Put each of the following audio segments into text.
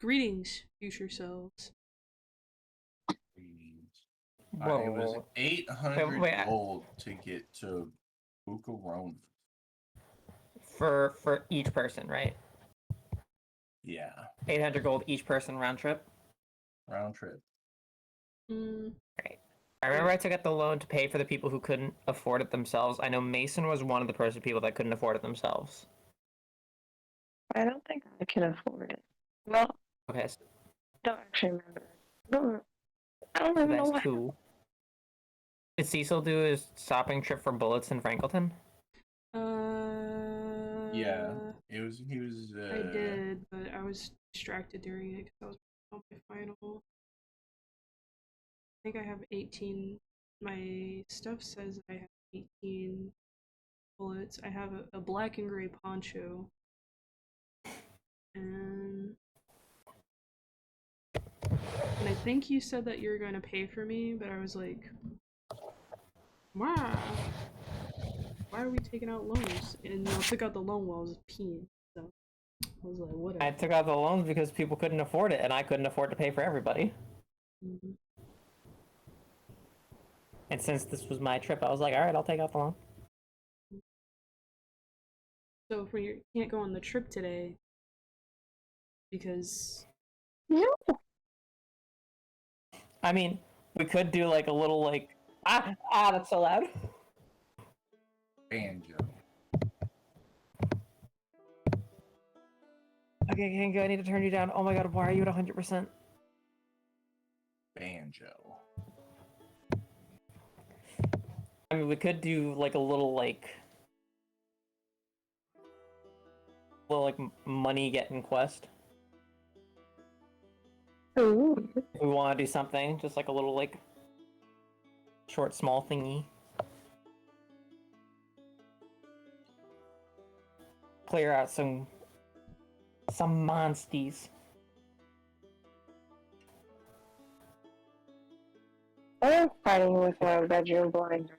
Greetings, future selves. It was Whoa. 800 Wait, gold to get to Bukaron. for each person, right? Yeah, 800 gold each person round trip. round trip. Right. I remember I took out the loan to pay for the people who couldn't afford it themselves. I know Mason was one of the people that couldn't afford it themselves. I don't think I can afford it. Well, Okay, I don't actually remember. I don't so even know that's what. cool. Did Cecil do his shopping trip for bullets in Frankleton? Yeah, it was. He was. I did, but I was distracted during it because I was on my final. I think I have 18. My stuff says I have 18 bullets. I have a black and gray poncho. And I think you said that you were going to pay for me, but I was like, wow. Why are we taking out loans? And I took out the loan while I was peeing. So I was like, whatever. I took out the loans because people couldn't afford it, and I couldn't afford to pay for everybody. Mm-hmm. And since this was my trip, I was like, all right, I'll take out the loan. So if we can't go on the trip today because No. I mean, we could do like a little like that's so loud. Banjo. Okay, Kango, I need to turn you down. Oh my god, why are you at 100%? Banjo. I mean, we could do like a little like money getting quest. Ooh. If we want to do something, just like a little like short, small thingy. Clear out some monsties. I'm fighting with my bedroom blind.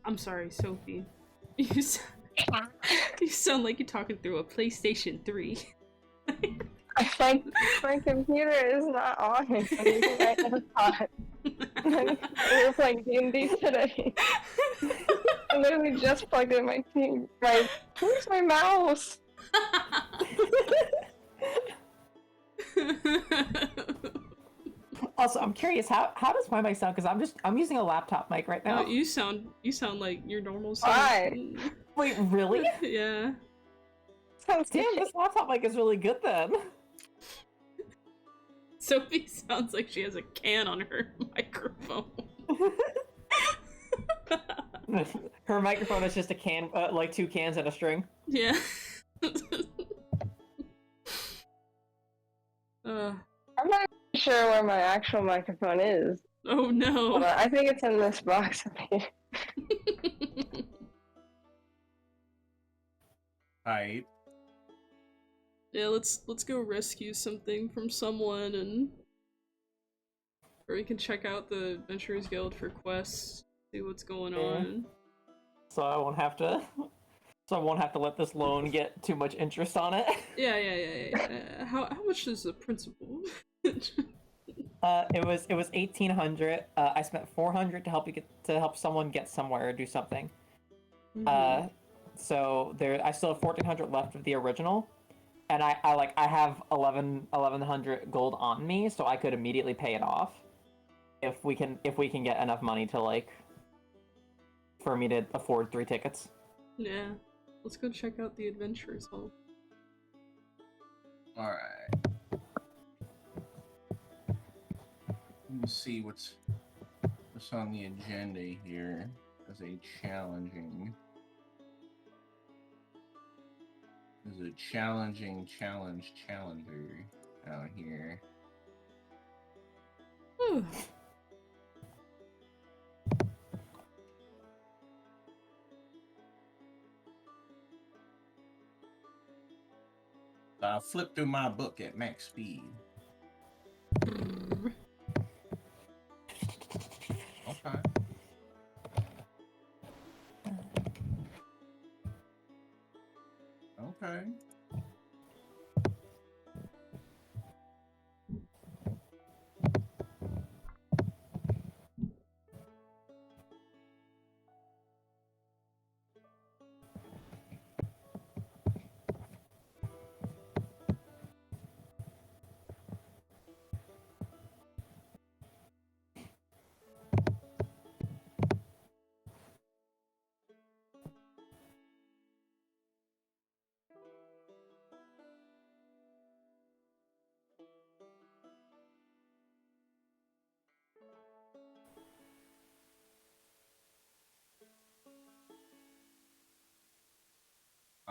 I'm sorry, Sophie. You sound like you're talking through a PlayStation 3. My computer is not on. I'm using my AirPod. We were playing D&D today. I literally just plugged in my team. Where's my mouse? Also, I'm curious, how does my mic sound? Because I'm using a laptop mic right now. You sound like your normal sound. Why? Wait, really? Yeah. Sounds Damn, good. this laptop mic is really good then. Sophie sounds like she has a can on her microphone. Her microphone is just a can, like 2 cans and a string. Yeah. I'm not sure where my actual microphone is. Oh no. Hold on, I think it's in this box up here. Hype. Yeah, let's go rescue something from someone, and or we can check out the Adventurers Guild for quests, see what's going on. So I won't have to. So I won't have to let this loan get too much interest on it. Yeah. How much is the principal? It was 1,800. I spent 400 to help someone get somewhere or do something. Mm-hmm. So I still have 1,400 left of the original, and I have 1,100 gold on me, so I could immediately pay it off if we can get enough money to for me to afford 3 tickets. Yeah. Let's go check out the Adventurers Hall. Alright. Let me see what's on the agenda here as a challenging. There's a challenging challenger out here. I flipped through my book at max speed. Okay. Okay.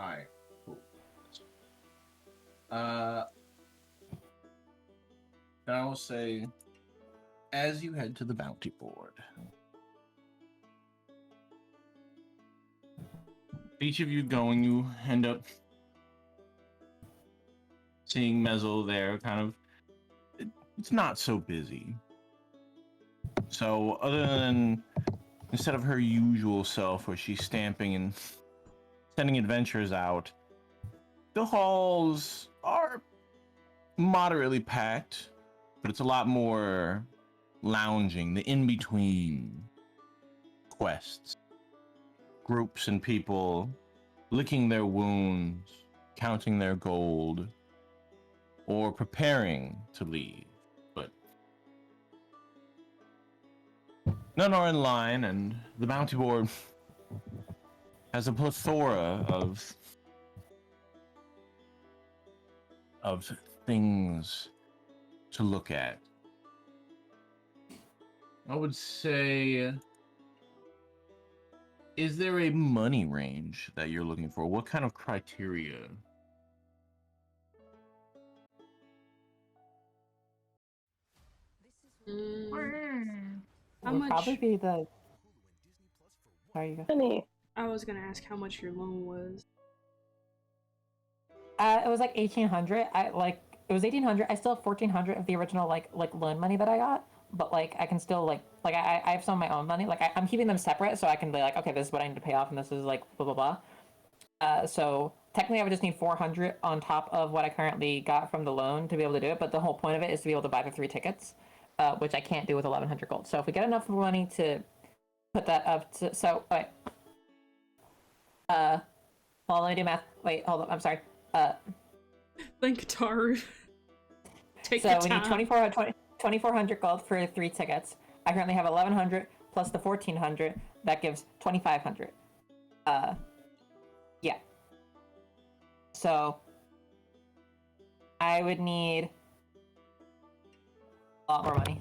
Alright, cool. Then I will say, as you head to the bounty board, each of you going, you end up seeing Mezzle there, kind of. It's not so busy. So, other than instead of her usual self, where she's stamping and sending adventurers out, the halls are moderately packed, but it's a lot more lounging, the in-between quests. Groups and people licking their wounds, counting their gold, or preparing to leave. But none are in line, and the bounty board has a plethora of things to look at. I would say, is there a money range that you're looking for? What kind of criteria? How Would much? probably be the. Sorry, you go. Honey, I was gonna ask how much your loan was. It was like 1,800. It was 1,800. I still have 1,400 of the original like loan money that I got, but like I can still I have some of my own money. Like I'm keeping them separate so I can be like, okay, this is what I need to pay off, and this is like blah blah blah. So technically, I would just need 400 on top of what I currently got from the loan to be able to do it. But the whole point of it is to be able to buy the 3 tickets, which I can't do with 1,100 gold. So if we get enough money to put that up to, so wait, well, let me do math. Wait, hold up. I'm sorry. Thank Taru. Take So your we need time. 2,400 gold for 3 tickets. I currently have 1,100 plus the 1,400. That gives 2,500. Yeah. So I would need a lot more money.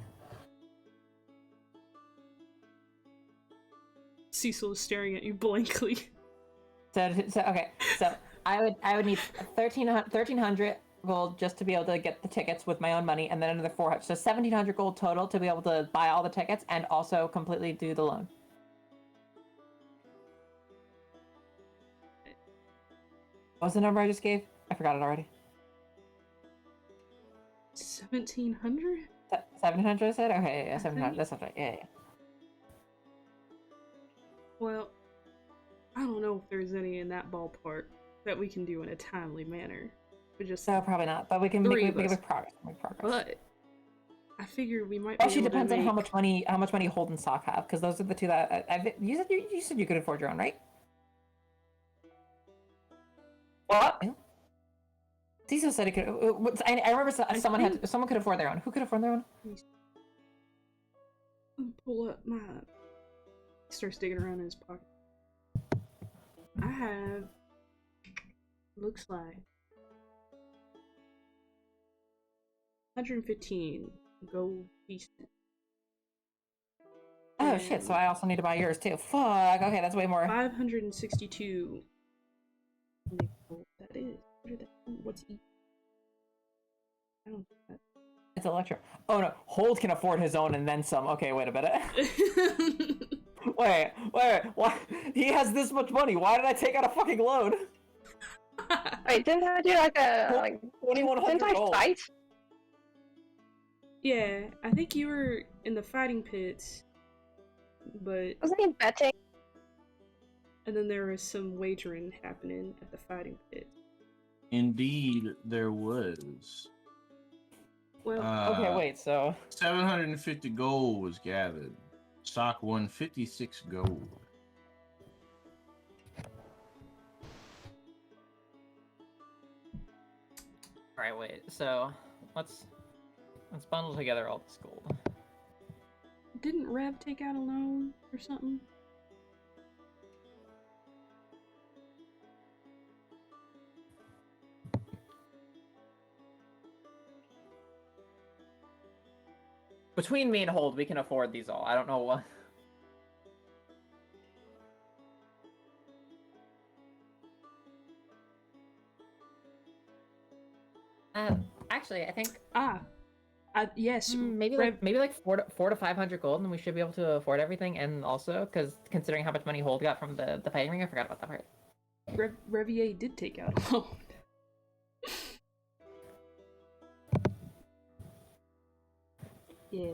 Cecil is staring at you blankly. So okay. So I would need 1,300 gold just to be able to get the tickets with my own money, and then another 400. So 1,700 gold total to be able to buy all the tickets and also completely do the loan. What was the number I just gave? I forgot it already. 1,700? 1,700 I said? Okay, yeah, I 700. think- That sounds right. Yeah. Well, I don't know if there's any in that ballpark that we can do in a timely manner. But just So probably not, but we can Three make of us. progress. Make progress. But I figure we might be Actually, able depends to on make... how much money Hold and Sock have, because those are the two that you said you could afford your own, right? what? Cecil said he could. I remember someone think- someone could afford their own. Who could afford their own? Pull up my... He starts digging around in his pocket. I have... Looks like... 115 gold pieces. Oh shit! So I also need to buy yours too. Fuck. Okay, that's way more. 562 gold. That is. What's each? I don't think that. It's Electro. Oh no, Hold can afford his own and then some. Okay, wait a minute. wait. Why? He has this much money. Why did I take out a fucking loan? Wait, didn't I do like a 2,100 didn't I gold. fight? Yeah, I think you were in the fighting pits, but Wasn't he betting? and then there was some wagering happening at the fighting pit. Indeed, there was. Well, Okay, wait. So 750 gold was gathered. Sock won 56 gold. all right, wait. So let's bundle together all this gold. didn't Rev take out a loan or something? Between me and Hold, we can afford these all. I don't know what. Actually, I think Yes. maybe like 400 to 500 gold, and we should be able to afford everything. And also, because considering how much money Hold got from the fighting ring, I forgot about that part. Revier did take out a loan. Yeah.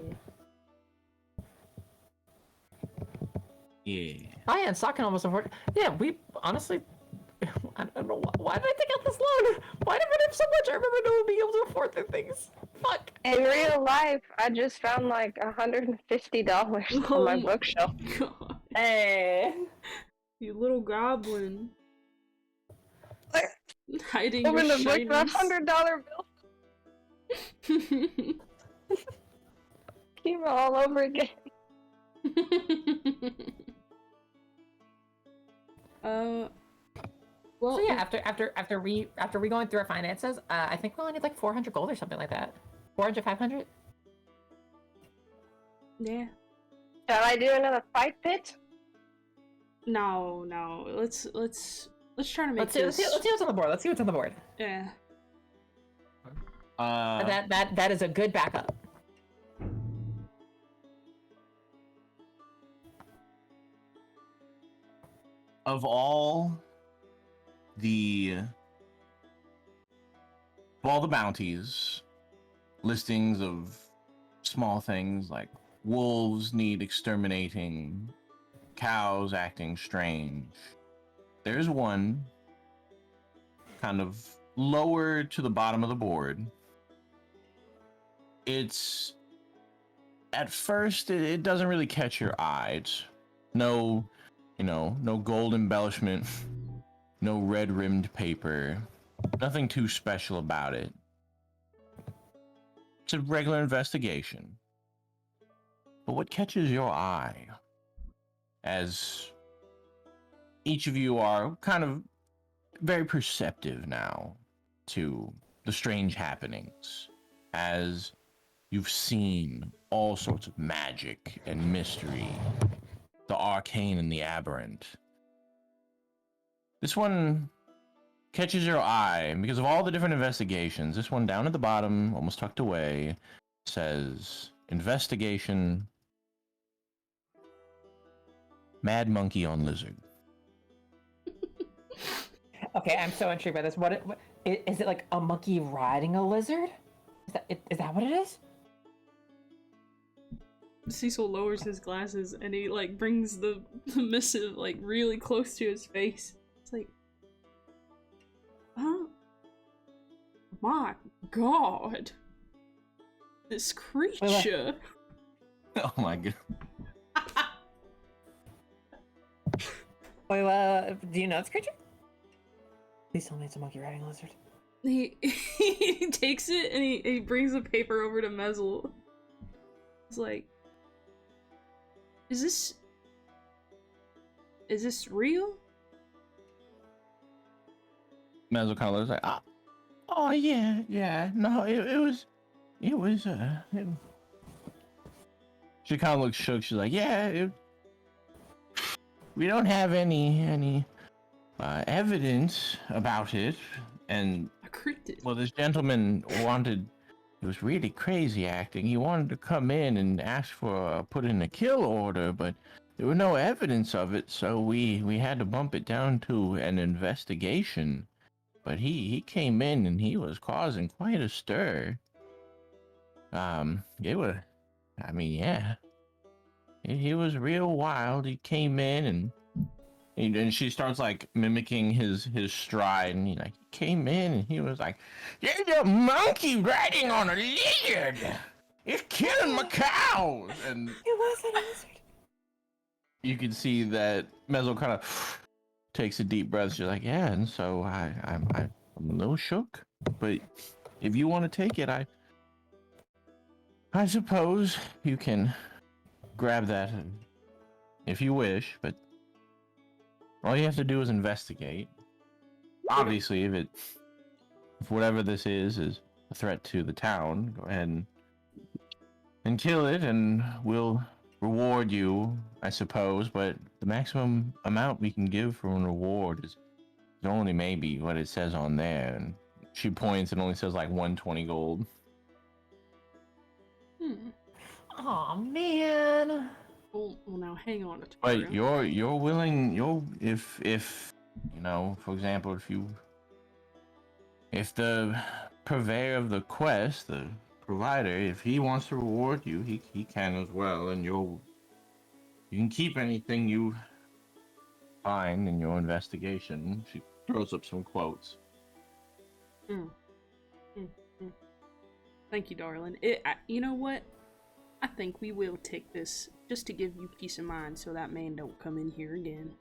Yeah. Oh yeah, and Sock can almost afford. Yeah, we honestly, I don't know why did I take out this loan? Why did I have so much? I remember no one being able to afford the things. Fuck. In real life, I just found like $150 on my bookshelf. God. Hey. You little goblin. Hiding Open your the book, the shinies. $100 bill. Chemo all over again. Well, So yeah, after we going through our finances, I think we only need like 400 gold or something like that. 400, 500. Yeah. Shall I do another fight pit? No. Let's try to make Let's see what's on the board. Let's see what's on the board. Yeah. That is a good backup. Of all the bounties, listings of small things like wolves need exterminating, cows acting strange, there's one kind of lower to the bottom of the board. It's at first it doesn't really catch your eye. It's no gold embellishment, no red rimmed paper, nothing too special about it. It's a regular investigation. But what catches your eye, as each of you are kind of very perceptive now to the strange happenings, as you've seen all sorts of magic and mystery, the arcane and the aberrant. This one catches your eye, and because of all the different investigations, this one down at the bottom, almost tucked away, says investigation Mad Monkey on Lizard. Okay, I'm so intrigued by this. What is it, like a monkey riding a lizard? Is that what it is? Cecil lowers his glasses and he like brings the missive like really close to his face. It's like, huh? My God, this creature. Oh my god. Wait, do you know this creature? Please tell me it's a monkey riding a lizard. He takes it and he brings the paper over to Mezel. He's like, Is this real? Mazel kind of looks like, oh yeah, no, it was, she kind of looks shook. She's like, yeah, we don't have any evidence about it, and A cryptid. well, this gentleman he was really crazy acting. He wanted to come in and ask for put in a kill order, but there was no evidence of it, so we had to bump it down to an investigation. But he came in and he was causing quite a stir. Yeah. He was real wild. He came in and she starts like mimicking his stride, and he came in and he was like, "There's a monkey riding on a lizard. It's killing my cows." And It wasn't a lizard. you can see that Mezel kind of takes a deep breath. She's like, "Yeah," and so I'm a little shook, but if you want to take it, I suppose you can grab that if you wish, but all you have to do is investigate. Obviously, if whatever this is a threat to the town, go ahead and kill it, and we'll reward you, I suppose. But the maximum amount we can give for a reward is only maybe what it says on there, and She points and only says like 120 gold. Oh man. Well, now hang on a But you're willing. If you know, for example, if the purveyor of the quest, the provider, if he wants to reward you, he can as well, and you can keep anything you find in your investigation. She throws up some quotes. Mm. Mm. Mm. Thank you, darling. You know what? I think we will take this just to give you peace of mind, so that man don't come in here again.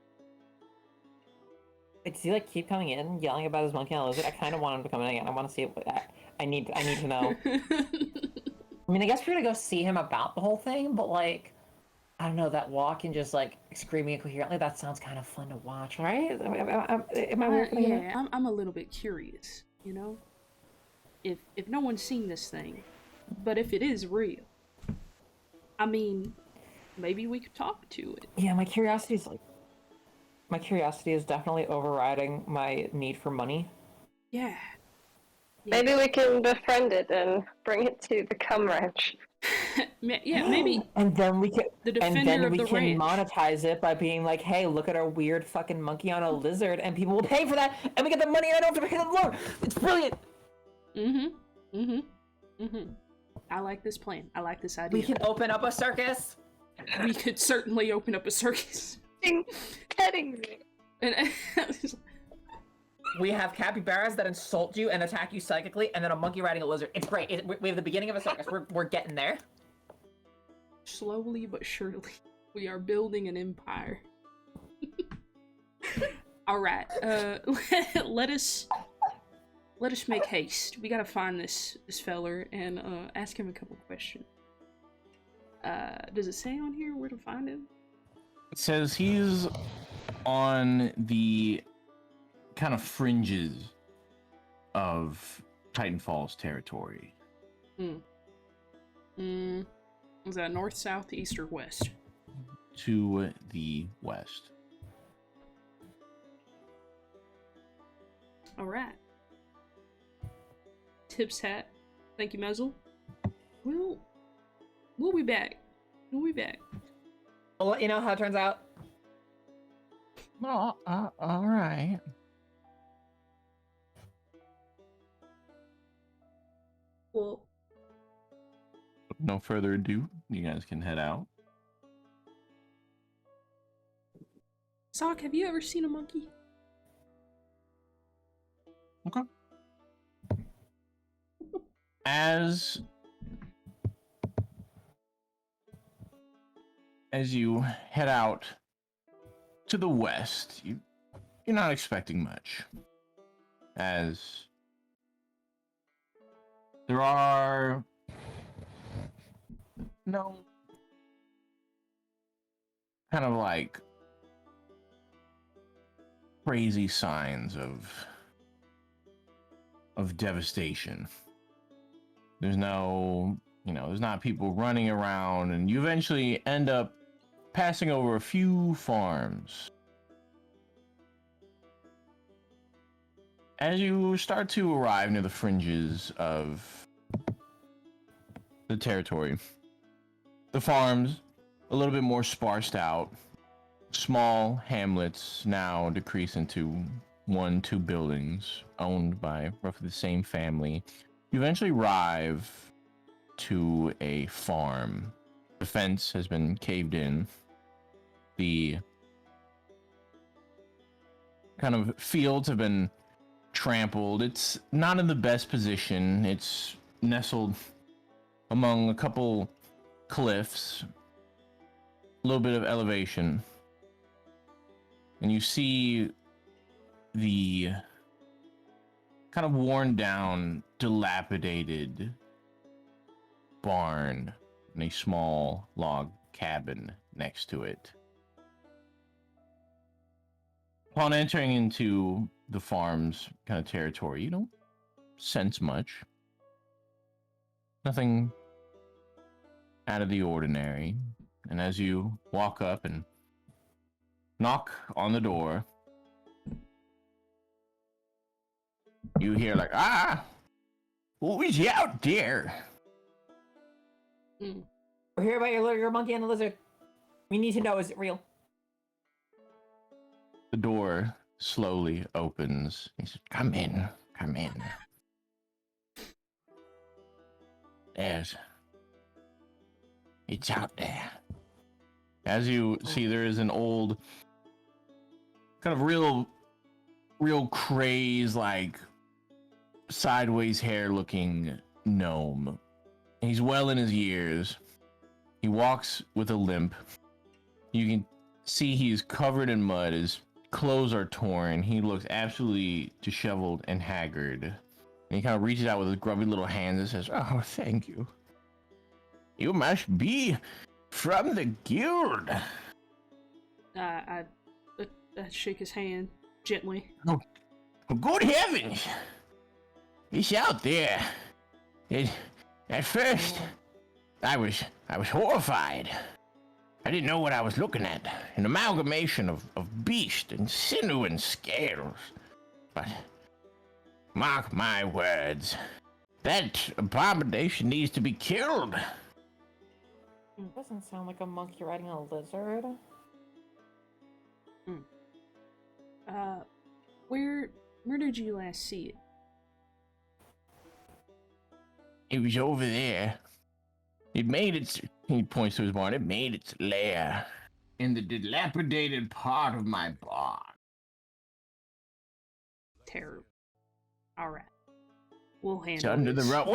Wait, does he like keep coming in, yelling about his monkey and lizard? I kind of want him to come in again. I want to see it. I need to know. I mean, I guess we're gonna go see him about the whole thing, but like, I don't know, that walk and just like screaming incoherently. That sounds kind of fun to watch, right? Am I weird? Yeah, I'm a little bit curious. You know, if no one's seen this thing, but if it is real, I mean, maybe we could talk to it. Yeah, my curiosity is definitely overriding my need for money. Yeah. Maybe we can befriend it and bring it to the cum ranch. Yeah, maybe. And then we can, the defender of the ranch. monetize it by being like, "Hey, look at our weird fucking monkey on a lizard," and people will pay for that, and we get the money, and I don't have to pay the loan. It's brilliant. I like this plan. I like this idea. We can open up a circus. We could certainly open up a circus. Petting zoo. And we have capybaras that insult you and attack you psychically, and then a monkey riding a lizard. It's great. We have the beginning of a circus. We're getting there. Slowly but surely, we are building an empire. All right. Let us make haste. We gotta find this feller and ask him a couple questions. Does it say on here where to find him? It says he's on the kind of fringes of Titanfall's territory. Is that north, south, east, or west? To the west. All right. Tips hat. Thank you, Mezzle. We'll be back. We'll be back. I'll let you know how it turns out. Oh, all right. Well, no further ado, you guys can head out. Sock, have you ever seen a monkey? Okay. As you head out to the west, you're not expecting much, as there are no kind of like crazy signs of devastation. There's no, there's not people running around, and you eventually end up passing over a few farms. As you start to arrive near the fringes of the territory, the farms, a little bit more sparsed out, small hamlets now decrease into 1-2 buildings owned by roughly the same family. You eventually arrive to a farm. The fence has been caved in. The kind of fields have been trampled. It's not in the best position. It's nestled among a couple cliffs, a little bit of elevation. And you see the kind of worn down, dilapidated barn and a small log cabin next to it. Upon entering into the farm's kind of territory, you don't sense much. Nothing out of the ordinary. And as you walk up and knock on the door, you hear like, ah, who's out there? We're here about your monkey and the lizard. We need to know, is it real? The door slowly opens. He says, come in, come in. It's out there. As you see, there is an old, kind of real crazed, like, sideways hair looking gnome. He's well in his years. He walks with a limp. You can see he's covered in mud. His clothes are torn. He looks absolutely disheveled and haggard. And he kind of reaches out with his grubby little hands and says, oh, thank you. You must be from the guild. I shake his hand gently. Oh, good heavens! He's out there. At first, I was horrified. I didn't know what I was looking at. An amalgamation of beast and sinew and scales. But mark my words, that abomination needs to be killed. Doesn't sound like a monkey riding a lizard. Where did you last see it? It was over there. It made its, he points to his barn, it made its lair in the dilapidated part of my barn. Terrible. Alright. We'll handle It's under the this. rug.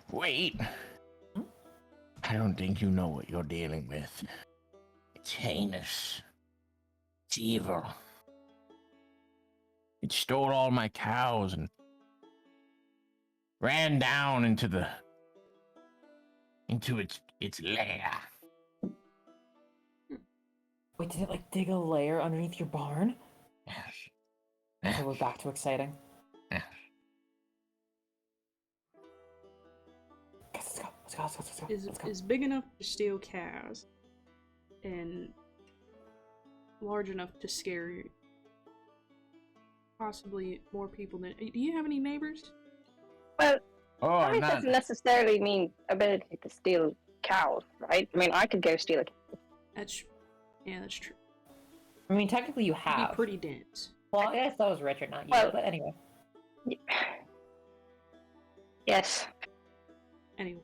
Wait! I don't think you know what you're dealing with. It's heinous. It's evil. It stole all my cows and ran down into its lair. Wait, did it like dig a layer underneath your barn? Yes. So we're back to exciting. Yes. Let's go. Is big enough to steal cows and large enough to scare possibly more people than. Do you have any neighbors? Well, Oh, size doesn't necessarily mean ability to steal cows, right? I mean, I could go steal a cow. That's true. I mean, technically you It'd have. be pretty dense. Well, I guess that was Richard, not you, Well- but anyway. Yes. Anyway,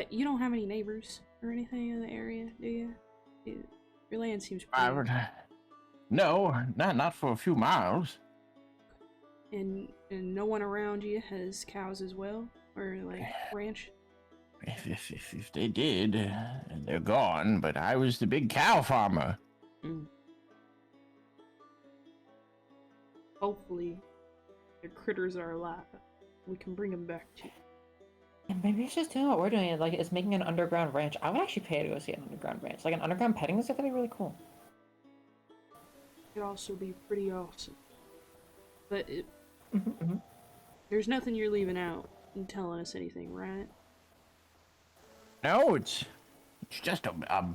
you don't have any neighbors or anything in the area, do you? Your land seems pretty. No, not for a few miles. And no one around you has cows as well, or like ranch. If they did, they're gone. But I was the big cow farmer. Hopefully, the critters are alive. We can bring them back to you. And maybe it's just doing what we're doing, like, it's making an underground ranch. I would actually pay to go see an underground ranch. Like, an underground petting zoo could be really cool. It'd also be pretty awesome. But Mm-hmm. there's nothing you're leaving out in telling us anything, right? No, it's just a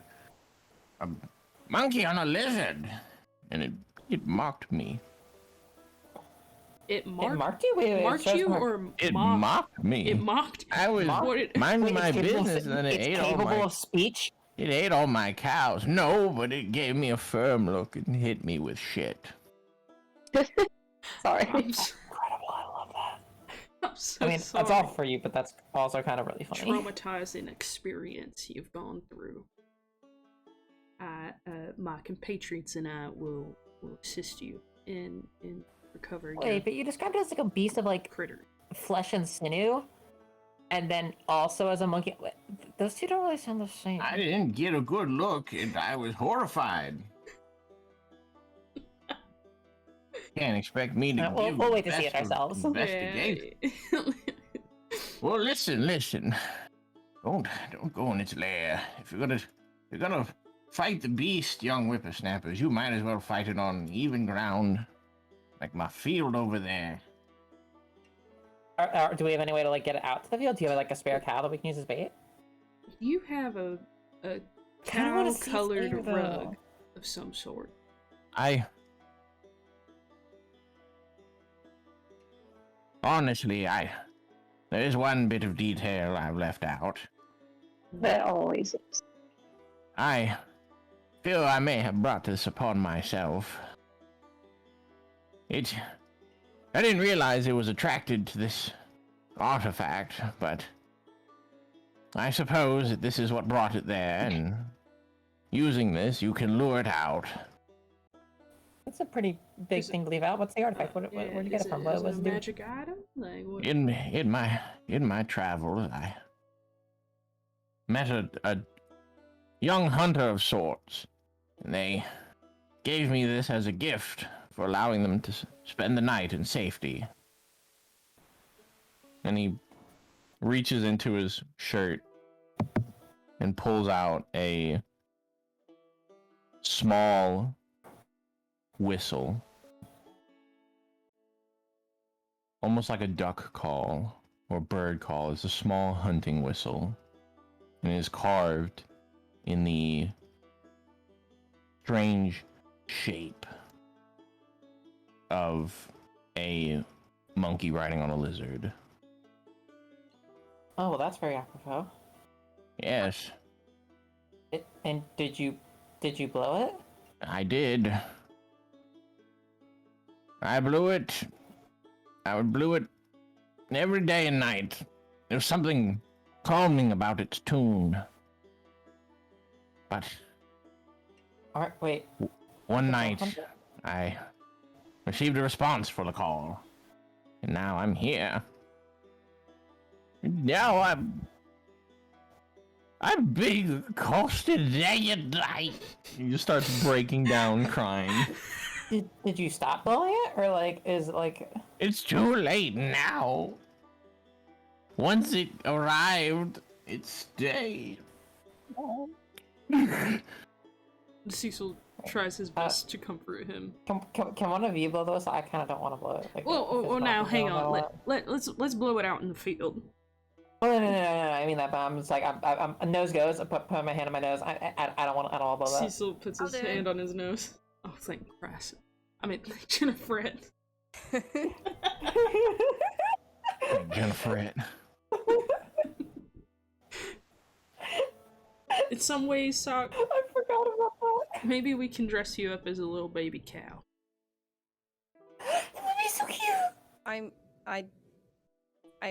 monkey on a lizard, and it mocked me. It It marked you? marked you or It mocked? mocked me. It mocked. I was What it- minding Wait, my it's capable of- business, and then it it's ate all capable my. of speech? It ate all my cows. No, but it gave me a firm look and hit me with shit. Sorry. I'm so, Incredible, I love that. I'm so I mean, sorry. that's all for you, but that's also kind of really funny. Traumatizing experience you've gone through. My compatriots and I will assist you in recovering your Wait, but you described it as like a beast of like critter. flesh and sinew, and then also as a monkey. Those two don't really sound the same. I didn't get a good look, and I was horrified. Can't expect me to give we'll wait to see it best of ourselves. investigation. Well, listen. Don't go in its lair. If you're gonna fight the beast, young whippersnappers, you might as well fight it on even ground, like my field over there. Do we have any way to like get it out to the field? Do you have like a spare cow that we can use as bait? You have a Kinda wanna see its cow-colored ear, though. rug of some sort. honestly, there is one bit of detail I've left out. There always is. I feel I may have brought this upon myself. I didn't realize it was attracted to this artifact, but I suppose that this is what brought it there, and using this, you can lure it out. That's a pretty big thing to leave out. What's the artifact? Where'd you get it from? What Is was it it a do? magic item? Like what? In my travels, I met a young hunter of sorts, and they gave me this as a gift for allowing them to spend the night in safety. And he reaches into his shirt and pulls out a small whistle, almost like a duck call or bird call. It's a small hunting whistle, and it is carved in the strange shape of a monkey riding on a lizard. Oh, well, that's very apropos. Yes, And did you blow it? I did. I blew it. I blew it every day and night. There was something calming about its tune. But Alright, wait. one night, I received a response for the call. And now I'm here. Now I'm being accosted day and night. He just starts breaking down, crying. Did you stop blowing it, or like is it like? It's too late now. Once it arrived, it stayed. Cecil tries his best to comfort him. Can one of you blow those? I kind of don't want to blow it. Like, Well, now hang on. Let, Let's blow it out in the field. Oh no! I mean that, but I'm just like I'm a nose goes. I put my hand on my nose. I don't want to blow that. Cecil puts his hand on his nose. Oh, thank Christ. I mean, Jennifer. Jennifer. In some ways, Sock, I forgot about that. maybe we can dress you up as a little baby cow. That would be so cute. I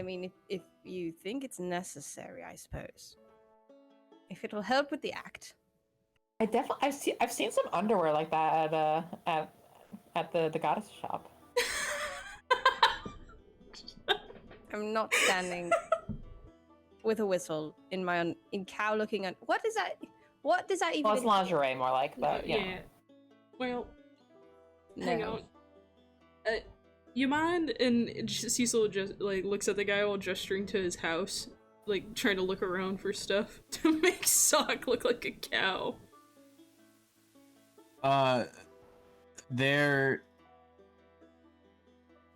mean, if you think it's necessary, I suppose. If it'll help with the act. I definitely I've seen some underwear like that at the goddess shop. I'm not standing with a whistle in my in cow looking on. What is that? What does that even? Well, it's lingerie more like, but yeah. Well, No. hang on. You mind? And Cecil just like looks at the guy while gesturing to his house, like trying to look around for stuff to make Sock look like a cow.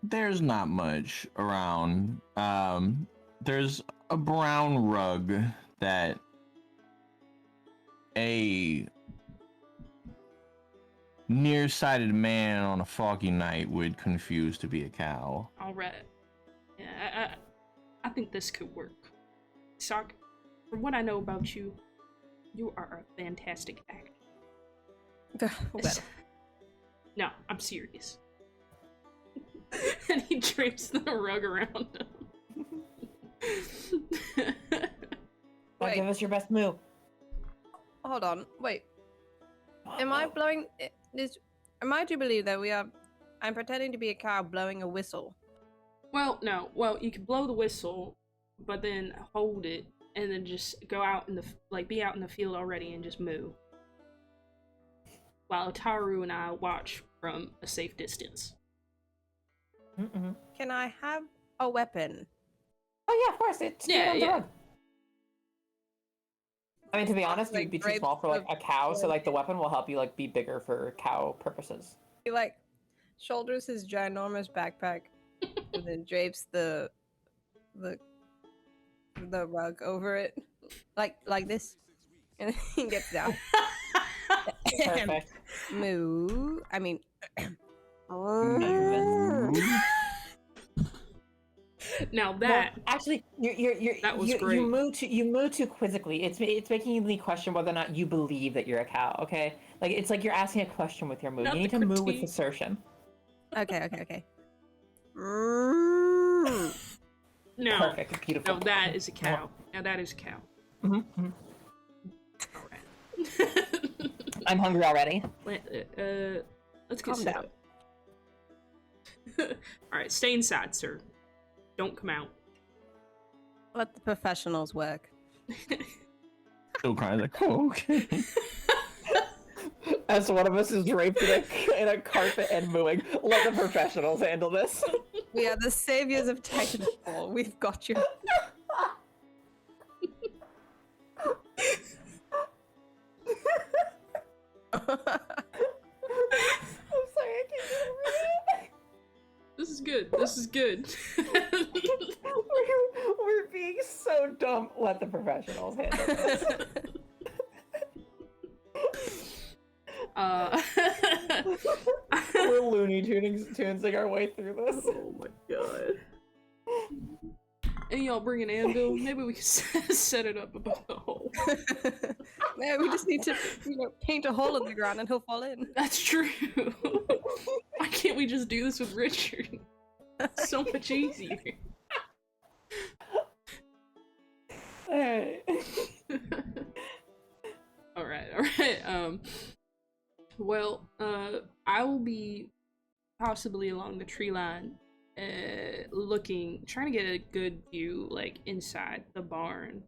There's not much around. There's a brown rug that a nearsighted man on a foggy night would confuse to be a cow. All right. Yeah, I think this could work. Sock, from what I know about you, you are a fantastic actor. Well, No, I'm serious. And he drapes the rug around him. Now give us your best move. hold on. Wait. Am I blowing this? Am I to believe that I'm pretending to be a cow blowing a whistle? Well, no. Well, you can blow the whistle, but then hold it, and then just go out in the be out in the field already and just moo. While Taru and I watch from a safe distance. Mm-hmm. Can I have a weapon? Oh yeah, of course. It's Yeah, on the yeah. rug. I mean, to be honest, Like you'd be too drapes small for like the- a cow, so like the weapon will help you like be bigger for cow purposes. He like shoulders his ginormous backpack and then drapes the rug over it like this, and he gets down. Perfect. Moo. I mean. Now No, that actually, That was you great. you move too quizzically. It's making me question whether or not you believe that you're a cow. Okay, like it's like you're asking a question with your move. Not You need the to move with critique. assertion. Okay. no, Perfect, beautiful. no, that is a cow. Now that is a cow. Mhm. All right. I'm hungry already. Let's get Calm set down. up. All right, stay inside, sir. Don't come out. Let the professionals work. Still crying like, oh, okay. As one of us is draped in a carpet and mooing, let the professionals handle this. We are the saviors of Titanfall. We've got you. I'm sorry, I can't get over it. This is good. This is good. We're being so dumb. Let the professionals handle this. We're Looney Tunesing our way through this. Oh my god. And y'all bring an anvil. Maybe we can set it up above the hole. No, we just need to, paint a hole in the ground and he'll fall in. That's true. Why can't we just do this with Richard? It's so much easier. Alright. Alright. Well, I will be possibly along the tree line, trying to get a good view, like, inside the barn.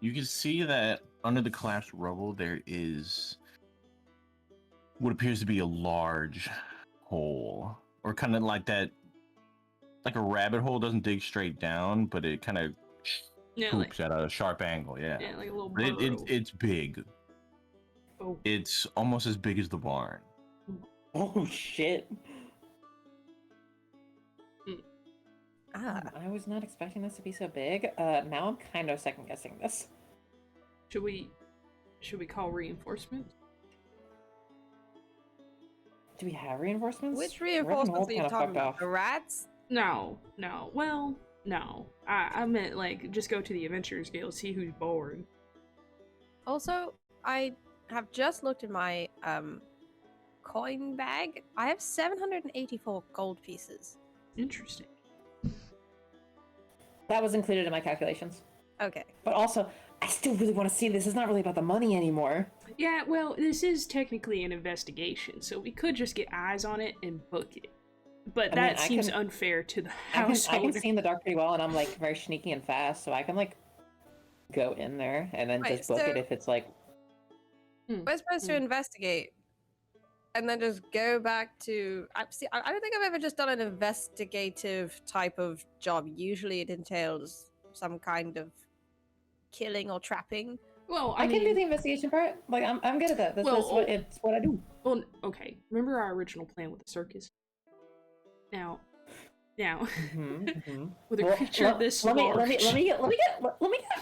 You can see that under the collapsed rubble there is what appears to be a large hole, or kind of like that, like a rabbit hole. Doesn't dig straight down, but it kind of Yeah, poops at a sharp angle. Yeah, like a little But burrow. it's big. Oh. It's almost as big as the barn. Oh shit. Ah. I was not expecting this to be so big. Now I'm kind of second guessing this. Should we call reinforcements? Do we have reinforcements? Which Wrecking reinforcements Hall's are you kinda talking fucked about? off. The rats? No. Well, no. I meant, like, just go to the Adventurers Guild, see who's bored. Also, I have just looked in my coin bag. I have 784 gold pieces. Interesting. That was included in my calculations. Okay. But also, I still really want to see this. It's not really about the money anymore. Yeah, well, this is technically an investigation, so we could just get eyes on it and book it. But I mean, that seems unfair to the I household. can see in the dark pretty well, and I'm like very sneaky and fast, so I can like go in there and then Wait, just book so- it if it's like. We're supposed to investigate and then just go back to. I don't think I've ever just done an investigative type of job. Usually it entails some kind of killing or trapping. Well, I I can do mean, the investigation part. Like I'm good at that. That's it's what I do. well, okay. Remember our original plan with the circus? Now, with a Well, creature this let me large. get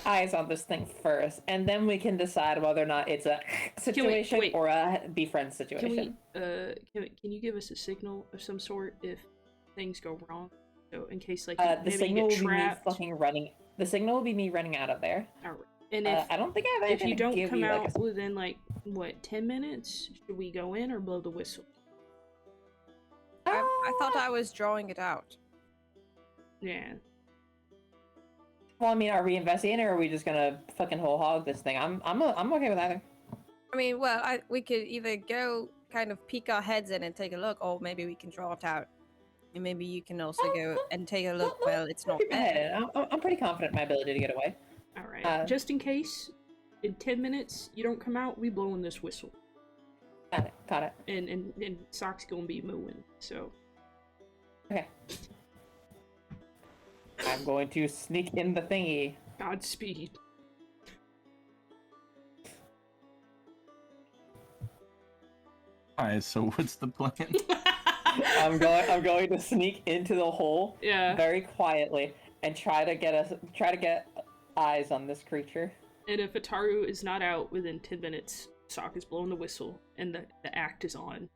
eyes on this thing first, and then we can decide whether or not it's a situation wait. or a befriend situation. Can you give us a signal of some sort if things go wrong? So in case, like, The maybe you signal get will be me trapped. fucking running. The signal will be me running out of there. Alright. And if I don't think I have if anything you to don't give come you, out like, within, like, what, 10 minutes, should we go in or blow the whistle? I thought I was drawing it out. Yeah. Well, I mean, are we investigating or are we just gonna fucking whole hog this thing? I'm okay with either. I mean, well, we could either go kind of peek our heads in and take a look, or maybe we can draw it out. And maybe you can also go and take a look while it's not Keep my head there. in. I'm pretty confident in my ability to get away. Alright. Just in case, in 10 minutes, you don't come out, we blowing this whistle. Got it. And Sock's gonna be mooing, so. Okay. I'm going to sneak in the thingy. Godspeed. All right, so what's the plan? I'm going to sneak into the hole Yeah. very quietly and try to get eyes on this creature. And if Ataru is not out within 10 minutes, Sock is blowing the whistle, and the act is on.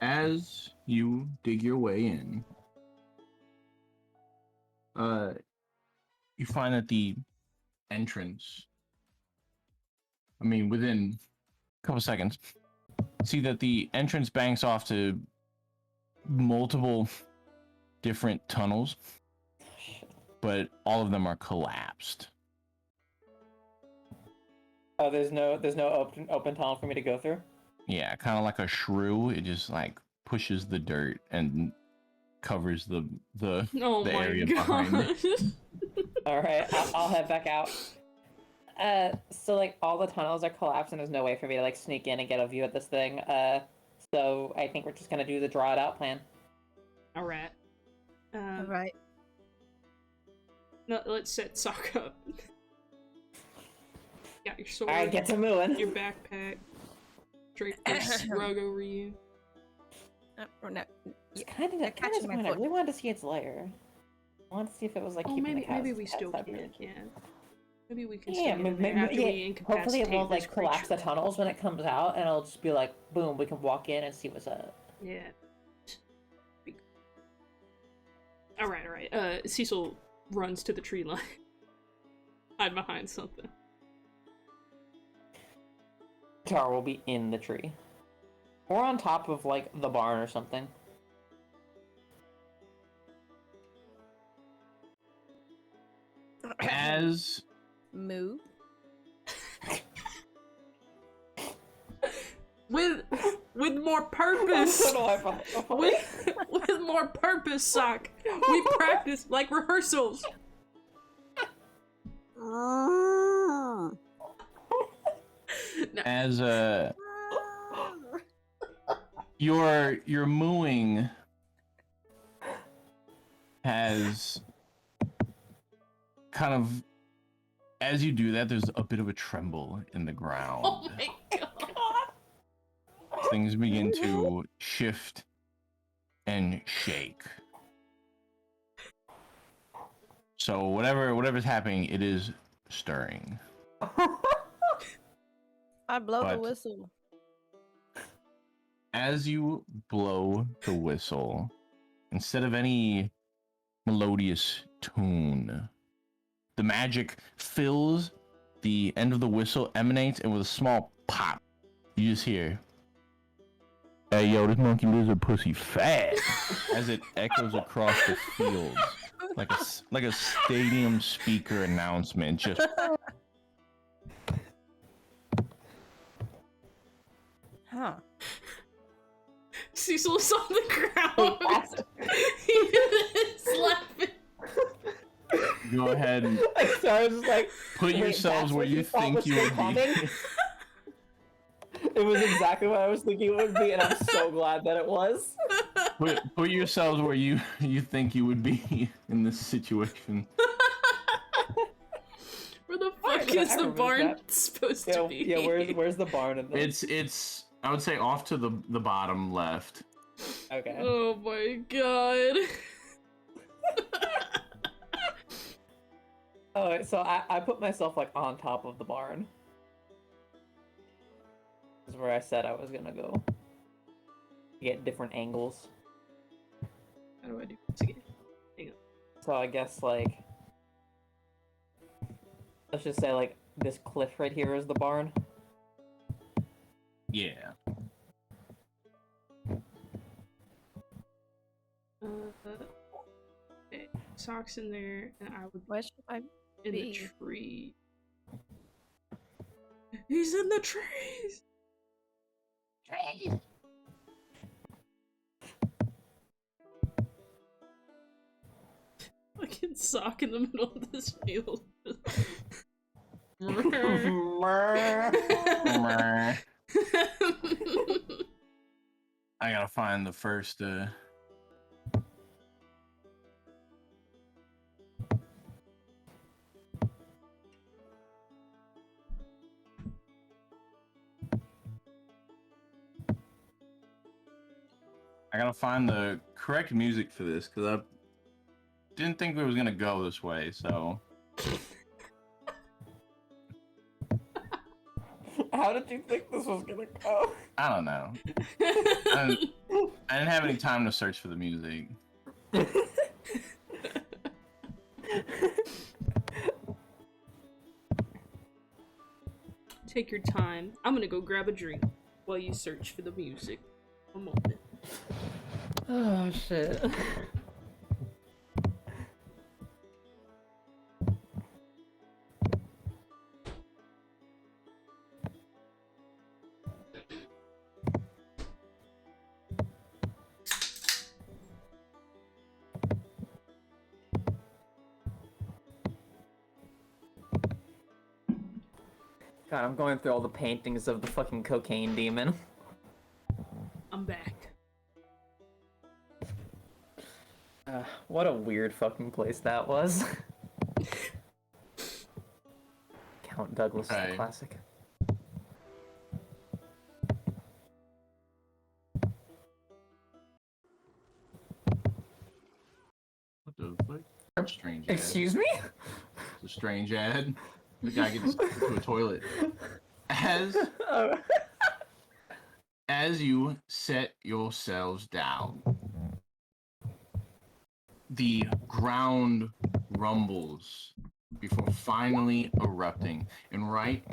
As you dig your way in, you find that the entrance, I mean, within a couple seconds, see that the entrance banks off to multiple different tunnels, but all of them are collapsed. Oh, there's no open tunnel for me to go through. Yeah, kind of like a shrew. It just like pushes the dirt and covers the Oh the my area behind it. god. All right, I'll head back out. So like all the tunnels are collapsed and there's no way for me to like sneak in and get a view at this thing. So I think we're just gonna do the draw it out plan. Alright. Alright. No, let's set Sock up. Got your sword. Alright, get to moving. Your backpack. Drape this rug over you. Oh, no. It's kind of catching my disappointed. I foot. really wanted to see its lair. I wanted to see if it was like Oh, keeping maybe the cows. we still cows can. separate. Yeah. Maybe we can Yeah, stay in there maybe, after we incapacitate hopefully it won't this like collapse the creature. tunnels when it comes out, and it'll just be like, boom, we can walk in and see what's up. Yeah. Alright. Cecil runs to the tree line. Hide behind something. Tar will be in the tree. Or on top of like the barn or something. As Moo. With more purpose. with more purpose, Sock. We practice like rehearsals. as your mooing has kind of, as you do that, there's a bit of a tremble in the ground. Oh my god. Things begin to shift and shake. So whatever's happening, it is stirring. I blow the But- whistle. As you blow the whistle, instead of any melodious tune, the magic fills the end of the whistle, emanates, and with a small pop, you just hear, "Hey yo, this monkey lizard pussy fat," as it echoes across the fields like a stadium speaker announcement. Just Huh. Cecil's on the ground. He is laughing. go ahead and So I was just like, put wait, yourselves that's where what you thought think was you still would coming? be. It was exactly what I was thinking it would be, and I'm so glad that it was. Put yourselves where you think you would be in this situation. Where the I fuck don't know, is I the remember barn that. supposed Yeah, to be? yeah. Where's the barn in this? It's I would say off to the bottom left. Okay. Oh my god. Oh, wait, so I put myself like on top of the barn. This is where I said I was gonna go. Get different angles. How do I do this again? Hang on. So I guess like, let's just say like this cliff right here is the barn. Yeah. Okay. Socks in there, and I would Where should I in the be? tree. He's in the trees. Fucking sock in the middle of this field. I gotta find the first I gotta find the correct music for this because I didn't think it was gonna go this way, so How did you think this was gonna go? I don't know. I didn't have any time to search for the music. take your time. I'm gonna go grab a drink while you search for the music. A moment. Oh shit. God, I'm going through all the paintings of the fucking cocaine demon. I'm back. What a weird fucking place that was. Count Douglas, Okay. the classic. What the fuck? Strange ad. Excuse me? It's a strange ad. The guy gets into a toilet. Oh. As you set yourselves down, the ground rumbles before finally erupting, and right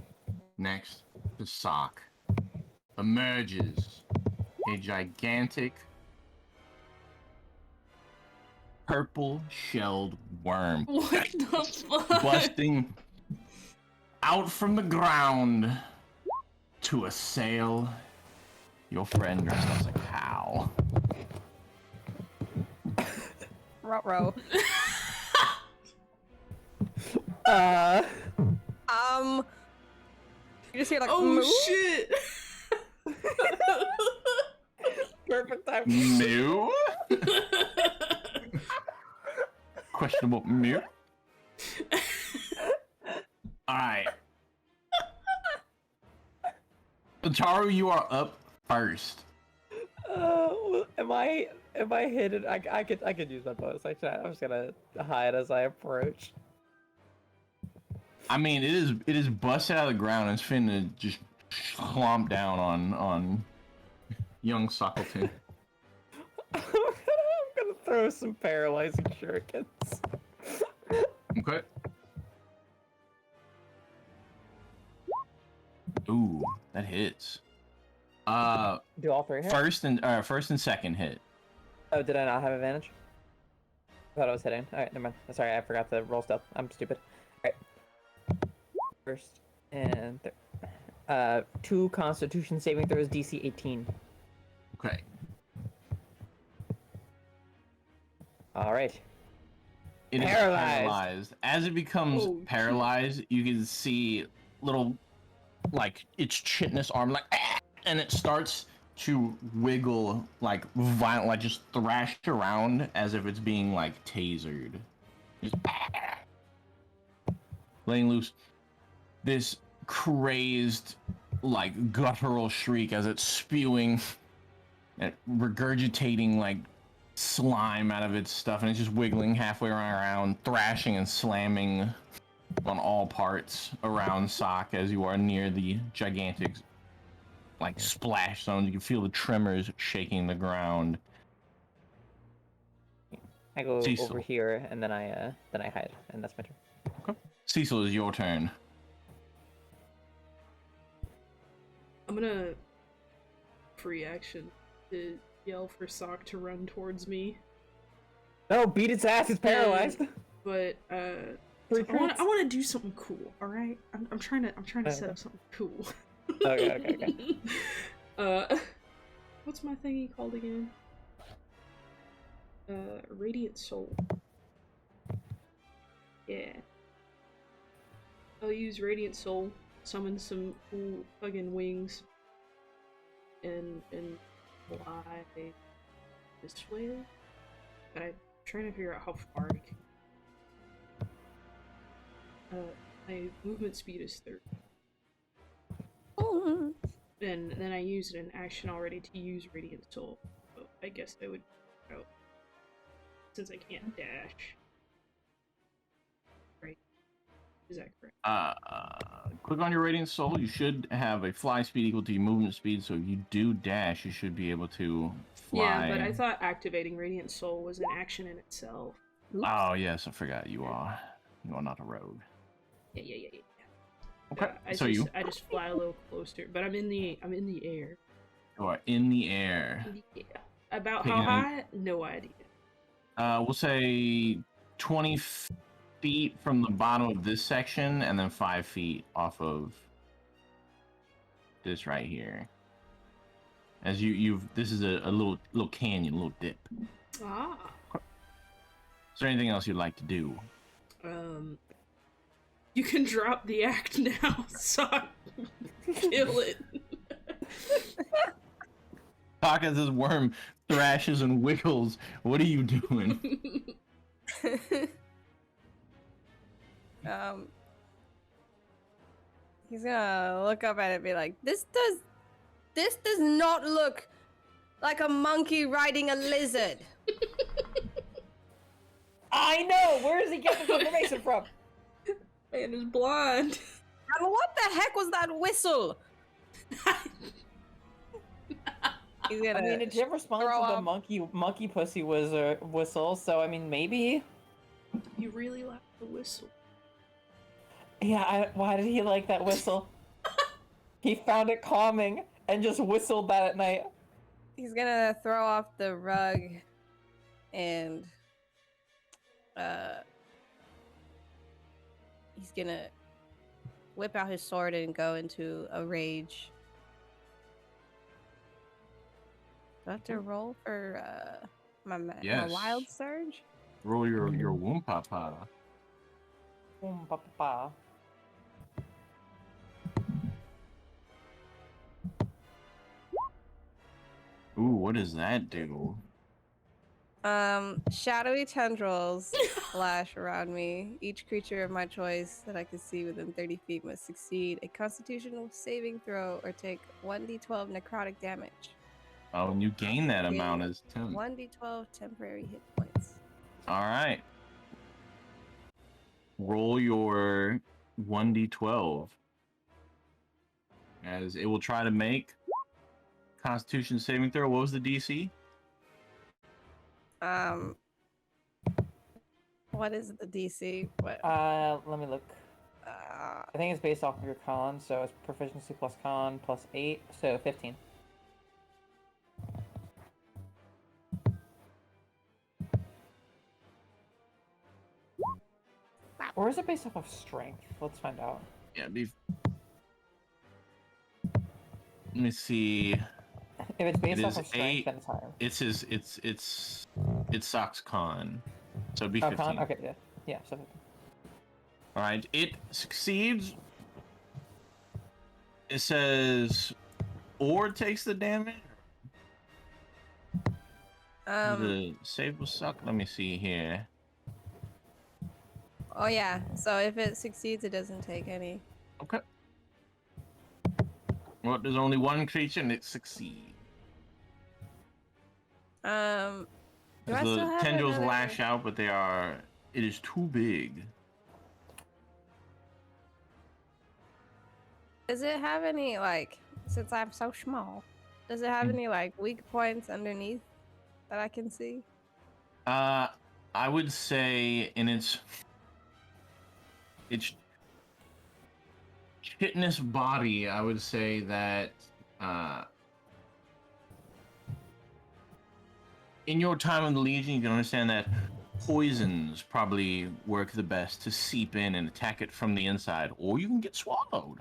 next to Sock emerges a gigantic purple-shelled worm What the fuck? busting out from the ground to assail your friend dressed as a cow. Ruh-roh. You just hear like, Oh moo? shit! Perfect time. Mew? Questionable mew? Alright. Taru, you are up first. Am I hidden? I could use my bonus action. I'm just gonna hide as I approach. I mean, it is busted out of the ground and it's finna just clomp down on young Sockleton. I'm gonna throw some paralyzing shurikens. Okay. Ooh, that hits. Do all three hit? First and second hit. Oh, did I not have advantage? I thought I was hitting. Alright, never mind. Sorry, I forgot to roll stuff. I'm stupid. Alright. First and third. 2 Constitution saving throws, DC 18. Okay. Alright. It is paralyzed. As it becomes Oh, shit. paralyzed, you can see little, like, its chitinous arm, like, and it starts to wiggle, like, violent, like, just thrash around as if it's being, like, tasered. Just letting loose this crazed, like, guttural shriek as it's spewing and regurgitating, like, slime out of its stuff, and it's just wiggling halfway around, thrashing and slamming on all parts around Sock as you are near the gigantic, like, splash zone. You can feel the tremors shaking the ground. I go Cecil. over here and then I hide, and that's my turn. Okay. Cecil, is your turn. I'm gonna free action to yell for Sock to run towards me, No, beat its ass, it's paralyzed. but Three I crits. want to do something cool. All right, I'm trying to set up something cool. Okay. What's my thingy called again? Radiant Soul. Yeah. I'll use Radiant Soul, summon some cool fucking wings, and fly this way. But I'm trying to figure out how far I can. My movement speed is 30. And then I used an action already to use Radiant Soul. So I guess I would out. Since I can't dash. Right. Is that correct? Click on your Radiant Soul. You should have a fly speed equal to your movement speed, so if you do dash, you should be able to fly. Yeah, but I thought activating Radiant Soul was an action in itself. Oops. Oh, yes, I forgot. You are not a rogue. Yeah. Okay. I So just fly a little closer, but I'm in the air. you are in the air. Yeah. About Taking how a- high? No idea. We'll say 20 feet from the bottom of this section, and then 5 feet off of this right here. As this is a little canyon, a little dip. Ah. Is there anything else you'd like to do? You can drop the act now, so kill it. Talk as this worm thrashes and wiggles. What are you doing? He's gonna look up at it and be like, this does not look like a monkey riding a lizard. I know! Where does he get this information from? Man is blind. And what the heck was that whistle? He's gonna I mean, it did respond throw to the up. monkey pussy whistle, so I mean, maybe. You really like the whistle. Yeah, why did he like that whistle? He found it calming and just whistled that at night. He's gonna throw off the rug and he's gonna whip out his sword and go into a rage. Do I have to roll for my Yes. wild surge? Roll your womb papa. Ba-ba-ba. Ooh, what does that do? Shadowy tendrils lash around me. Each creature of my choice that I can see within 30 feet must succeed a constitutional saving throw or take 1d12 necrotic damage. Oh, and you gain that amount as 10. 1d12 temporary hit points. All right. Roll your 1d12. As it will try to make Constitution saving throw. What was the DC? What is the DC? What? Let me look. I think it's based off of your con, so it's proficiency plus con plus 8, so 15. Or is it based off of strength? Let's find out. Yeah, let me see. If it's based It off is of strength, 8. then it's higher. It's Sock's con. So it'd be Oh, 15. con? Okay, yeah. Yeah, so 15. All right, it succeeds. It says, or takes the damage. The save will suck. Let me see here. Oh yeah. So if it succeeds, it doesn't take any. Okay. Well, there's only one creature and it succeeds. Do I The still have tendrils another- lash out, but it is too big. Does it have any like? Since I'm so small, does it have any like weak points underneath that I can see? I would say in its chitinous body, I would say that in your time in the Legion, you can understand that poisons probably work the best to seep in and attack it from the inside, or you can get swallowed.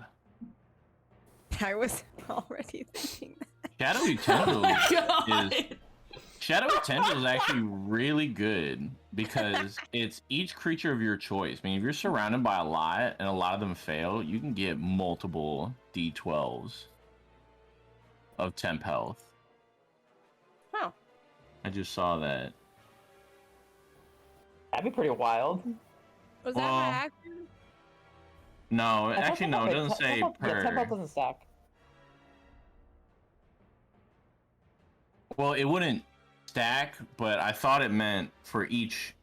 I was already thinking that. Shadowy Tendrils God. Shadowy Tendrils is actually really good because it's each creature of your choice. I mean, if you're surrounded by a lot and a lot of them fail, you can get multiple D12s of temp health. Oh. I just saw that. That'd be pretty wild. Was that Well, my action? No, actually, no, it Wait, doesn't say Yeah, temp health per. doesn't stack. Well, it wouldn't stack, but I thought it meant for each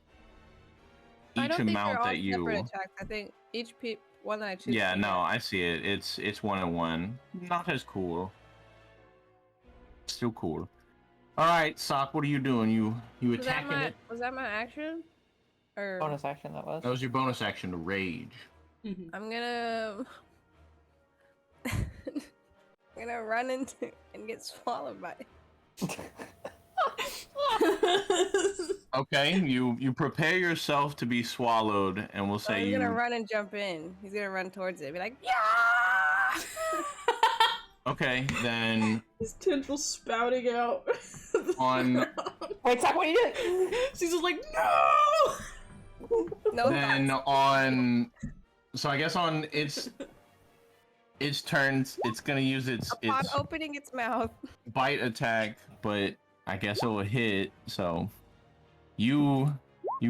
I don't think amount they're all that you. separate attacks. I think each one I choose. Yeah, to no, get. I see it. It's 1-on-1. Not as cool. Still cool. All right, Sock, what are you doing? You Was that attacking it? Was that my action? Or Bonus action that was. That was your bonus action to rage. Mhm. I'm gonna I'm gonna run into and get swallowed by it. Okay, you prepare yourself to be swallowed, and we'll So say he's you. gonna run and jump in. He's gonna run towards it and be like, yeah! Okay, then His tendrils spouting out. on Wait, Zach, what are you doing? She's just like, no! No then thoughts. on. So I guess on its turns, it's gonna use Upon its opening its mouth. bite attack, but I guess it will hit. So you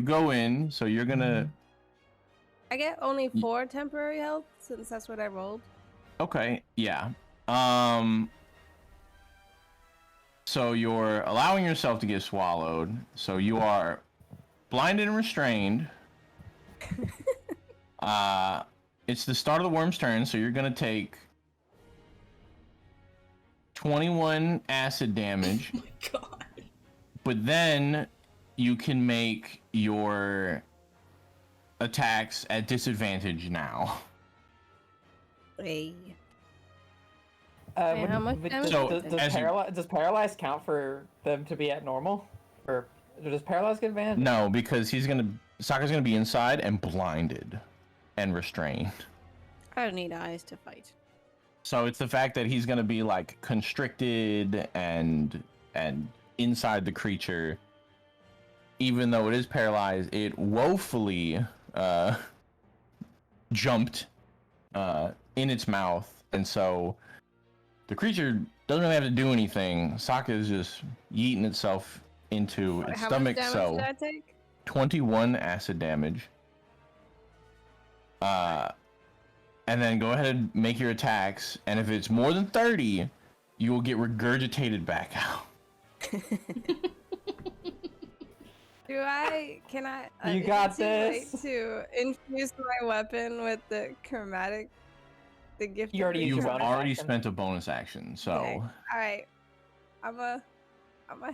go in. So you're gonna. I get only 4 temporary health since that's what I rolled. Okay, yeah. So you're allowing yourself to get swallowed. So you are blinded and restrained. It's the start of the worm's turn, so you're gonna take 21 acid damage. Oh my god. But then you can make your attacks at disadvantage now. Hey. Would- how much would- damage? So, does, as you- does paralyze count for them to be at normal? Or does paralyze get advantage? No, because Sokka's gonna be inside and blinded and restrained. I don't need eyes to fight. So it's the fact that he's gonna be like constricted and inside the creature, even though it is paralyzed, it woefully jumped in its mouth, and so the creature doesn't really have to do anything. Sokka is just yeeting itself into its How stomach. much damage So did I take? 21 acid damage. And then go ahead and make your attacks, and if it's more than 30, you will get regurgitated back out. Can I? You is got it too late this. to infuse my weapon with the gift. You already used You've your bonus already action. spent a bonus action, so Okay. All right. I'm a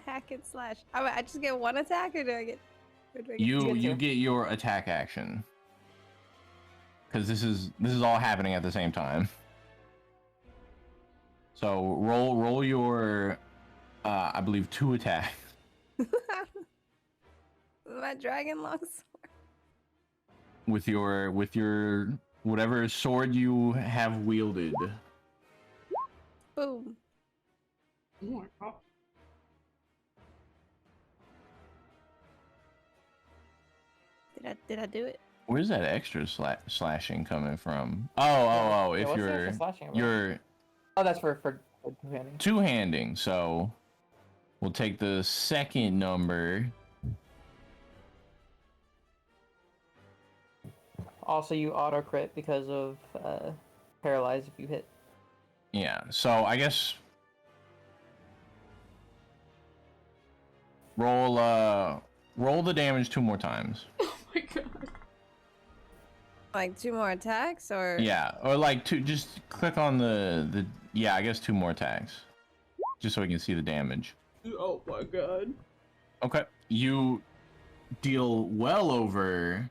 hack and slash. I just get 1 attack, or do I get? Or do I get you two. get your attack action. Because this is all happening at the same time. So roll your I believe 2 attacks. my dragon longsword. with your whatever sword you have wielded. Boom. Oh my god. Did I do it? Where's that extra slashing coming from? Oh, Yeah, if what's the extra slashing about? you're Oh, that's for two-handing. two-handing, so we'll take the second number. Also, you auto crit because of paralyze if you hit. Yeah, so I guess roll the damage 2 more times. Oh my god. Like 2 more attacks, or? Yeah, or like just click on the yeah, I guess 2 more attacks. Just so we can see the damage. Oh my god. Okay. You deal well over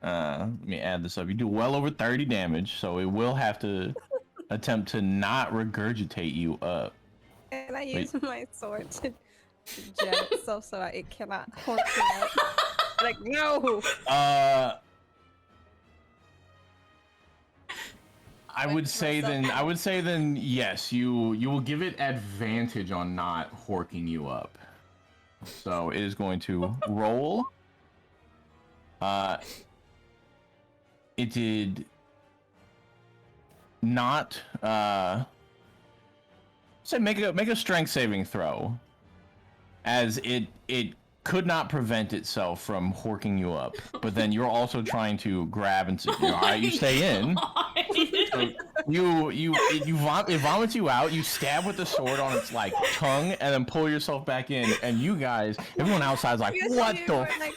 let me add this up. You do well over 30 damage, so it will have to attempt to not regurgitate you up. Can I Wait. use my sword to jab itself so it cannot hold me up? Like, no! I would say then yes, you will give it advantage on not horking you up. So it is going to roll. It did not say make a strength saving throw, as it could not prevent itself from horking you up, but then you're also trying to grab and all right, you stay in. So it vomits you out. You stab with the sword on its like tongue, and then pull yourself back in. And you guys, everyone outside's like, Yes, what you the? are, like,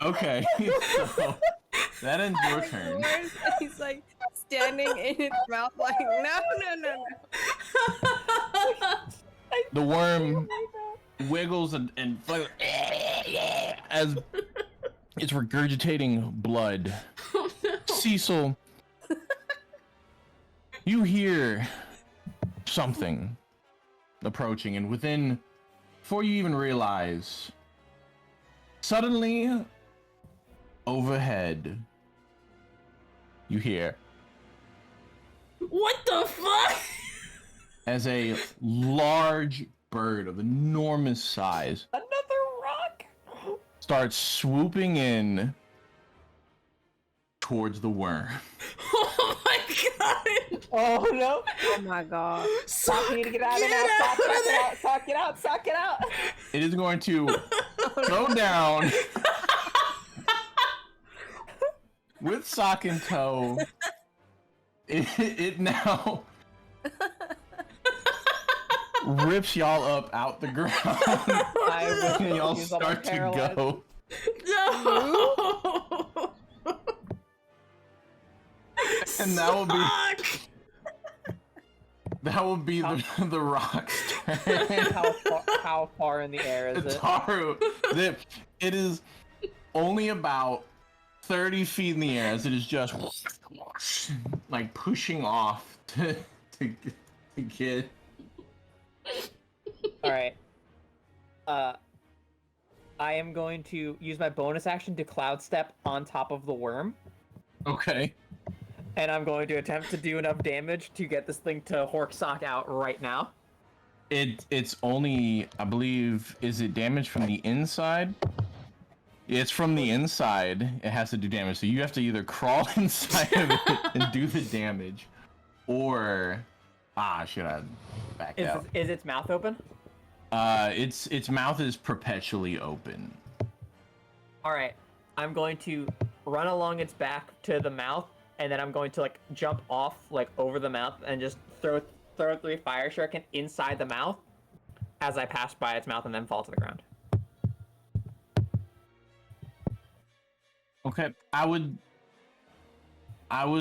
Okay, so that ends your like, turn. worse, he's like standing in its mouth, like, no. The worm wiggles and as it's regurgitating blood. Cecil, you hear something approaching, and before you even realize, suddenly, overhead, you hear What the fuck? as a large bird of enormous size Another rock. starts swooping in towards the worm. Oh my god! Oh no! Oh my god. Sock, you need to get out of there now. Sock, sock, get out. Sock, get out. It is going to go down with sock in tow. It now rips y'all up out the ground. I And y'all use all my start to paralyze. go. No! And that will be Fuck! the rock's turn. How far in the air is it? Taru, it is only about 30 feet in the air as it is just like pushing off to get. All right. I am going to use my bonus action to cloud step on top of the worm, Okay. and I'm going to attempt to do enough damage to get this thing to Hork Sock out right now. It's only, I believe, is it damage from the inside? It's from the inside. It has to do damage. So you have to either crawl inside of it and do the damage, or should I back out? Is its mouth open? Its mouth is perpetually open. All right. I'm going to run along its back to the mouth, and then I'm going to like jump off like over the mouth and just throw 3 fire shuriken inside the mouth as I pass by its mouth and then fall to the ground. Okay, I would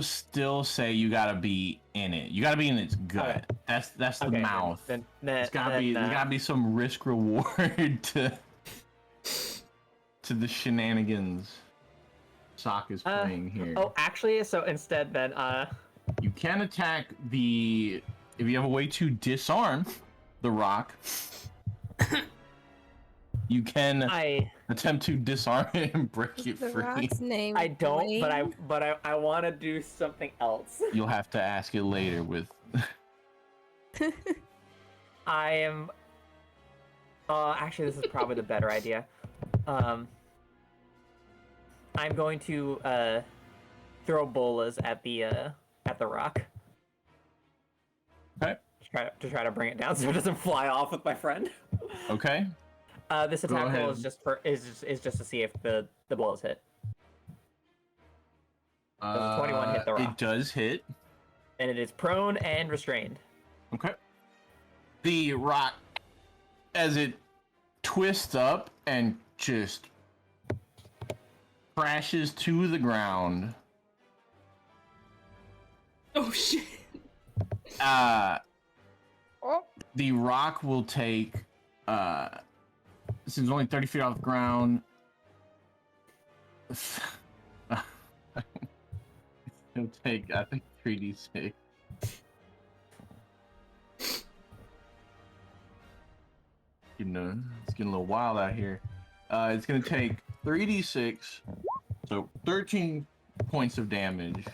still say you gotta be in it. You gotta be in its gut. Okay. That's the Okay, mouth. Then, It's gotta be there gotta be some risk reward to the shenanigans Sock is playing here. Oh, actually, so instead then You can attack if you have a way to disarm the rock. You can attempt to disarm it and break it The free. rock's name. I don't, Wayne? but I want to do something else. You'll have to ask it later with. I am. Actually, this is probably the better idea. I'm going to throw bolas at the rock. Okay. To try to bring it down so it doesn't fly off with my friend. Okay. This Go attack roll ahead. is just to see if the bolas hit. Does a 21 hit the rock? It does hit. And it is prone and restrained. Okay. The rock, as it twists up and just crashes to the ground. Oh shit. The rock will take, since it's only 30 feet off the ground, it'll take, I think, 3d6. It's getting a little wild out here. It's gonna take 3d6, so 13 points of damage.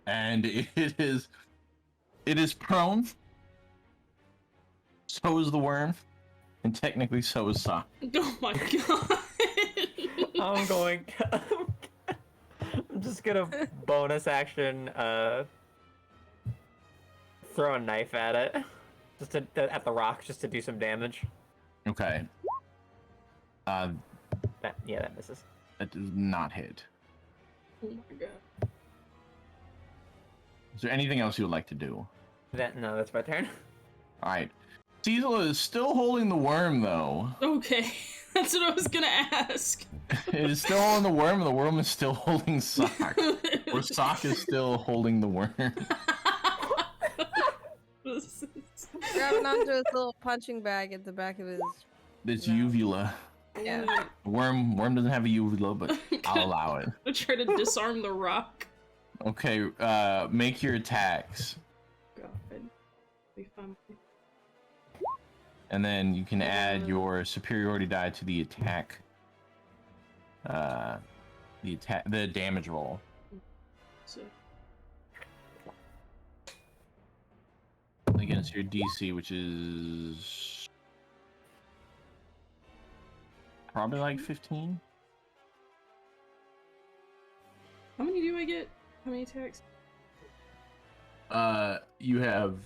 And it is prone. So is the worm, and technically so is Sock. Oh my god. I'm just gonna bonus action throw a knife at it, at the rock, just to do some damage. Okay. That misses. That does not hit. Oh my god. Is there anything else you would like to do? No, that's my turn. All right. Cecil is still holding the worm, though. Okay, that's what I was gonna ask. It is still holding the worm, and the worm is still holding Sock. Or Sock is still holding the worm. Grabbing onto his little punching bag at the back of his. It's No. uvula. Yeah. Worm doesn't have a UV glow, but I'll allow it. I'm trying to disarm the rock. Okay, make your attacks. God. Be fun. And then you can add your superiority die to the attack. The damage roll. So Against your DC, which is probably like 15. how many do I get? How many attacks? You have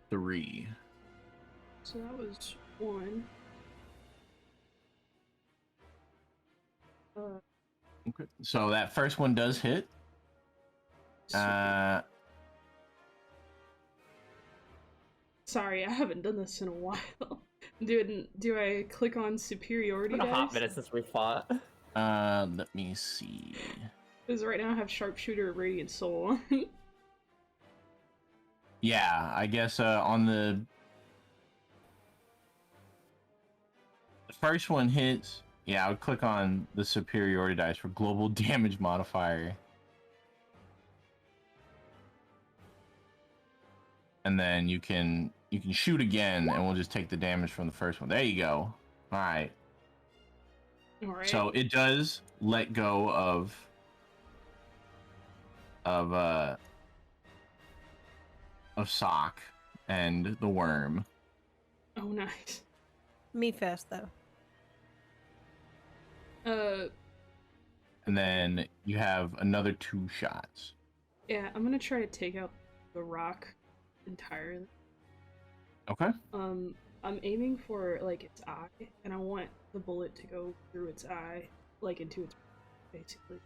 3. So that was 1. Okay. So that first one does hit. Sorry, I haven't done this in a while. Do I click on superiority It's been a hot dice? minute since we fought. Let me see. Because right now I have sharpshooter, radiant soul on. Yeah, I guess on the first one hits. Yeah, I would click on the superiority dice for global damage modifier. And then you can shoot again, and we'll just take the damage from the first one. There you go. All right. All right. So it does let go of Sock and the worm. Oh, nice. Me first, though. And then you have another 2 shots. Yeah, I'm gonna try to take out the rock entirely. Okay. I'm aiming for like its eye, and I want the bullet to go through its eye, like into its basically.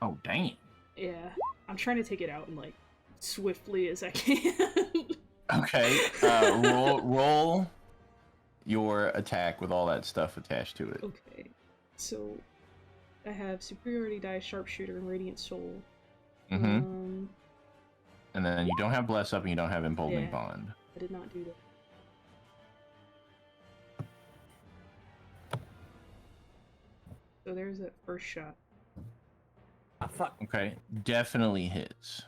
Oh, dang. Yeah, I'm trying to take it out and like swiftly as I can. Okay. Roll your attack with all that stuff attached to it. Okay, so I have superiority die, sharpshooter, and radiant soul. Mm-hmm. And then you don't have bless up, and you don't have emboldening Yeah. bond. I did not do that. So there's that first shot. Ah, fuck. Okay, definitely hits.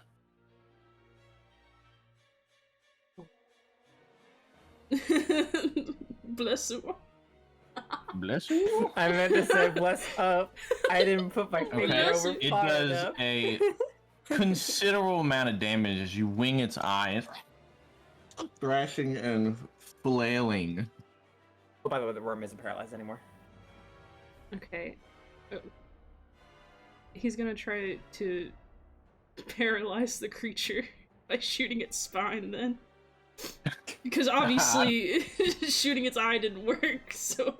Bless you. Bless you. I meant to say bless up. I didn't put my finger Okay, over it far does enough. a considerable amount of damage as you wing its eye, thrashing and flailing. Oh, by the way, the worm isn't paralyzed anymore. Okay. Oh. He's gonna try to paralyze the creature by shooting its spine then. Because obviously shooting its eye didn't work, so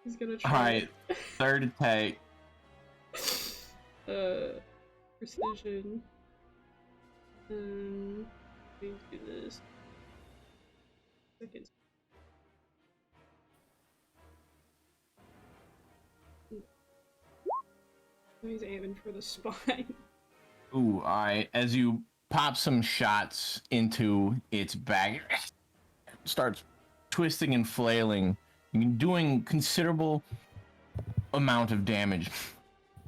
he's gonna try. Alright, third attack. Precision. Let me do this. Second. He's aiming for the spine. Ooh, alright. As you pop some shots into its back, it starts twisting and flailing, doing considerable amount of damage.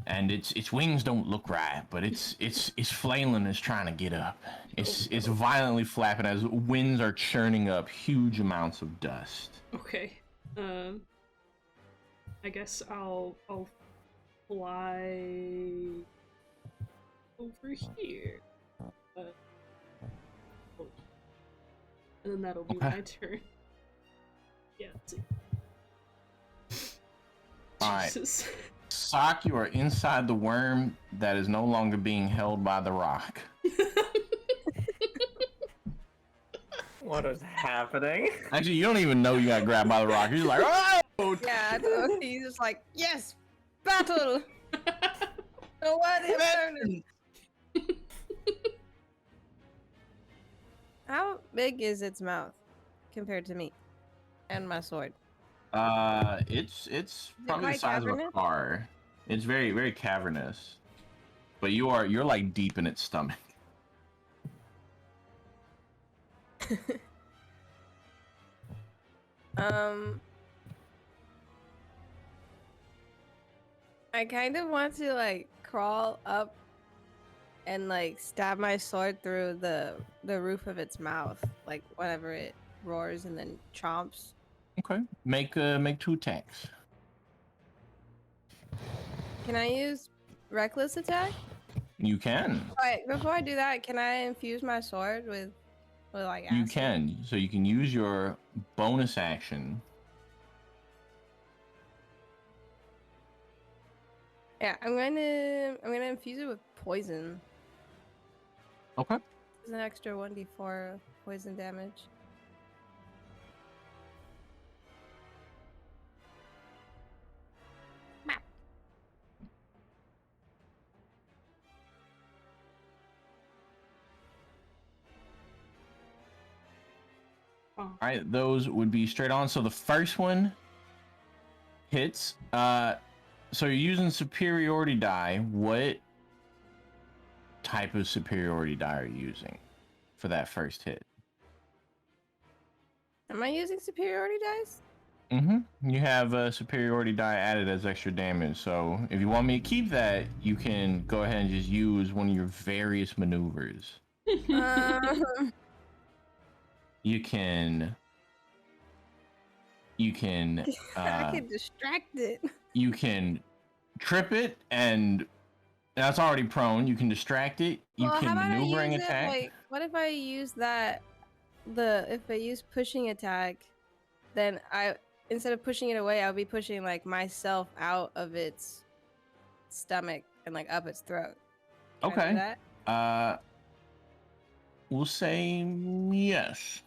And its wings don't look right, but it's flailing, is trying to get up. It's violently flapping as winds are churning up huge amounts of dust. Okay. I guess I'll fly over here. And then that'll be Okay. my turn. Yeah, that's it. Alright. Jesus. Sock, you are inside the worm that is no longer being held by the rock. What is happening? Actually, you don't even know you got grabbed by the rock. You're just like, oh! Yeah, I know. He's just like, yes, battle. No worthy opponent. How big is its mouth compared to me and my sword? It's probably the quite size of a cavernous? car. It's very, very cavernous. But you're like deep in its stomach. I kind of want to like crawl up and like stab my sword through the roof of its mouth, like whenever it roars and then chomps. Okay. Make 2 attacks. Can I use reckless attack? You can. Alright, before I do that, can I infuse my sword with like acid? You can. So you can use your bonus action. Yeah, I'm gonna infuse it with poison. Okay. It's an extra 1d4 poison damage. All right, those would be straight on. So the first one hits. So you're using superiority die. What type of superiority die are you using for that first hit? Am I using superiority dice? You have a superiority die added as extra damage. So if you want me to keep that, you can go ahead and just use one of your various maneuvers. You can. I can distract it. You can trip it, and that's already prone. You can distract it. You Well, how can about I maneuvering use it, attack. like, what if I use that? If I use pushing attack, then instead of pushing it away, I'll be pushing like myself out of its stomach and like up its throat. Can I do Okay. that? We'll say yes.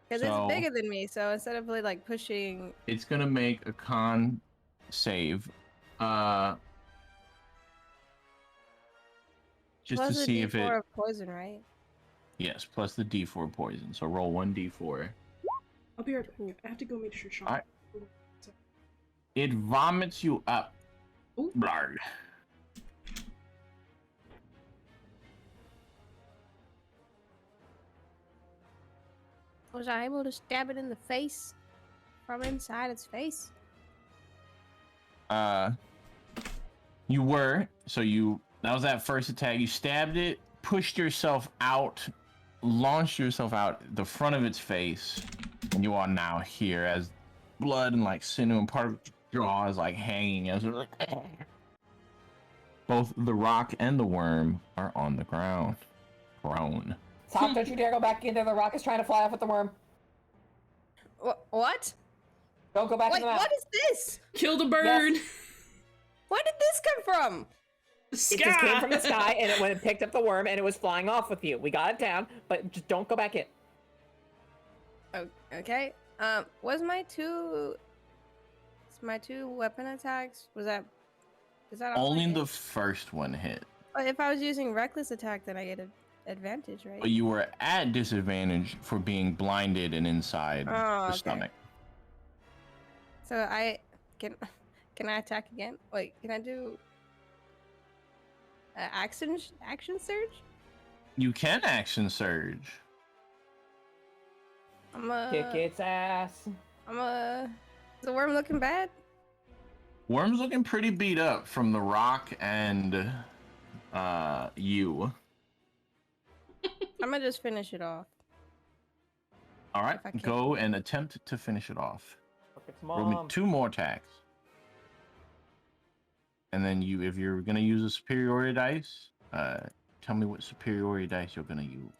Because it's bigger than me, so instead of really like pushing, It's gonna make a con save. Just plus to a see if it. D4 of poison, right? Yes, plus the D4 poison. So roll 1d4. I'll be right back. I have to go make sure Sean. Alright. It vomits you up. Ooh. Blarg. Was I able to stab it in the face from inside its face? You were. So that was that first attack. You stabbed it, pushed yourself out, launched yourself out the front of its face, and you are now here as blood and like sinew and part of its jaw is like hanging as like both the rock and the worm are on the ground, prone. Stop! Don't you dare go back in there. The rock is trying to fly off with the worm. What? Don't go back Wait, in the map. what is this? Kill the bird. Yes. Where did this come from? Sky. It just came from the sky, and it went and picked up the worm, and it was flying off with you. We got it down, but just don't go back in. Oh, okay. Was my two weapon attacks? Is that all Only I the get? first one hit. But if I was using reckless attack, then I get an advantage, right? But you were at disadvantage for being blinded and inside the okay. stomach. So I can I attack again? Wait, can I do action surge? You can action surge. Kick its ass. Is the worm looking bad? Worm's looking pretty beat up from the rock and you. I'm gonna just finish it off. All right, If I can. go and attempt to finish it off. Look, it's Roll me mom. 2 more attacks. And then if you're gonna use a superiority dice, tell me what superiority dice you're gonna use.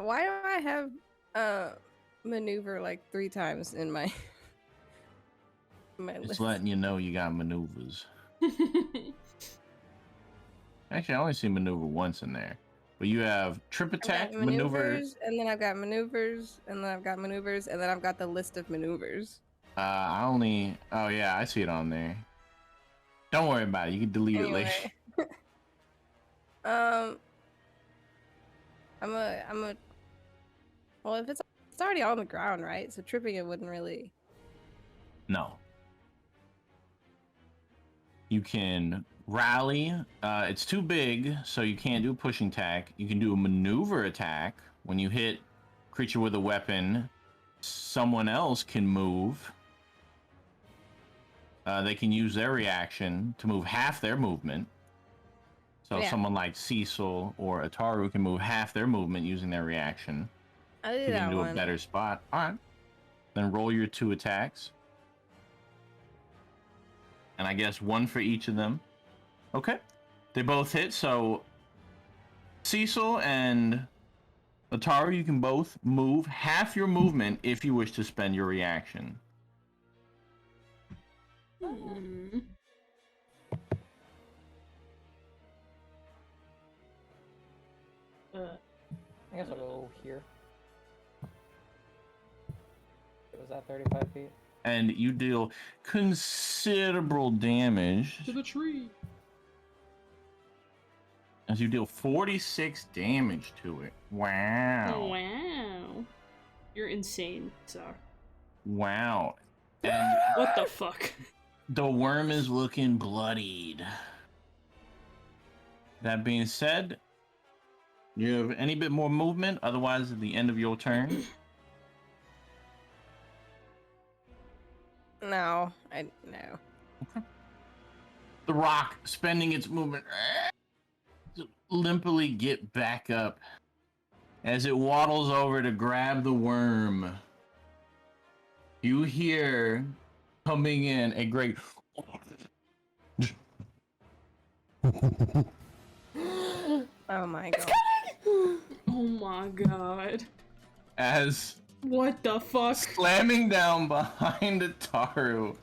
Why do I have maneuver like 3 times in my Just list? letting you know you got maneuvers. Actually, I only see maneuver once in there. But you have trip I've got attack, maneuver. and then I've got maneuvers, and then I've got maneuvers, and then I've got the list of maneuvers. Oh yeah, I see it on there. Don't worry about it. You can delete it later. Anyway. I'm a. Well, if it's already on the ground, right? So tripping it wouldn't really. No. You can rally. It's too big, so you can't do a pushing attack. You can do a maneuver attack. When you hit creature with a weapon, someone else can move. They can use their reaction to move half their movement. So Yeah. someone like Cecil or Ataru can move half their movement using their reaction I'll do to get that into a one. better spot. All right. Then roll your 2 attacks. And I guess 1 for each of them. Okay. They both hit, so Cecil and Ataru, you can both move half your movement if you wish to spend your reaction. Hmm. I guess I'll go here. Was that 35 feet? And you deal considerable damage To the tree. as you deal 46 damage to it. Wow. Wow. You're insane, Zach. Wow. And What the fuck? the worm is looking bloodied. That being said, you have any bit more movement, otherwise at the end of your turn. No, no. The rock, spending its movement, to limply get back up as it waddles over to grab the worm. You hear coming in a great Oh my god. Oh my god. as What the fuck? slamming down behind Ataru is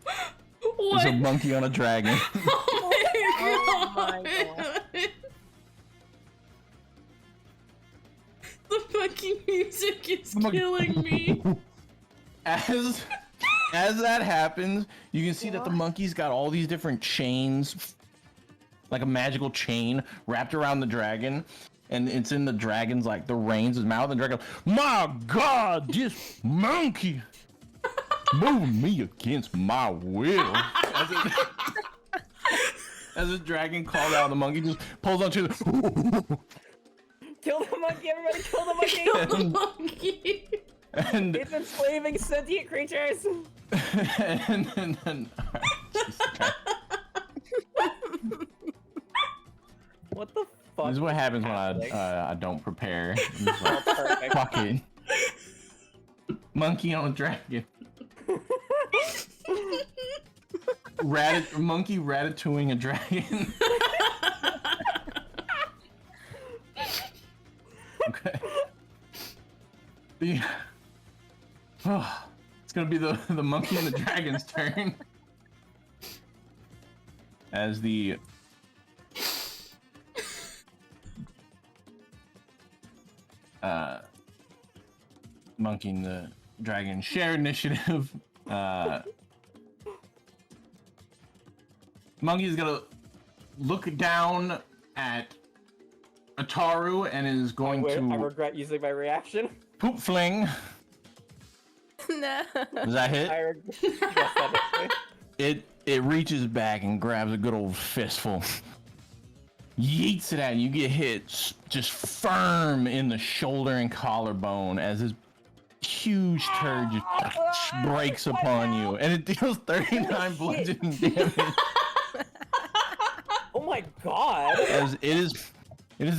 What? a monkey on a dragon. Oh my Oh god. my The fucking music is Monkey. killing me. As that happens, you can see that the monkey's got all these different chains, like a magical chain wrapped around the dragon, and it's in the dragon's like the reins, his mouth, and the dragon, my God, this monkey moving me against my will. As the dragon called out, the monkey just pulls onto the. Kill the monkey, everybody! Kill the monkey! Kill the monkey. And It's enslaving sentient creatures! and Jesus Christ. What the fuck? This is what happens when happening? I don't prepare. I'm just like, Perfect. fuck it. Monkey on a dragon. Monkey ratatouille a dragon. Okay. It's gonna be the monkey and the dragon's turn. As the monkey and the dragon share initiative. Monkey's gonna look down at Ataru and is going I to regret using my reaction. poop fling. No. Does that hit? Yes, that is me. It reaches back and grabs a good old fistful. Yeets it out and you get hit just firm in the shoulder and collarbone as this huge turd just breaks upon you, and it deals 39 bludgeoning damage. Oh my god! As it is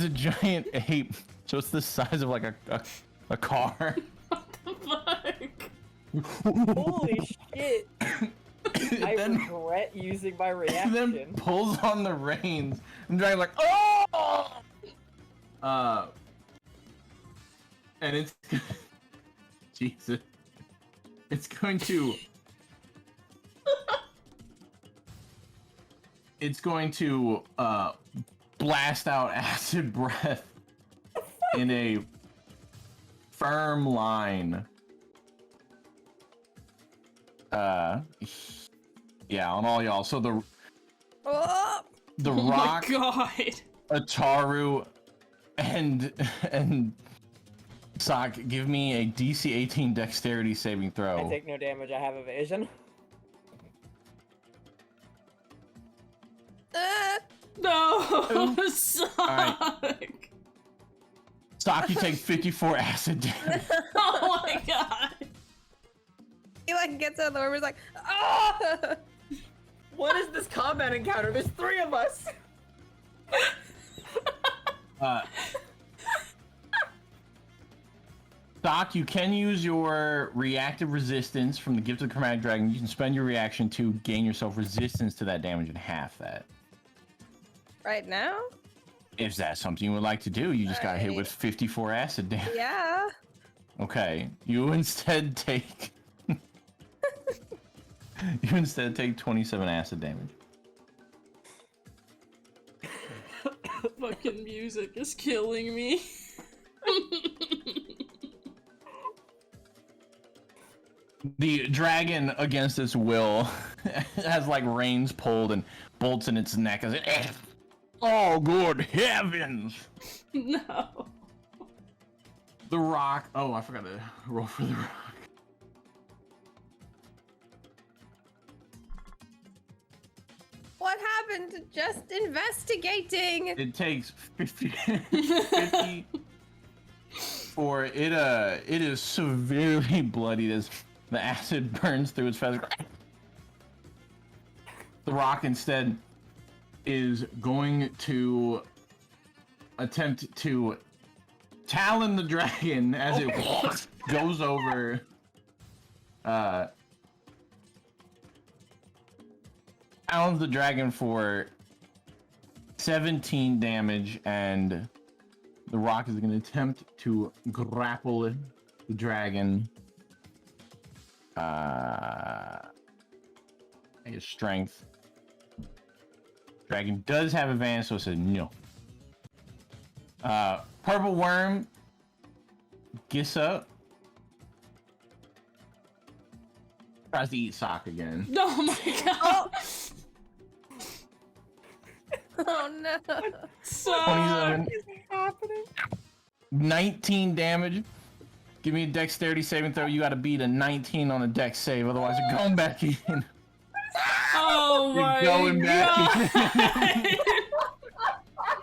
a giant ape, so it's the size of like a car. What the fuck? Holy shit! I then, regret using my and reaction. then pulls on the reins, and the dragon's like, oh! And it's Jesus. It's going to blast out acid breath in a firm line. Yeah, on all y'all. So the Oh! rock, Oh my god. Ataru, and Sock, give me a DC 18 dexterity saving I throw. take no damage, I have evasion. No, suck. Sock, you take 54 acid damage. Oh my god. He like gets out of the room. He's like, ah! What is this combat encounter? There's 3 of us. Doc, you can use your reactive resistance from the Gift of the Chromatic Dragon. You can spend your reaction to gain yourself resistance to that damage and half that. Right now? If that's something you would like to do, you just got hit with 54 acid damage. Yeah. Okay, you instead take 27 acid damage. Fucking music is killing me. The dragon, against its will, has like reins pulled and bolts in its neck as it. Oh, good heavens! No. The rock. Oh, I forgot to roll for the rock. What happened to just investigating? It takes 50 for it. It is severely bloodied as the acid burns through its feathers. The rock instead is going to attempt to talon the dragon as it goes over. Talons the dragon for 17 damage, and the rock is going to attempt to grapple the dragon. His strength. Dragon does have advantage, so it says no. Purple worm gets up. Tries to eat sock again. Oh my god. Oh no. Suck. 27. 19 damage. Give me a dexterity saving throw. You gotta beat a 19 on a dex save, otherwise you're going back in. Oh my You're going back god. in.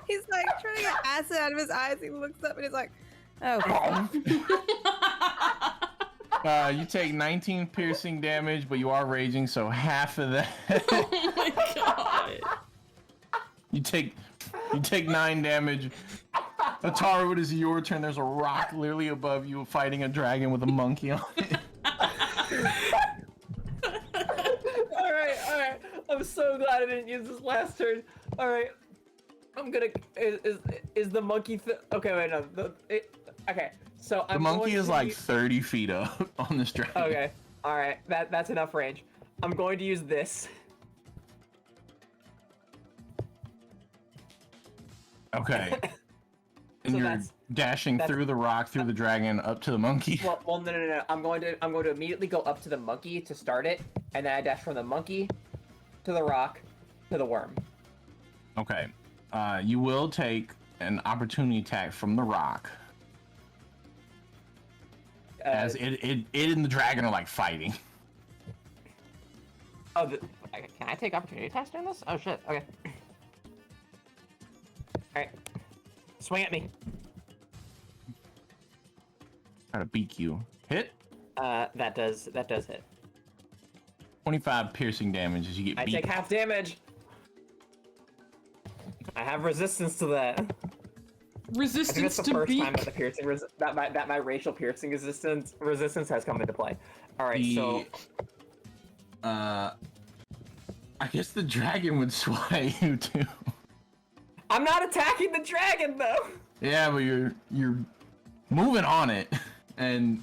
He's like trying to get acid out of his eyes. He looks up and he's like, oh. You take 19 piercing damage, but you are raging, so half of that. Oh my god. You take 9 damage. Ataru, it is your turn. There's a rock literally above you fighting a dragon with a monkey on it. Alright. I'm so glad I didn't use this last turn. Alright. I'm gonna. Is the monkey. Okay, wait, no. Okay, so The monkey is like 30 feet up on this dragon. Okay, alright. That's enough range. I'm going to use this. Okay. And So you're that's- dashing through the rock, through the dragon, up to the monkey. Well, no. I'm going to immediately go up to the monkey to start it, and then I dash from the monkey to the rock to the worm. Okay. You will take an opportunity attack from the rock, as it and the dragon are like fighting. Oh, can I take opportunity attacks during this? Oh shit. Okay. All right. Swing at me. Try to beak you. Hit. That does hit. 25 piercing damage as you get I beat. take half damage. I have resistance to that. I think Resistance that's the to first beak. time that the piercing that my racial piercing resistance has come into play. All right, so I guess the dragon would sway you too. I'm not attacking the dragon though. Yeah, but you're moving on it, and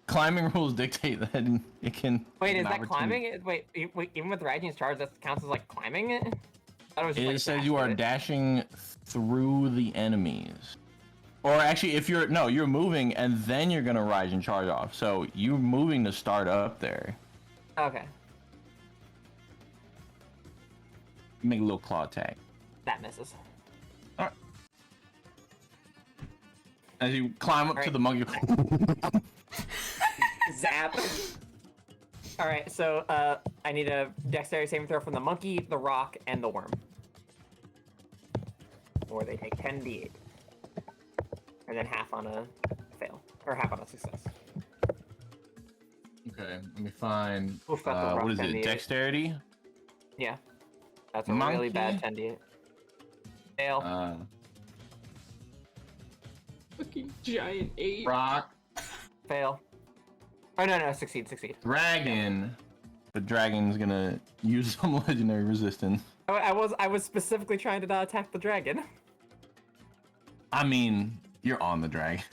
climbing rules dictate that it can. Wait, is an that opportunity. climbing? Wait, even with Raging's charge, that counts as like climbing it? I thought it was just, It like, says dash you are with it. dashing through the enemies. Or actually, if you're moving and then you're gonna rise and charge off. So you're moving to start up there. Okay, Make a little claw attack. that misses. As you climb up to the monkey. Zap. All right, so I need a dexterity saving throw from the monkey, the rock, and the worm. or they take 10d8. And then half on a fail. Or half on a success. Okay, let me find. Oof, that's a rough What is it? 10d8. Dexterity? Yeah. That's a really bad Monkey? 10d8. Fail. Fucking giant ape. Rock. Fail. Oh, no, succeed. Dragon. But dragon's gonna use some legendary resistance. I was specifically trying to not attack the dragon. I mean, you're on the dragon.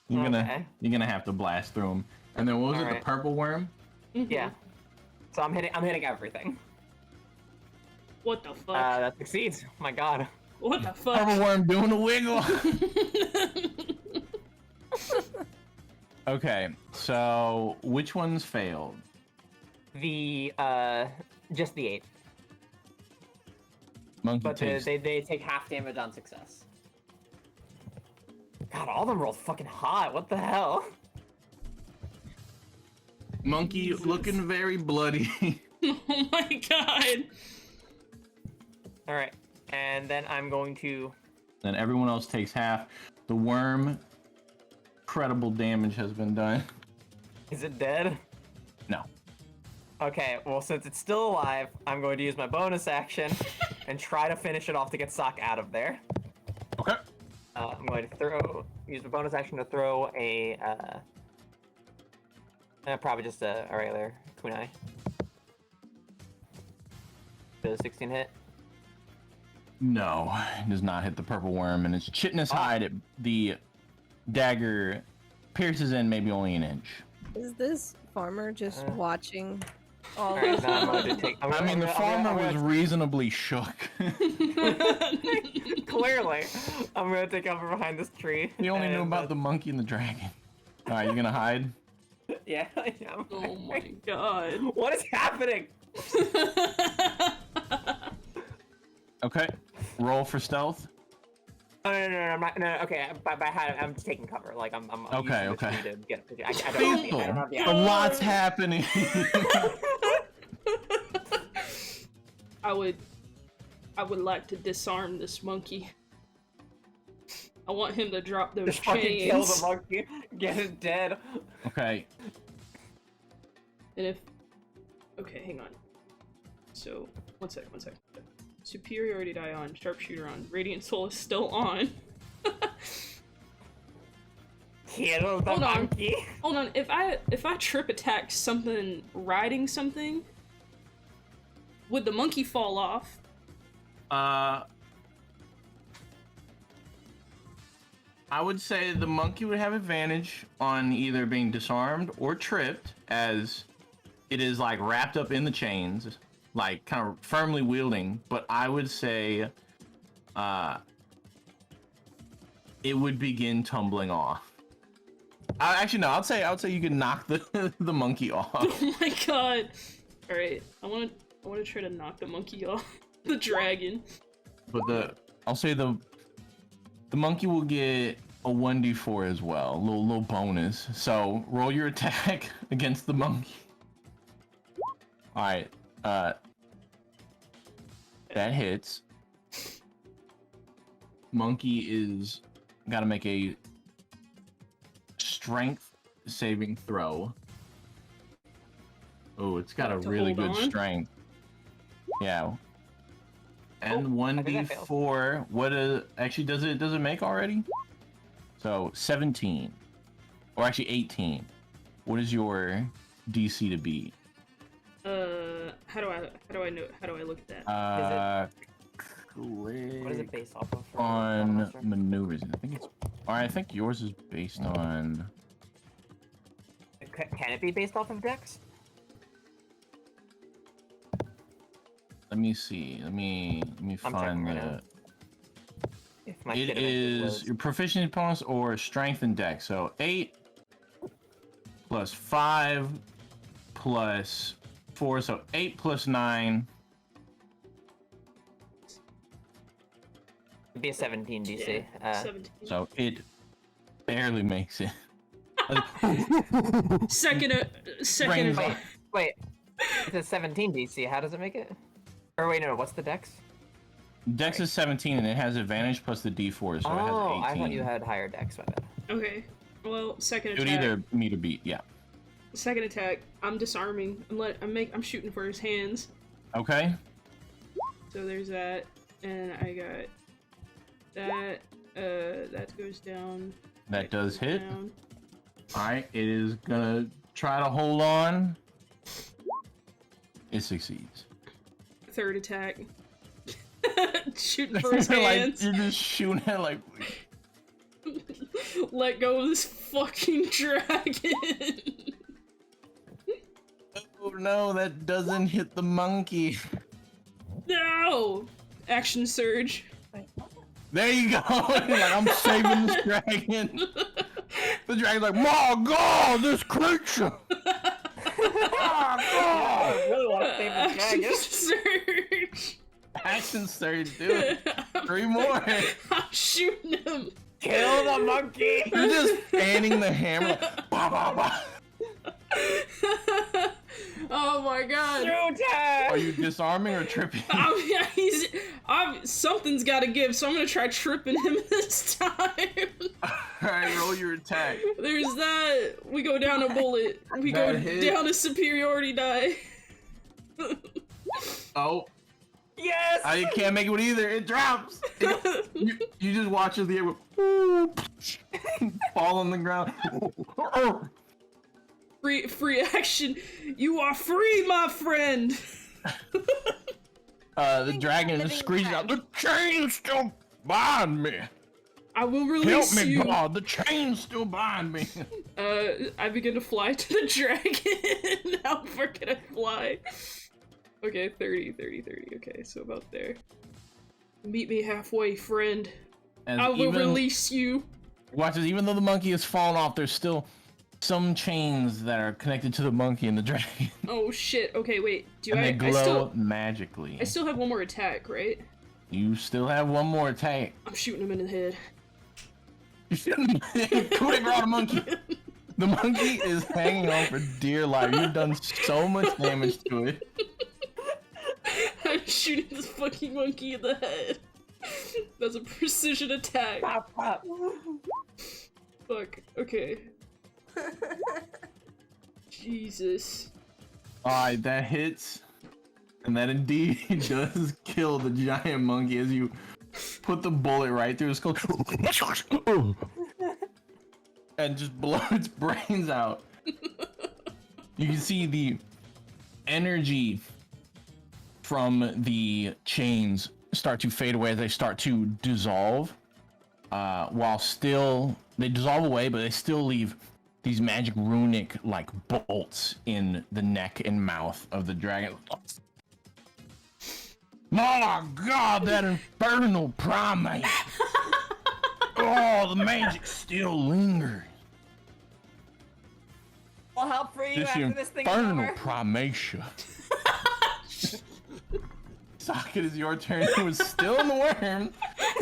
You're gonna have to blast through him. And then what was it? Alright. The purple worm? Yeah. So I'm hitting everything. What the fuck? That succeeds. Oh my god. What the fuck? Purple worm doing a wiggle. Okay, so which ones failed? The just the 8. Monkey But takes. they take half damage on success. God, all of them rolled fucking hot. What the hell? Monkey looking very bloody. Oh my god. All right, and then I'm going to. And everyone else takes half. The worm, incredible damage has been done. Is it dead? No. Okay, well, since it's still alive, I'm going to use my bonus action and try to finish it off to get Sock out of there. Okay. I'm going to use my bonus action to throw a, probably just a regular kunai. Does 16 hit? No, it does not hit the purple worm, and its chitinous hide, the dagger pierces in maybe only an inch. Is this farmer just watching all Alright, this? now I'm going to take. The farmer was reasonably shook. Clearly, I'm going to take cover behind this tree. He only knew and, about the monkey and the dragon. All right, you gonna hide? Yeah, I am. Oh my god. What is happening? Okay. Roll for stealth. Oh, no, I'm not. No, okay. I'm just taking cover. Like I'm Okay, using the okay. tree to get a picture. I don't have the A lot's happening. I would like to disarm this monkey. I want him to drop those Just fucking kill the chains. monkey. Get it dead. Okay. And if... Okay, hang on. So, one sec. Superiority die on, sharpshooter on, radiant soul is still on. Kill the Hold on. monkey. Hold on, if I trip attack something riding something, would the monkey fall off? I would say the monkey would have advantage on either being disarmed or tripped, as it is like wrapped up in the chains, like kind of firmly wielding. But I would say, it would begin tumbling off. Actually, no. I'd say you could knock the the monkey off. Oh my god! All right, I want to try to knock the monkey off the dragon. But I'll say the monkey will get a 1d4 as well, a little bonus. So roll your attack against the monkey. All right, that hits. Monkey is gotta make a strength saving throw. Oh, it's got a To really hold good on? strength. Yeah. And Oh, I think that 1d4. What actually does it make already? So 17. Or actually 18. What is your DC to beat? How do I look at that? What is it based off of? On maneuvers. I think yours is based on. Can it be based off of Dex? Let me see. Let me I'm find checking right the. now. If my It shit is loads. your proficiency bonus or strength and dex. So 8 plus 5 plus 4. So 8 plus 9. It'd be a 17 DC. Yeah, 17. So it barely makes it. Second. Brains- advantage. Wait. It's a 17 DC. How does it make it? Or wait, no. What's the Dex? Dex is 17 and it has advantage plus the D4, so it has 18. Oh, I thought you had higher dex, my bad. Okay. Well, second It would attack. either meet or beat, yeah. Second attack. I'm disarming. I'm shooting for his hands. Okay. So there's that, and I got that. That goes down. That does goes hit. down. Alright, it is gonna try to hold on. It succeeds. Third attack. Shooting for his hands. You're just shooting at like. Let go of this fucking dragon. Oh no, that doesn't hit the monkey. No! Action surge. There you go. Like, I'm saving this dragon. The dragon's like, my God, this creature. I really want to save the Action dragon. surge. Action surge, dude. 3 more. I'm shooting him. Kill the monkey! You're just fanning the hammer. Bah, bah, bah. Oh my god. Shoot Are you disarming or tripping? Something's gotta give, so I'm gonna try tripping him this time. Alright, roll your attack. There's that. We go down a bullet. We go That hit. down a superiority die. Oh, Yes! I can't make it with either. It drops. You just watch as the air go, fall on the ground. Free action. You are free, my friend. The dragon living screeches out, dragon. the chains still bind me. I will Help release me, you. God, the chains still bind me. I begin to fly to the dragon. How far can I fly? Okay, 30. Okay, so about there. Meet me halfway, friend. As I will even- release you. Watch this, even though the monkey has fallen off, there's still some chains that are connected to the monkey and the dragon. Oh shit. Okay, wait. And they glow magically. I still have one more attack, right? You still have one more attack. I'm shooting him in the head. You shouldn't coup de grace the monkey. The monkey is hanging on for dear life. You've done so much damage to it. I'm shooting this fucking monkey in the head. That's a precision attack. Pop, pop. Fuck. Okay. Jesus. Alright, that hits. And that indeed does kill the giant monkey as you put the bullet right through his skull. And just blow its brains out. You can see the energy from the chains start to fade away as they start to dissolve. While still, they dissolve away, but they still leave these magic runic like bolts in the neck and mouth of the dragon. My God, that infernal primate! Oh, the magic still lingers. I'll help free you This after this thing is infernal over. primatia. Socket, is your turn. It was still in the worm.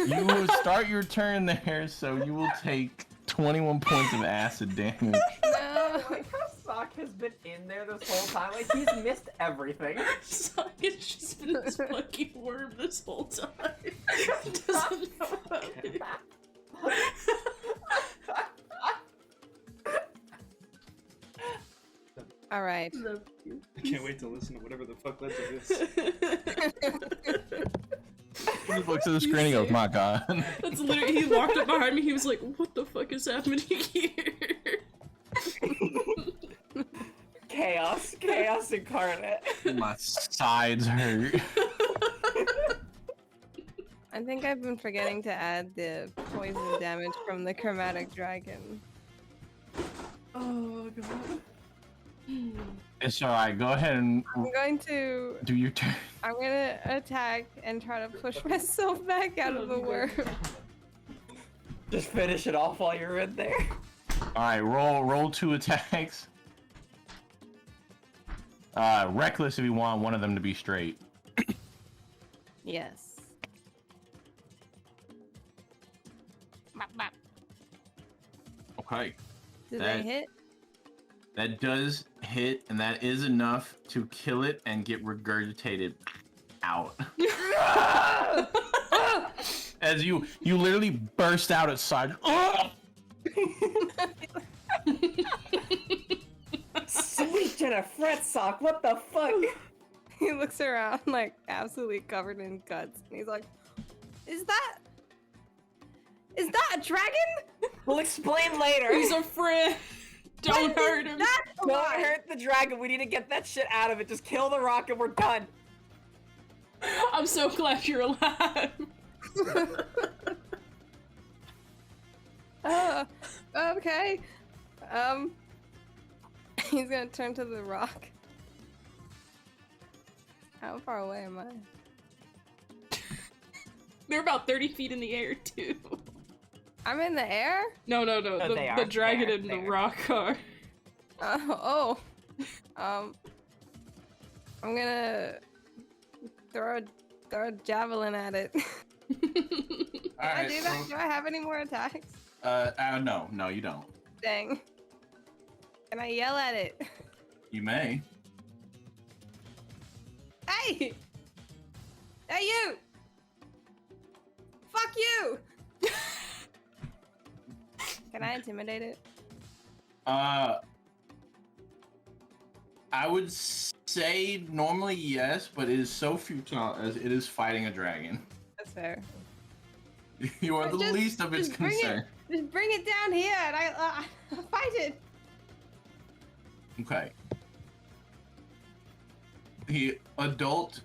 You will start your turn there, so you will take 21 points of acid damage. No. Like how Sock has been in there this whole time. Like he's missed everything. It's just been this fucking worm this whole time. He doesn't know about it. All right. I can't wait to listen to whatever the fuck led to this. He looks at the screen and goes, my God. That's literally, he walked up behind me, he was like, what the fuck is happening here? Chaos incarnate. My sides hurt. I think I've been forgetting to add the poison damage from the chromatic dragon. Oh god. It's alright, go ahead and I'm going to do your turn. I'm gonna attack and try to push myself back out of the worm. Just finish it off while you're in there. Alright, roll 2 attacks. Reckless if you want one of them to be straight. Yes. Okay. Did That- they hit? That does hit, and that is enough to kill it and get regurgitated out. as you literally burst out at side. Sweet Jenna Fret Sock, what the fuck? He looks around like absolutely covered in cuts, and he's like, "Is that a dragon?" We'll explain later. He's a friend. Don't hurt him. That's Don't hurt the dragon. We need to get that shit out of it. Just kill the rock and we're done. I'm so glad you're alive. Okay. He's gonna turn to the rock. How far away am I? They're about 30 feet in the air, too. I'm in the air? No. they are. The dragon They're and the there. rock are. I'm gonna throw a javelin at it. Can I do that? Do I have any more attacks? No, you don't. Dang. Can I yell at it? You may. Hey! Hey, you! Fuck you! Can I intimidate it? I would say normally yes, but it is so futile as it is fighting a dragon. That's fair. You are the Just- least of its just bring concern. Just bring it down here and I'll fight it. Okay. The adult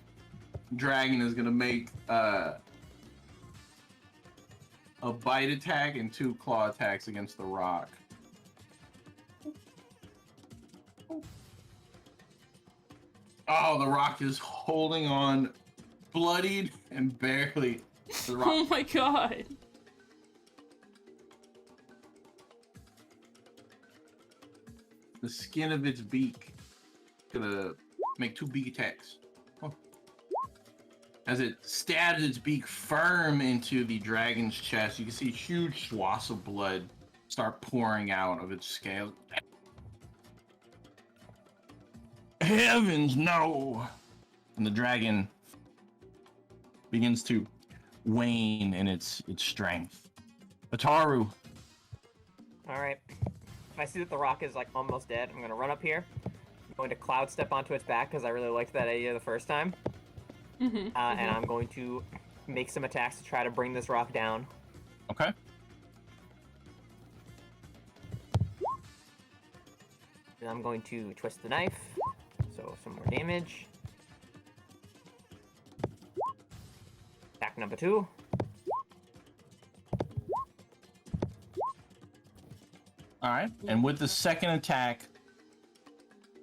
dragon is gonna make a bite attack and 2 claw attacks against the rock. Oh, the rock is holding on, bloodied and barely. The rock. Oh my god. The skin of its beak gonna make 2 beak attacks. Oh. As it stabs its beak firm into the dragon's chest, you can see huge swaths of blood start pouring out of its scales. Heavens, no! And the dragon begins to wane in its strength. Ataru, All right. If I see that the rock is like almost dead, I'm gonna run up here. I'm going to cloud step onto its back because I really liked that idea the first time. And I'm going to make some attacks to try to bring this rock down. okay? And I'm going to twist the knife, so some more damage. Attack number 2. All right. And with the second attack,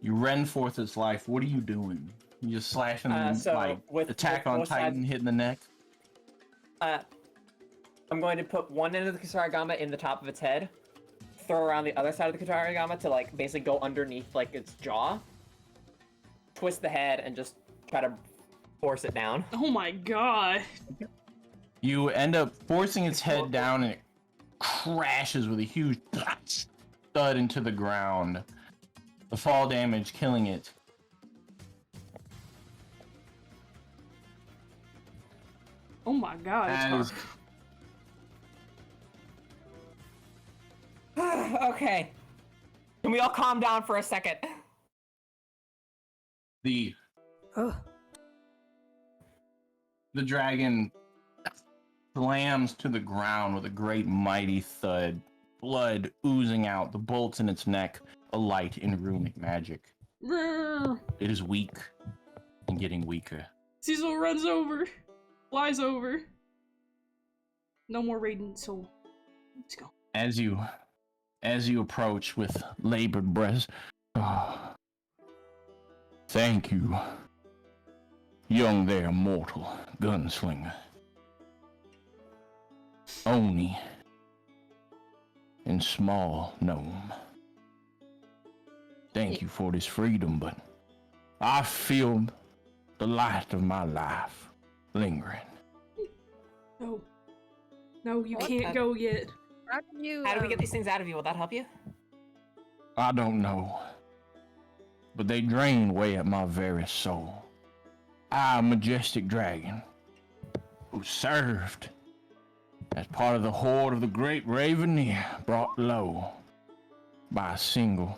you rend forth its life. What are you doing? You just slashing them, So with attack on both Titan, sides- hitting the neck. I'm going to put one end of the Kasarigama in the top of its head, throw around the other side of the Kasarigama to like basically go underneath like its jaw, twist the head, and just try to force it down. Oh my god. You end up forcing its head down, and it crashes with a huge thud into the ground. The fall damage killing it. Oh my god. It's As hard. Okay. Can we all calm down for a second? the Oh. dragon slams to the ground with a great mighty thud, blood oozing out, the bolts in its neck alight in runic magic. Brrr. It is weak and getting weaker. Cecil runs over. Flies over. No more radiant soul. Let's go. As you approach with labored breaths, thank you, young there mortal gunslinger. Oni and small gnome. Thank you for this freedom, but I feel the light of my life lingering. No. No, you What? can't go yet. How did you? How do we get these things out of you? Will that help you? I don't know, but they drain away at my very soul. I, a majestic dragon, who served as part of the horde of the great Raveneer, brought low by a single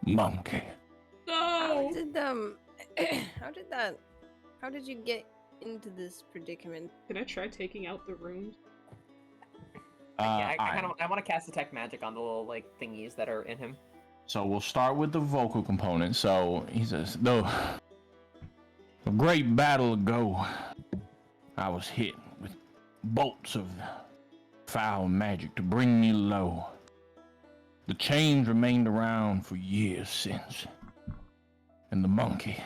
monkey. How No. did how did you get into this predicament? Can I try taking out the runes? I want to cast detect magic on the little like thingies that are in him. So we'll start with the vocal component. So he says, "Though a great battle ago, I was hit with bolts of foul magic to bring me low. The chains remained around for years since, and the monkey,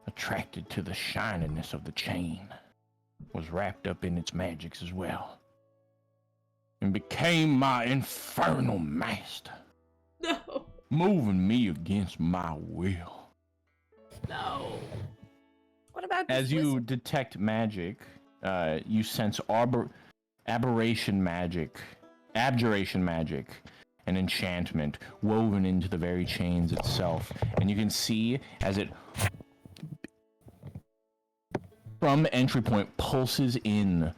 attracted to the shininess of the chain, was wrapped up in its magics as well, and became my infernal master, No. moving me against my will." No. What about As just you detect magic, you sense aberration magic, abjuration magic, and enchantment woven into the very chains itself. And you can see as it, from entry point, pulses in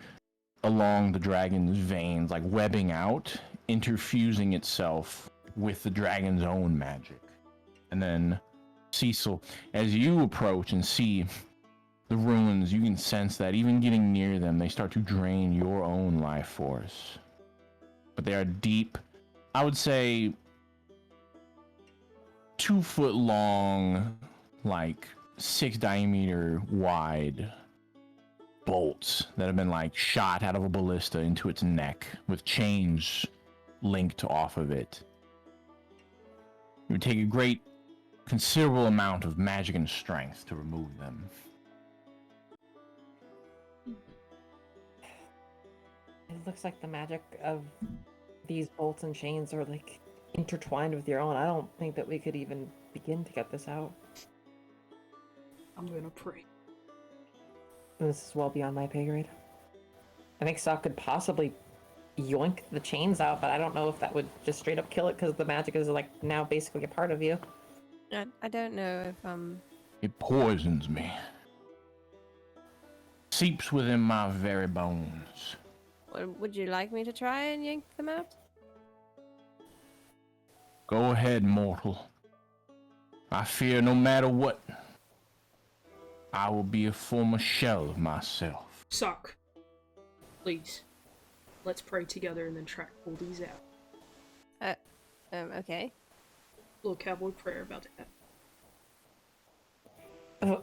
along the dragon's veins, like webbing out, interfusing itself with the dragon's own magic. And then, Cecil, as you approach and see the ruins, you can sense that even getting near them, they start to drain your own life force. But they are deep, I would say 2 foot long, like 6 diameter wide bolts that have been like shot out of a ballista into its neck with chains linked off of it. It would take a great, considerable amount of magic and strength to remove them. It looks like the magic of these bolts and chains are like intertwined with your own. I don't think that we could even begin to get this out. I'm gonna pray. This is well beyond my pay grade. I think Sock could possibly yoink the chains out, but I don't know if that would just straight up kill it because the magic is like now basically a part of you. I don't know if It poisons me. Seeps within my very bones. would you like me to try and yank them out? Go ahead, mortal. I fear no matter what, I will be a former shell of myself. Suck. Please. Let's pray together and then try to pull these out. Okay. Little cowboy prayer about that.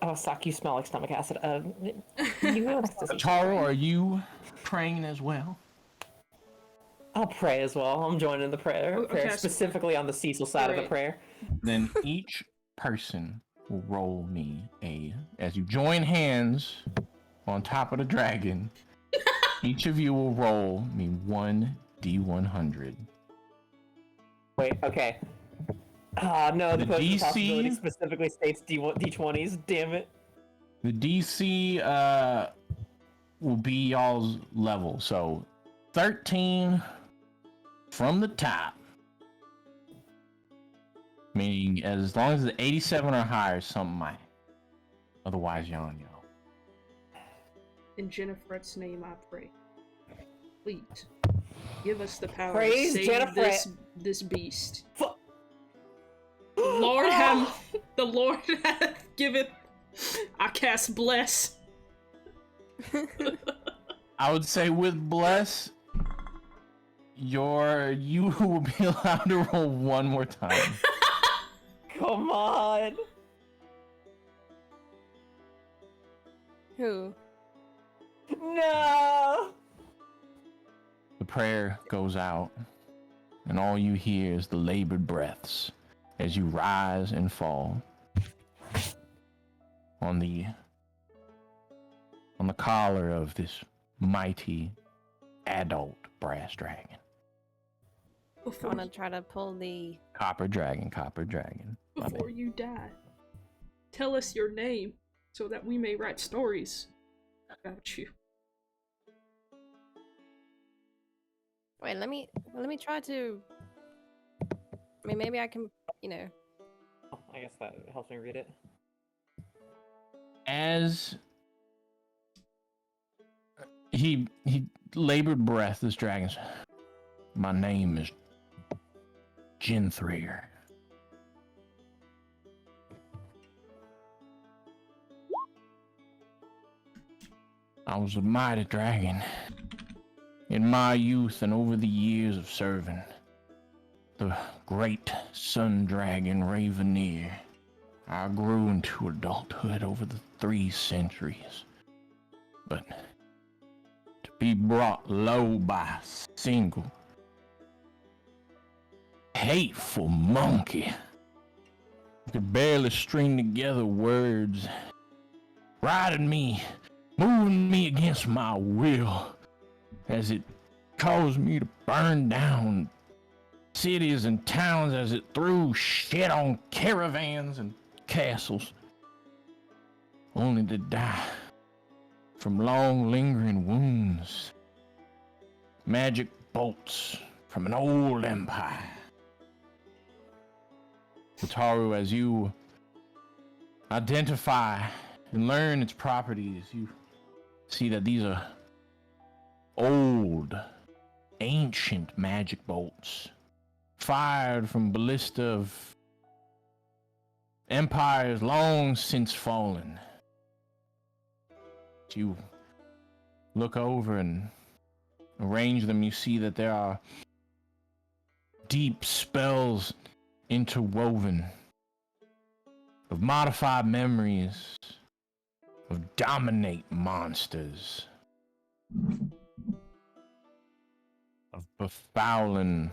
Oh, Sock, you smell like stomach acid. You Taro, are you praying as well? I'll pray as well. I'm joining the prayer. Okay, so- Specifically on the Cecil side of the Right. prayer. Then each person will roll me as you join hands on top of the dragon, each of you will roll me 1d100. Wait, okay. No, the The potion DC possibility specifically states D20s. Damn it. The DC will be y'all's level, so 13 from the top. Meaning, as long as the 87 or higher, something might. Otherwise, y'all on y'all. In Jennifer's name I pray. Please. Give us the power Praise to save Jennifer. this beast. Fu- The Lord hath given. I cast bless. I would say with bless, you will be allowed to roll one more time. Come on. Who? No. The prayer goes out, and all you hear is the labored breaths as you rise and fall on the collar of this mighty adult brass dragon. I want to try to pull the. Copper dragon. My Before bad. you die, tell us your name so that we may write stories about you. Wait, let me try to. I mean, maybe I can, Oh, I guess that helps me read it. He labored breath, this dragon. My name is Jinthrier. I was a mighty dragon. In my youth and over the years of serving, the great sun dragon Raveneer, I grew into adulthood over the 3 centuries. But to be brought low by a single hateful monkey who could barely string together words, riding me, moving me against my will, as it caused me to burn down cities and towns, as it threw shit on caravans and castles, only to die from long lingering wounds, magic bolts from an old empire. Wataru, as you identify and learn its properties, you see that these are old, ancient magic bolts, fired from ballista of empires long since fallen. As you look over and arrange them, you see that there are deep spells interwoven of modified memories of dominate monsters, of befouling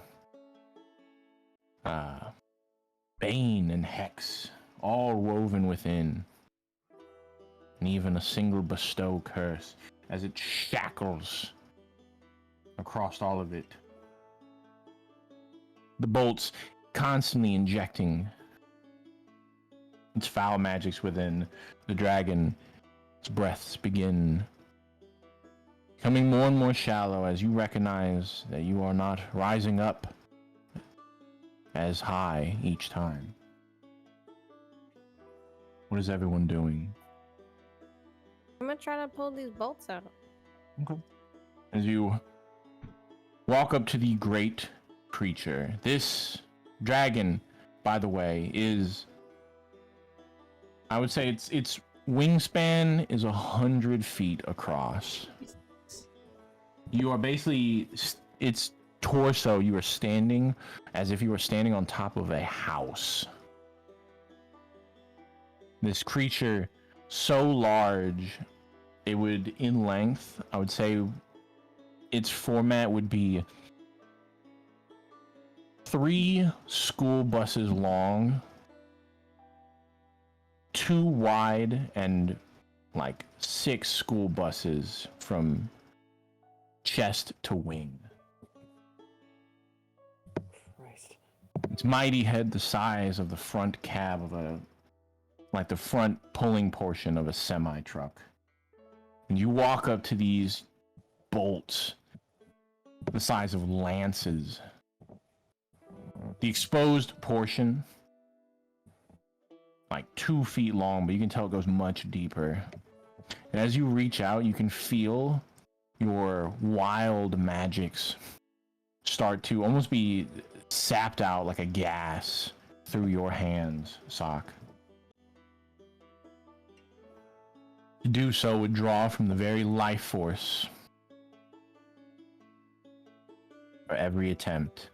bane and hex, all woven within, and even a single bestow curse as it shackles across all of it. The bolts constantly injecting its foul magics within the dragon. Its breaths begin becoming more and more shallow as you recognize that you are not rising up as high each time. What is everyone doing? I'm gonna try to pull these bolts out. Okay. As you walk up to the great creature, this dragon, by the way, is, I would say its wingspan is 100 feet across. You are basically, its torso, you are standing as if you were standing on top of a house. This creature, so large, it would, in length, I would say its format would be 3 school buses long, 2 wide, and like 6 school buses from chest to wing. Christ. Its mighty head the size of the front cab of a, like the front pulling portion of a semi-truck. And you walk up to these bolts the size of lances. The exposed portion, like 2 feet long, but you can tell it goes much deeper. And as you reach out, you can feel your wild magics start to almost be sapped out like a gas through your hands, Sock. To do so would draw from the very life force for every attempt.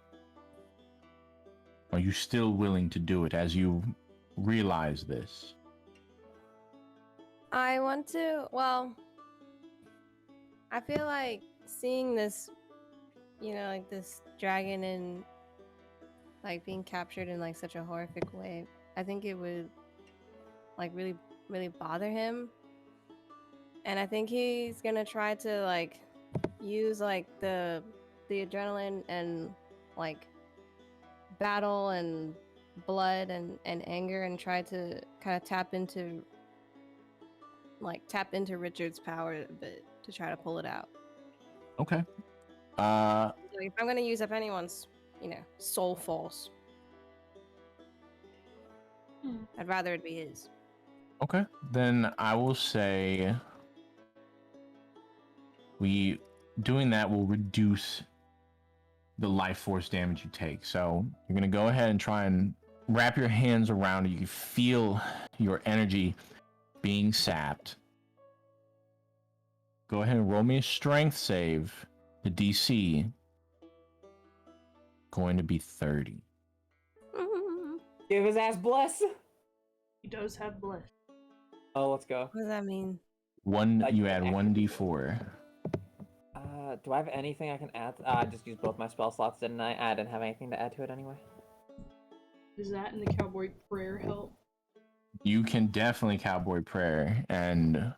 Are you still willing to do it as you realize this? I want to, well, I feel like seeing this, you know, like this dragon and like being captured in like such a horrific way, I think it would like really, really bother him. And I think he's gonna try to like use like the adrenaline and like battle and blood and anger and try to kind of tap into Richard's power a bit to try to pull it out. Okay. So if I'm gonna use up anyone's, you know, soul force, I'd rather it be his. Okay. Then I will say Doing that will reduce the life force damage you take. So you're gonna go ahead and try and wrap your hands around it. You can feel your energy being sapped. Go ahead and roll me a strength save. The DC going to be 30. Give his ass bless. He does have bless. Oh, let's go. What does that mean? You add 1d4. Do I have anything I can add? I just used both my spell slots, didn't I? I didn't have anything to add to it anyway. Does that and the cowboy prayer help? You can definitely cowboy prayer, and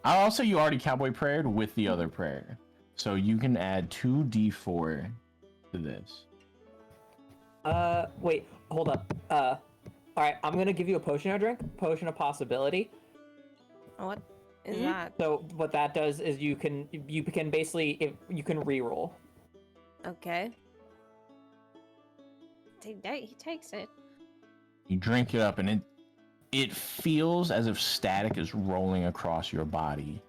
I'll say you already cowboy prayed with the other prayer, so you can add 2d4 to this. Wait, hold up. All right, I'm gonna give you a potion to drink. Potion of possibility. What is that? So what that does is you can basically you can reroll. Okay. He takes it. You drink it up, and it feels as if static is rolling across your body.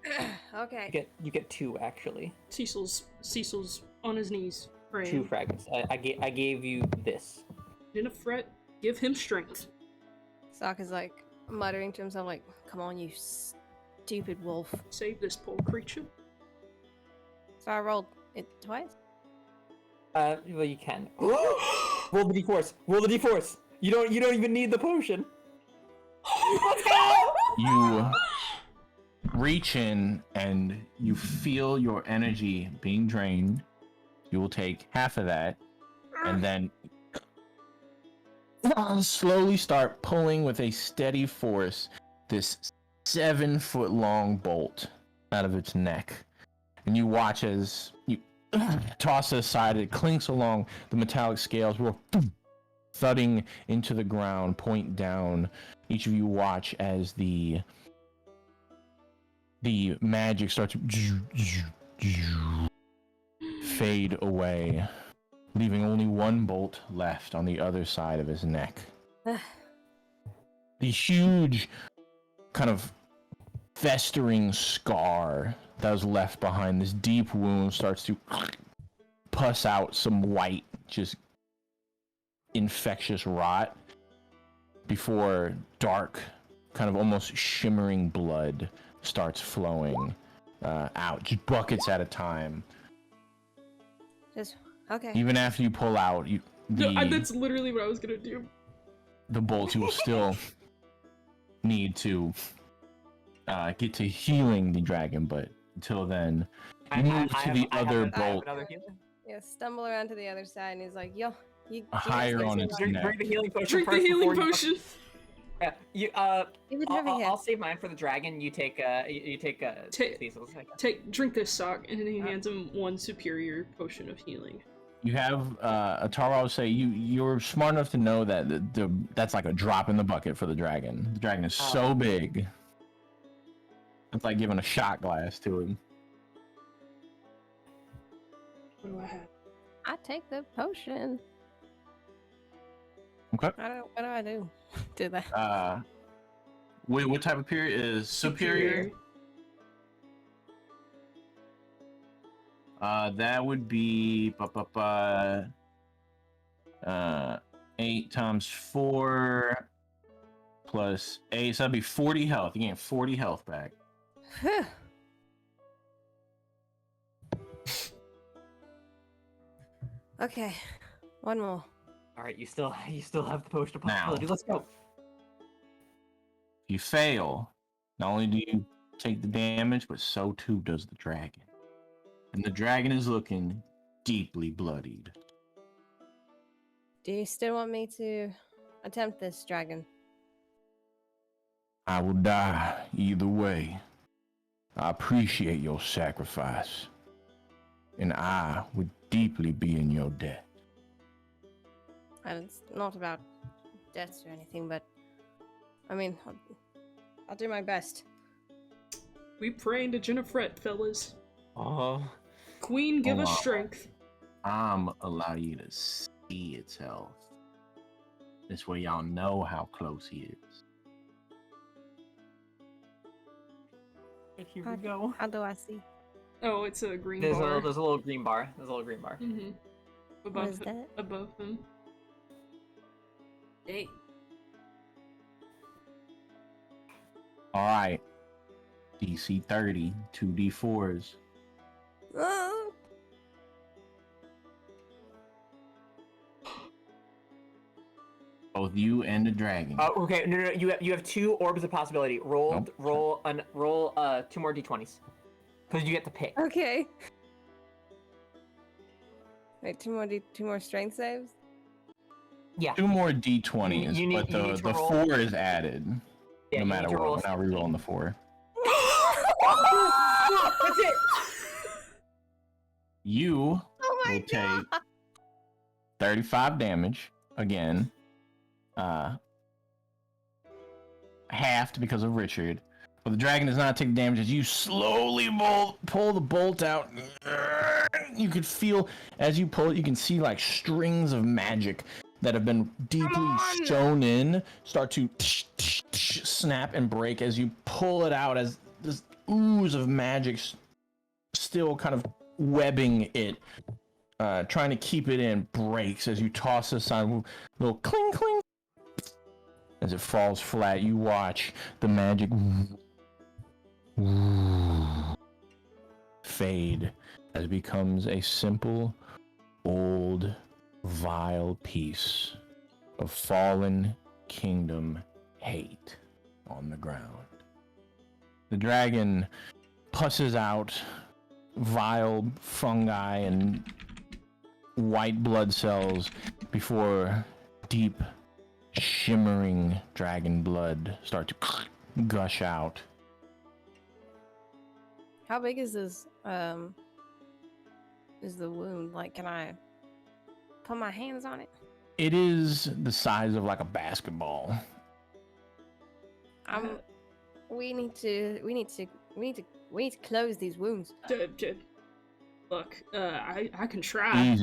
Okay. You get 2 actually. Cecil's on his knees praying. 2 fragments. I gave you this. In a fret, give him strength. Sock is like muttering to himself, like, "Come on, you stupid wolf." Save this poor creature. So I rolled it twice. Well, you can. Roll the d4s. Roll the d4s. You don't even need the potion. Let's go! You reach in and you feel your energy being drained. You will take half of that and then slowly start pulling with a steady force this 7-foot long bolt out of its neck. And you watch as you toss it aside, it clinks along the metallic scales, thudding into the ground, point down. Each of you watch as the magic starts to fade away, leaving only one bolt left on the other side of his neck. The huge kind of festering scar that was left behind, this deep wound, starts to pus out some white, just infectious rot before dark, kind of almost shimmering blood starts flowing out, just buckets at a time. Just okay. Even after you pull out, That's literally what I was gonna do. the bolts, you will still need to get to healing the dragon, but until then, you move to the other bolt Yeah, stumble around to the other side, and he's like, "Yo, you higher on its Drink neck. the healing potion. Drink the first healing before you- potion. Yeah, you Give it over here." I'll save mine for the dragon. You take Cecil's, I guess. Drink this, Sock, and then he hands him one superior potion of healing. You have Atara will say you're smart enough to know that that's like a drop in the bucket for the dragon. The dragon is so big. It's like giving a shot glass to him. What do I have? I take the potion. Okay. What do I do? Do that. What type of period is superior? That would be 8 times 4 plus 8, so that'd be 40 health. You gain 40 health back. Okay, one more. All right, you still have the potion of Now. possibility. Let's go. If you fail, not only do you take the damage, but so too does the dragon. And the dragon is looking deeply bloodied. Do you still want me to attempt this, dragon? I will die either way. I appreciate your sacrifice, and I would deeply be in your debt. And it's not about deaths or anything, but I mean, I'll do my best. We praying to Jennifer, fellas. Queen, Queen, give us strength. I'm allow you to see its health. This way y'all know how close he is. Here we go. How do I see? Oh, it's a green There's bar. a little green bar. There's a little green bar. Mm-hmm. What is that? Above him. Hey. All right. DC 30, 2d4s. Oh. Both you and the dragon. Oh, okay. No. You have 2 orbs of possibility. Roll Nope. roll 2 more d20s, because you get to pick. Okay. Wait, two more strength saves. Yeah. 2 more d20s, You need- but you need the to roll- 4 is added. Yeah, No you matter need to what. roll We're not 16. rerolling the 4. That's it. You Oh my will god! take 35 damage again. Halved because of Richard. But the dragon does not take damage as you slowly pull the bolt out. You could feel, as you pull it, you can see like strings of magic that have been deeply sewn in start to snap and break as you pull it out, as this ooze of magic still kind of webbing it, trying to keep it in, breaks as you toss this on. Little cling cling. As it falls flat, you watch the magic fade as it becomes a simple, old, vile piece of fallen kingdom hate on the ground. The dragon pusses out vile fungi and white blood cells before deep, shimmering dragon blood start to gush out. How big is this? Is the wound? Like, can I put my hands on it? It is the size of like a basketball. We need to close these wounds. Look, I can try.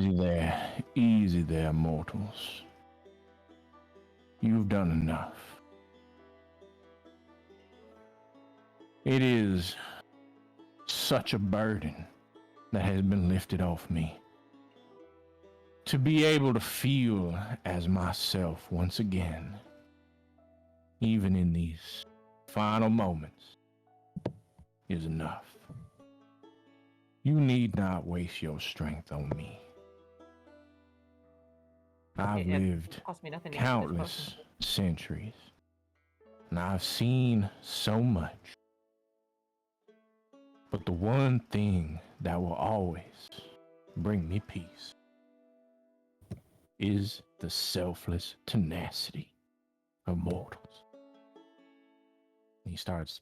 Easy there, mortals. You've done enough. It is such a burden that has been lifted off me. To be able to feel as myself once again, even in these final moments, is enough. You need not waste your strength on me. I've lived Cost me nothing to get this countless potion. centuries, and I've seen so much. But the one thing that will always bring me peace is the selfless tenacity of mortals. He starts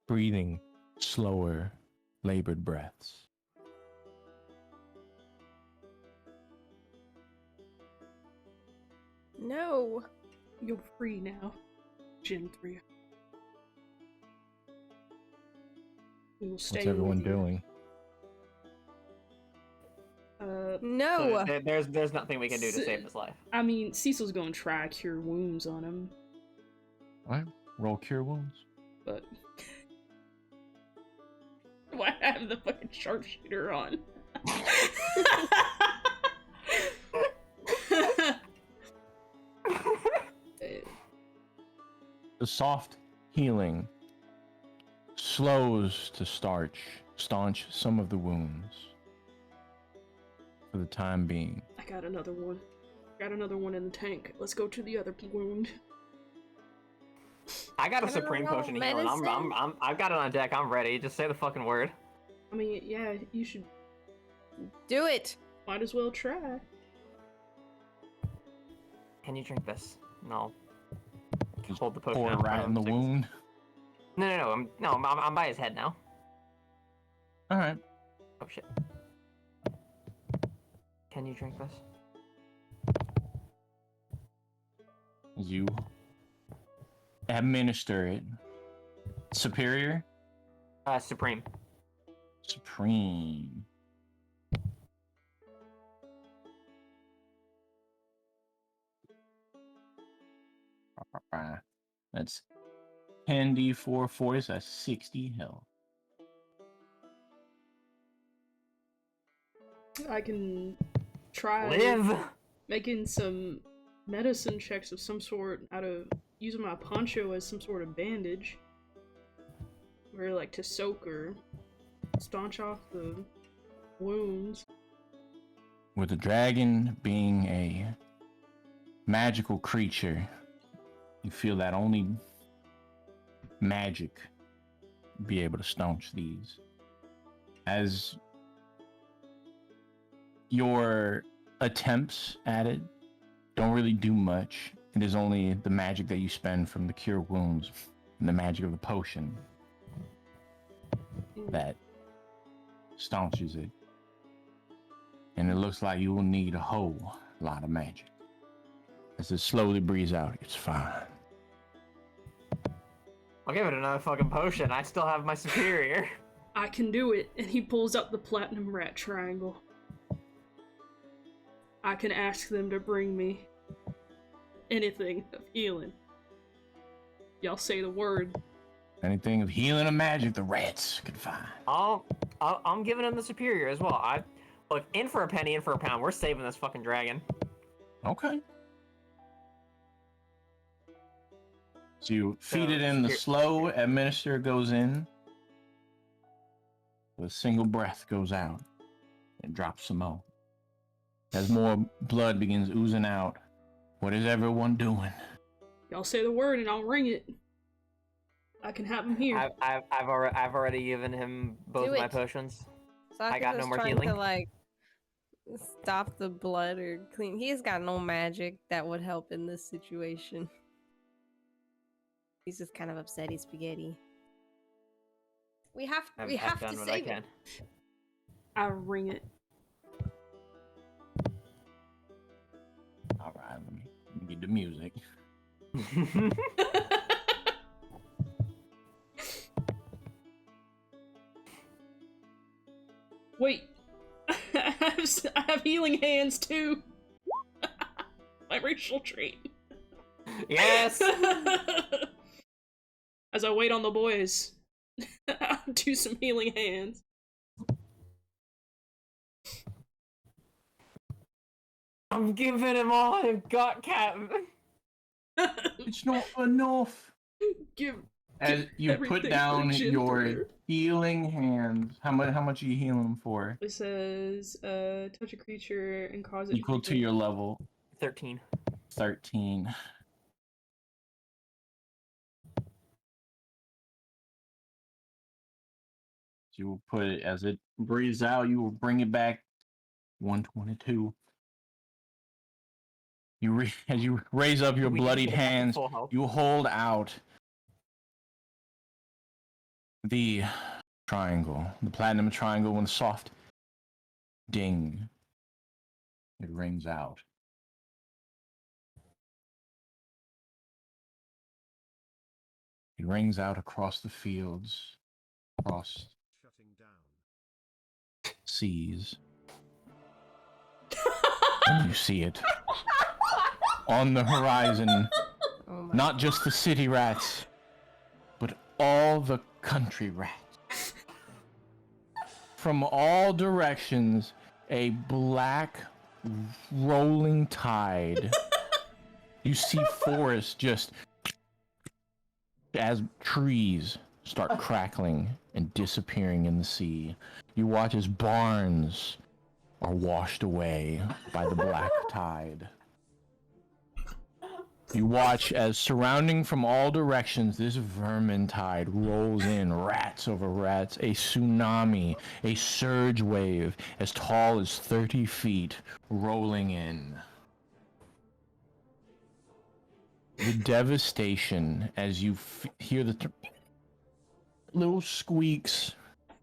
breathing slower, labored breaths. No. You're free now, Gen 3. We will stay What's everyone with you. doing? No. So there's nothing we can do to save his life. I mean, Cecil's gonna try cure wounds on him, Alright, roll cure wounds. but why have the fucking sharpshooter on? The soft healing slows to staunch some of the wounds for the time being. I got another one. Got another one in the tank. Let's go to the other wound. I got a I don't supreme know, potion of healing. medicine? I've got it on deck. I'm ready. Just say the fucking word. I mean, yeah, you should. Do it. Might as well try. Can you drink this? No. Just Hold the potion pour out in right front in the of him. wound. No. I'm by his head now. Alright. Oh shit. Can you drink this? You administer it. Superior? Supreme. Supreme. That's 10d4 force, that's 60 health. I can try Live! making some medicine checks of some sort out of using my poncho as some sort of bandage. Or like to soak or staunch off the wounds. With the dragon being a magical creature, you feel that only magic be able to staunch these. As your attempts at it don't really do much, it is only the magic that you spend from the cure wounds and the magic of the potion that staunches it. And it looks like you will need a whole lot of magic. As it slowly breathes out, it's fine. I'll give it another fucking potion. I still have my superior. I can do it, and he pulls up the platinum rat triangle. I can ask them to bring me anything of healing. Y'all say the word. Anything of healing or magic the rats can find. I'm giving him the superior as well. Look, in for a penny, in for a pound. We're saving this fucking dragon. Okay. So you feed it in the slow administer goes in. With a single breath goes out and drops some more. As more blood begins oozing out, what is everyone doing? Y'all say the word and I'll ring it. I can have him here. I've already given him both Do my it. potions. Sokka's I got no just more trying healing. to like stop the blood or clean. He's got no magic that would help in this situation. He's just kind of upset. He's spaghetti. We have I've to done what I save can. him. I'll ring it. All right, let me get the music. Wait. I have healing hands too. My racial trait. Yes! As I wait on the boys, I'll do some healing hands. I'm giving him all I've got, Captain. It's not enough. Give As you put everything down for your Ginger. healing hands, how much are you healing them for? It says, touch a creature and cause it Equal to your level. 13. 13. So you will put it, as it breathes out, you will bring it back 122. As you raise up your We did bloodied get it back to hands, full health. you hold out the triangle, the platinum triangle, with a soft ding. It rings out. It rings out across the fields, across seas. And you see it on the horizon. Oh my Not just the city rats, but all the country rats. From all directions, a black rolling tide. You see forests just as trees start crackling and disappearing in the sea. You watch as barns are washed away by the black tide. You watch as, surrounding from all directions, this vermin tide rolls in, rats over rats, a tsunami, a surge wave as tall as 30 feet rolling in. The devastation as you hear the little squeaks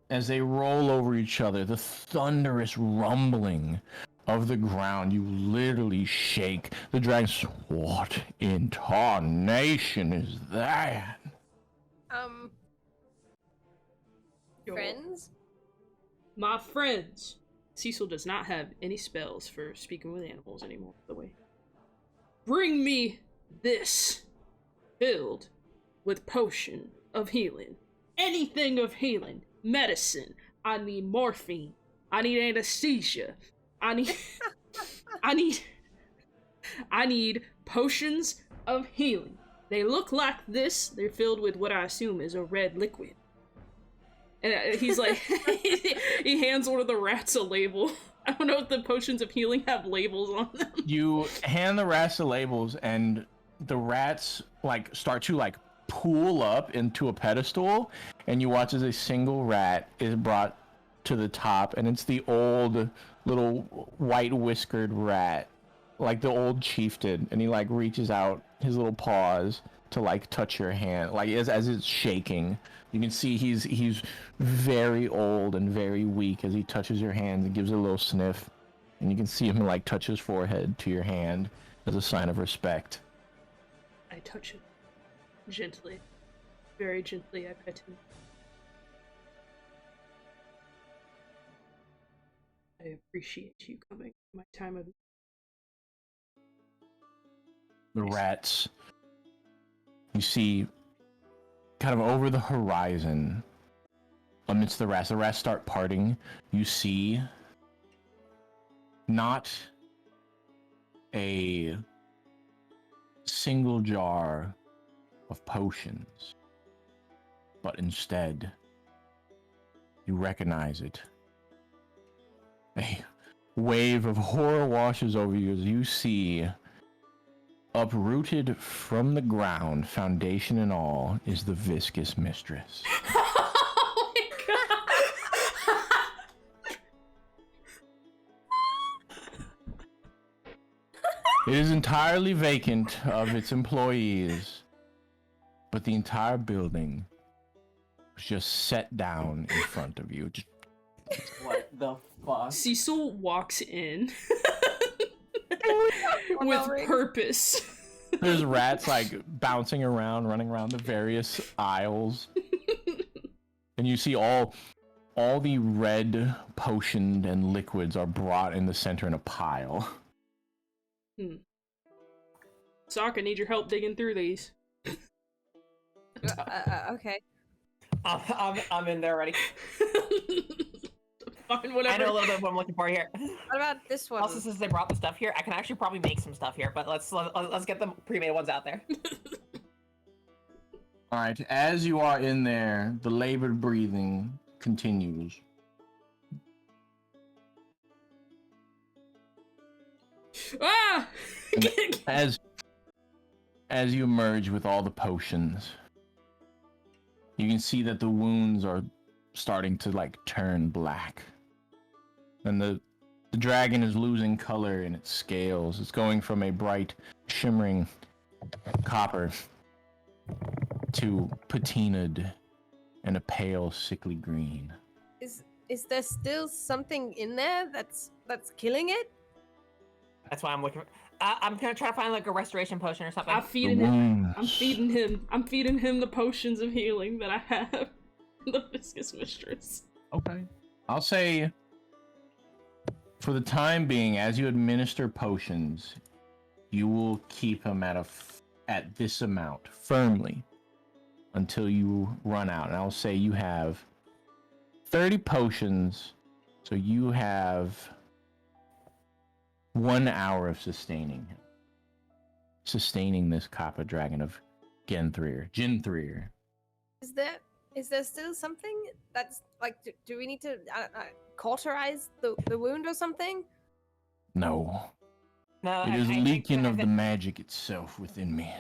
as they roll over each other, the thunderous rumbling of the ground. You literally shake. The dragons, what in tarnation is that? Yo, friends? My friends. Cecil does not have any spells for speaking with animals anymore, by the way. Bring me this filled with potion of healing. Anything of healing. Medicine. I need morphine. I need anesthesia. I need I need I need potions of healing. They look like this. They're filled with what I assume is a red liquid. And he's like, he hands one of the rats a label. I don't know if the potions of healing have labels on them. You hand the rats the labels, and the rats like start to like pool up into a pedestal, and you watch as a single rat is brought to the top, and it's the old little white whiskered rat, like the old chieftain, and he like reaches out his little paws to like touch your hand, like as it's shaking. You can see he's very old and very weak as he touches your hand and gives it a little sniff, and you can see him like touch his forehead to your hand as a sign of respect. I touch him gently, very gently. I pet him. I appreciate you coming to my time of. The rats, you see, kind of over the horizon, amidst the rats start parting. You see not a single jar of potions, but instead, you recognize it. A wave of horror washes over you as you see, uprooted from the ground, foundation and all, is the viscous mistress. Oh my god! It is entirely vacant of its employees, but the entire building was just set down in front of you. Just What the fuck? Cecil walks in Oh, with no, Ring. purpose. there's rats like bouncing around, running around the various aisles, and you see all the red potioned and liquids are brought in the center in a pile. Sock, I need your help digging through these. Okay. I'm in there already. Fine, whatever. I know a little bit of what I'm looking for here. What about this one? Also, since they brought the stuff here, I can actually probably make some stuff here, but let's get the pre-made ones out there. All right, as you are in there, the labored breathing continues. Ah! As you emerge with all the potions, you can see that the wounds are starting to like turn black, and the dragon is losing color in its scales. It's going from a bright, shimmering copper to patinaed and a pale, sickly green. Is there still something in there that's killing it? That's why I'm looking for... I'm gonna try to find like a restoration potion or something. I'm feeding him. I'm feeding him the potions of healing that I have. The viscous mistress. Okay. I'll say, for the time being, as you administer potions, you will keep them at this amount firmly until you run out. And I'll say you have 30 potions, so you have 1 hour of sustaining this Kappa dragon of Jin3. Is there still something that's like? Do we need to cauterize the wound or something? No, No, it is leaking of the magic itself within me.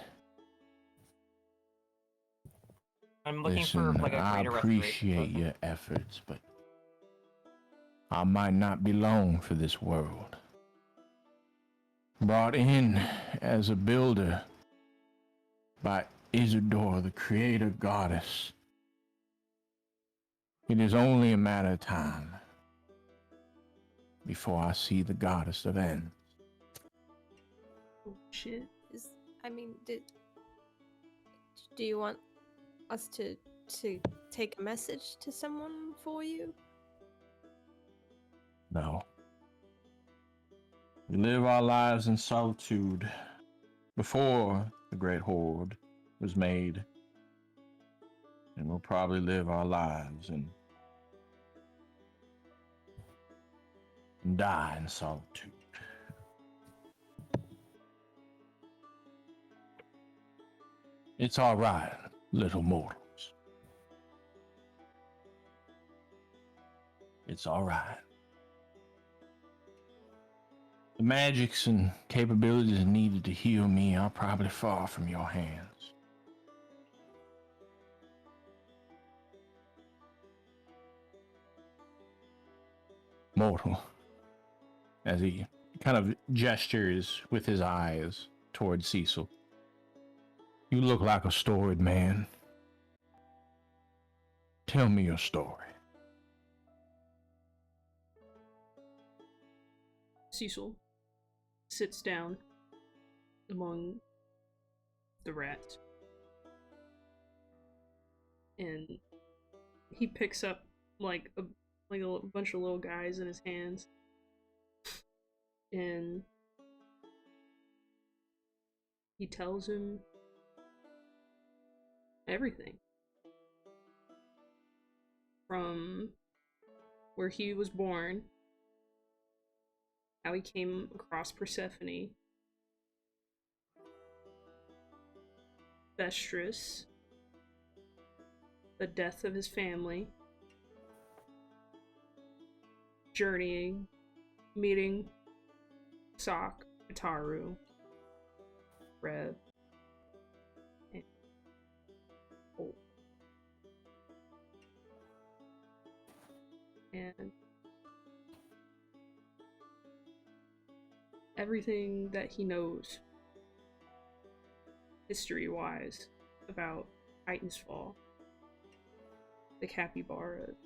I'm looking Listen, for like a I greater appreciate restoration your efforts, but I might not be long for this world. Brought in as a builder by Isidore, the creator goddess. It is only a matter of time before I see the goddess of ends. Oh shit. Do you want us to take a message to someone for you? No. We live our lives in solitude before the Great Horde was made. And we'll probably live our lives in and die in solitude. It's all right, little mortals. It's all right. The magics and capabilities needed to heal me are probably far from your hands. Mortal, as he kind of gestures with his eyes towards Cecil. You look like a storied man. Tell me your story. Cecil sits down among the rats. And he picks up like a bunch of little guys in his hands. And he tells him everything. From where he was born, how he came across Persephone, Vestris, the death of his family, journeying, meeting Sok, Kataru, Rev, and Holt. And everything that he knows history-wise about Titan's Fall, the capybaras,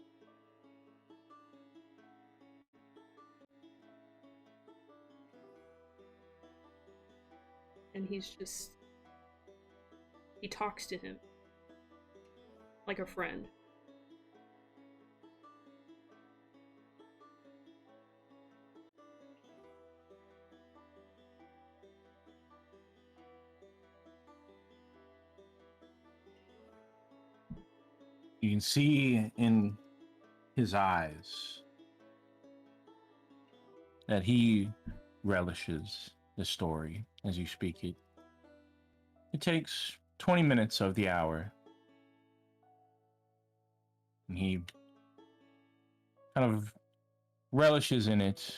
and he talks to him like a friend. You can see in his eyes that he relishes the story as you speak it. It takes 20 minutes of the hour, and he kind of relishes in it,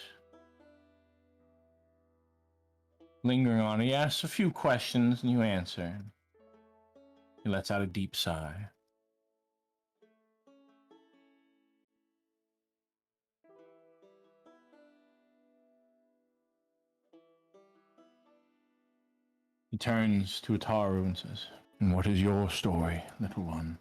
lingering on. He asks a few questions, and you answer. He lets out a deep sigh. He turns to Ataru and says, "And what is your story, little one?"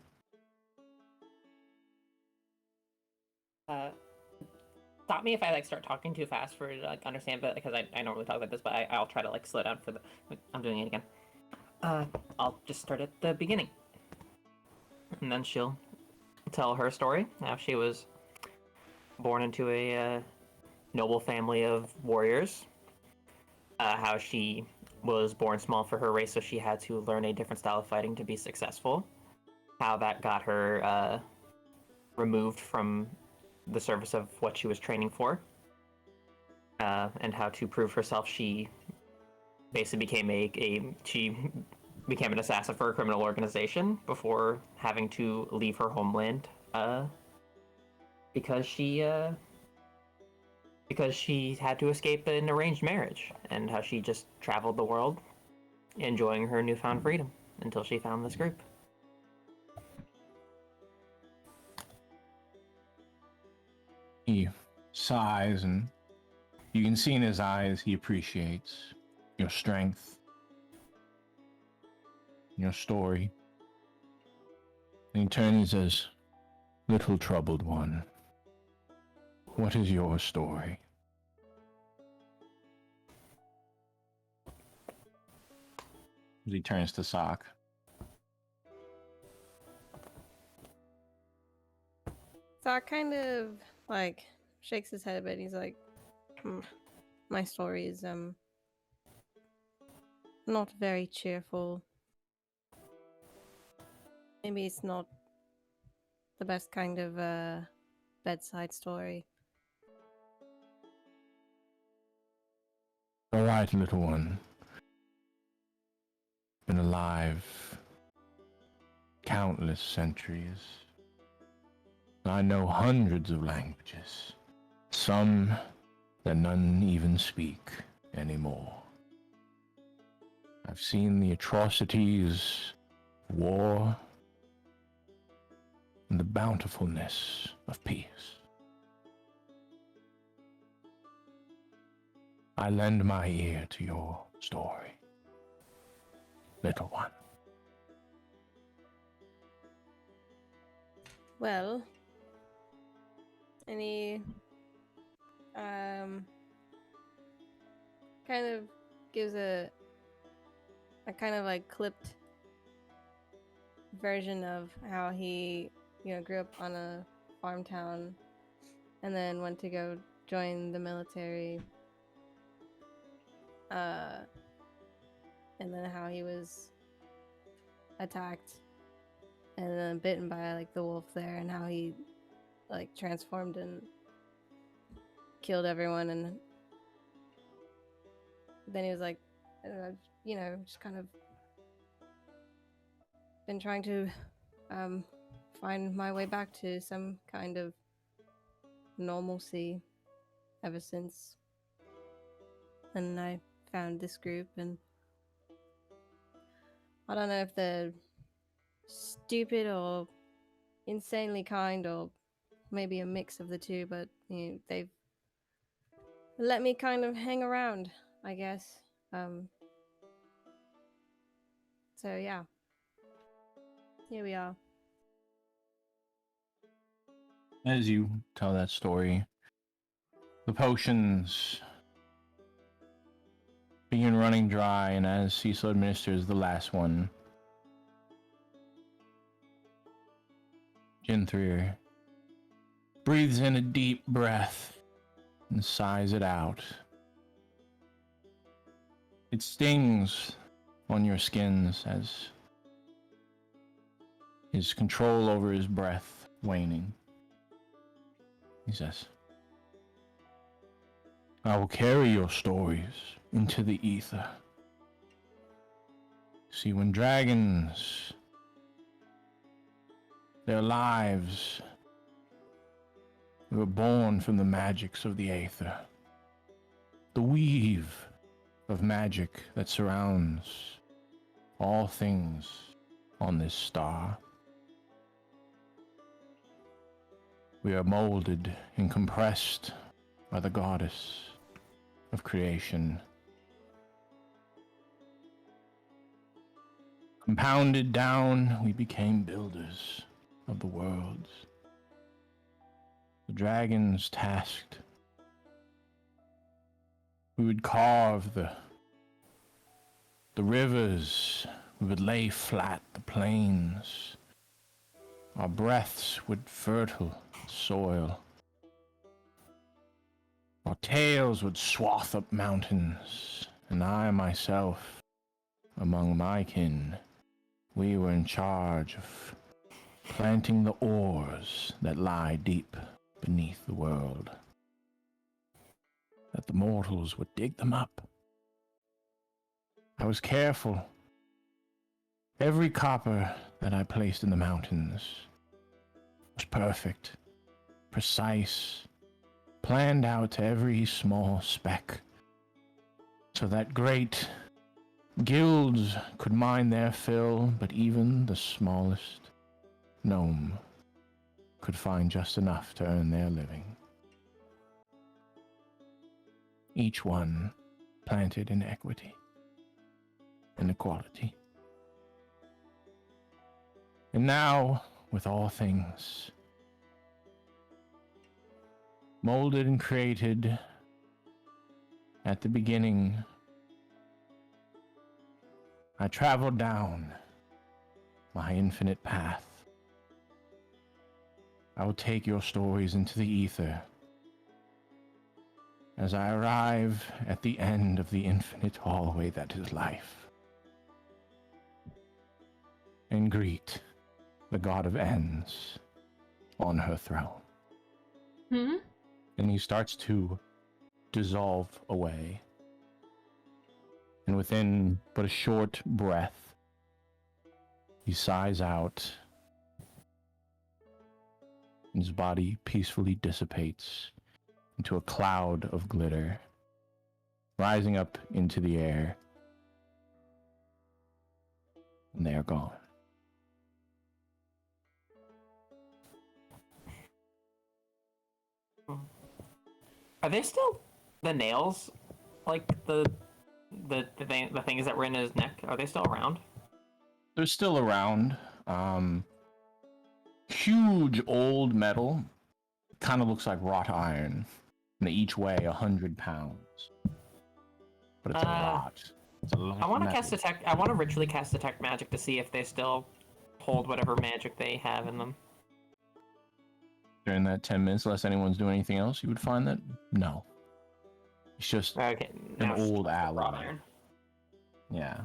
Stop me if I start talking too fast for you to understand, but because I normally talk like this, but I'll try to slow down for the. I'm doing it again. I'll just start at the beginning, and then she'll tell her story. How she was born into a noble family of warriors. How she was born small for her race, so she had to learn a different style of fighting to be successful. How that got her removed from the service of what she was training for. And how to prove herself, she basically became an assassin for a criminal organization before having to leave her homeland because she had to escape an arranged marriage, and how she just traveled the world enjoying her newfound freedom until she found this group. He sighs, and you can see in his eyes he appreciates your strength, your story. And he turns and says, "Little troubled one, what is your story?" As he turns to Sok. Sok kind of shakes his head a bit and he's like, my story is not very cheerful. Maybe it's not the best kind of bedside story. All right, little one. Been alive countless centuries. I know hundreds of languages, some that none even speak anymore. I've seen the atrocities of war and the bountifulness of peace. I lend my ear to your story, little one. Well, any kind of gives a kind of like clipped version of how he, grew up on a farm town and then went to go join the military. And then how he was attacked and then bitten by like the wolf there, and how he like transformed and killed everyone, and then he was like, just kind of been trying to find my way back to some kind of normalcy ever since. And I found this group, and I don't know if they're stupid or insanely kind or maybe a mix of the two, but they've let me kind of hang around, I guess. So yeah, here we are. As you tell that story, the potions begin running dry, and as Cecil administers the last one, Jinthrir breathes in a deep breath and sighs it out. It stings on your skins as his control over his breath waning. He says, I will carry your stories into the ether. See, when dragons, their lives were born from the magics of the aether, the weave of magic that surrounds all things on this star. We are molded and compressed by the goddess of creation. Compounded down, we became builders of the worlds. The dragons tasked. We would carve the rivers. We would lay flat the plains. Our breaths would fertile soil. Our tails would swath up mountains, and I myself, among my kin, we were in charge of planting the ores that lie deep beneath the world, that the mortals would dig them up. I was careful. Every copper that I placed in the mountains was perfect, precise, planned out to every small speck, so that great guilds could mine their fill, but even the smallest gnome could find just enough to earn their living. Each one planted in equity and equality. And now, with all things molded and created at the beginning, I traveled down my infinite path. I will take your stories into the ether as I arrive at the end of the infinite hallway that is life, and greet the god of ends on her throne. Hmm? And he starts to dissolve away. And within but a short breath, he sighs out, and his body peacefully dissipates into a cloud of glitter, rising up into the air, and they are gone. Are they still the nails? Like the things that were in his neck? Are they still around? They're still around. Huge old metal. Kind of looks like wrought iron. And they each weigh 100 pounds. But it's a lot. It's a lot. I want to of cast metal. detect. I want to ritually cast detect magic to see if they still hold whatever magic they have in them. During that 10 minutes, unless anyone's doing anything else, you would find that no. It's just Okay, an now it's old just wrought ally. iron. Yeah.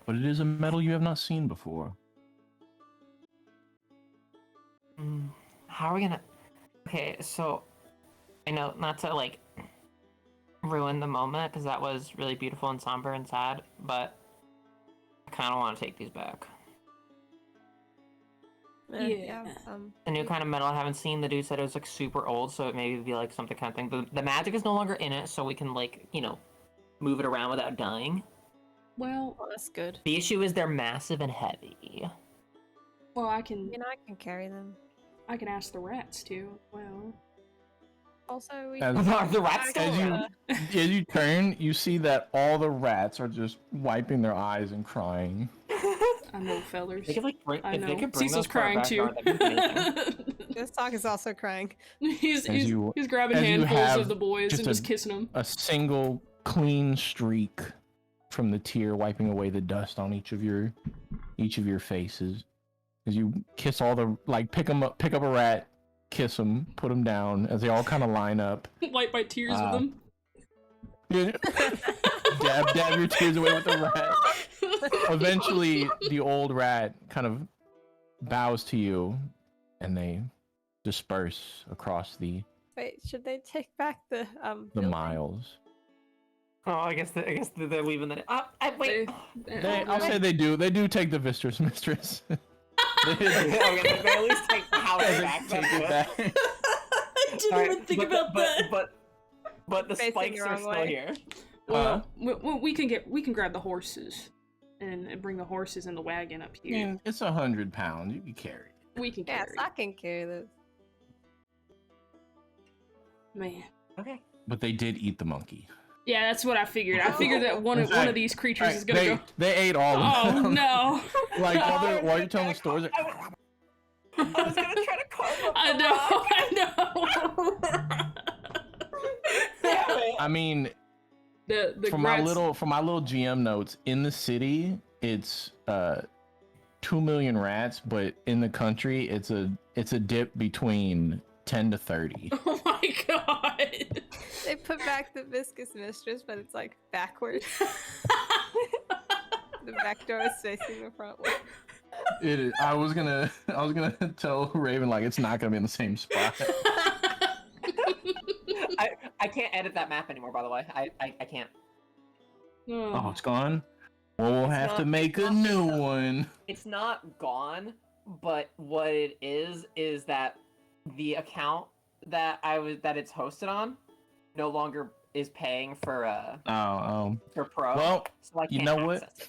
But it is a metal you have not seen before. How are we gonna? Okay, so I know not to like ruin the moment because that was really beautiful and somber and sad, but I kind of want to take these back. Yeah. The new kind of metal I haven't seen. The dude said it was like super old, so it maybe be like something kind of thing. But the magic is no longer in it, so we can like move it around without dying. Well, Oh, that's good. The issue is they're massive and heavy. well, I I can mean, I can carry them. ask the rats too. Well, Also, we As- Are the rats still As you, around? as you turn, you see that all the rats are just wiping their eyes and crying. I know, fellers. They could like bring, I if know. they could bring Cecil's those to our crying too. backyard, that'd be amazing. this talk is also crying. he's As you- he's grabbing as you handfuls have of the boys just and just kissing them. A single clean streak from the tear wiping away the dust on each of your faces. As you kiss all the pick up a rat, kiss them, put them down as they all kind of line up. Wipe my tears with them. dab your tears away with the rat. Eventually, the old rat kind of bows to you, and they disperse across the Wait, should they take back the building? miles. Oh, I guess they're leaving the. Wait. I'll say they do. They do take the Mistress. Okay, they at least take the house back. Take That's it good. back. I didn't even think about that. But the Facing spikes the are wrong still way. here. Well, we can grab the horses and bring the horses in the wagon up I here. mean, it's 100 pounds. You can carry it. We can Yes, carry I it. can carry this. Man. Okay. But they did eat the monkey. Yeah, that's what I figured. I figured that one of these creatures is gonna they, go. They ate all of Oh them. no! Like while you're telling the stories. I was gonna try to carve up I know. Damn it. I mean, The from my little GM notes, in the city it's 2 million rats, but in the country it's a dip between 10 to 30. Oh my god! They put back the viscous mistress, but it's like backwards. The back door is facing the front way. It is. I was gonna tell Raven like it's not gonna be in the same spot. I can't edit that map anymore. By the way, I can't. Oh, it's gone. Well, we'll have to not- make a new one. It's not gone, but what it is that the account that it's hosted on no longer is paying for for pro. Well, so I you can't know what? access it.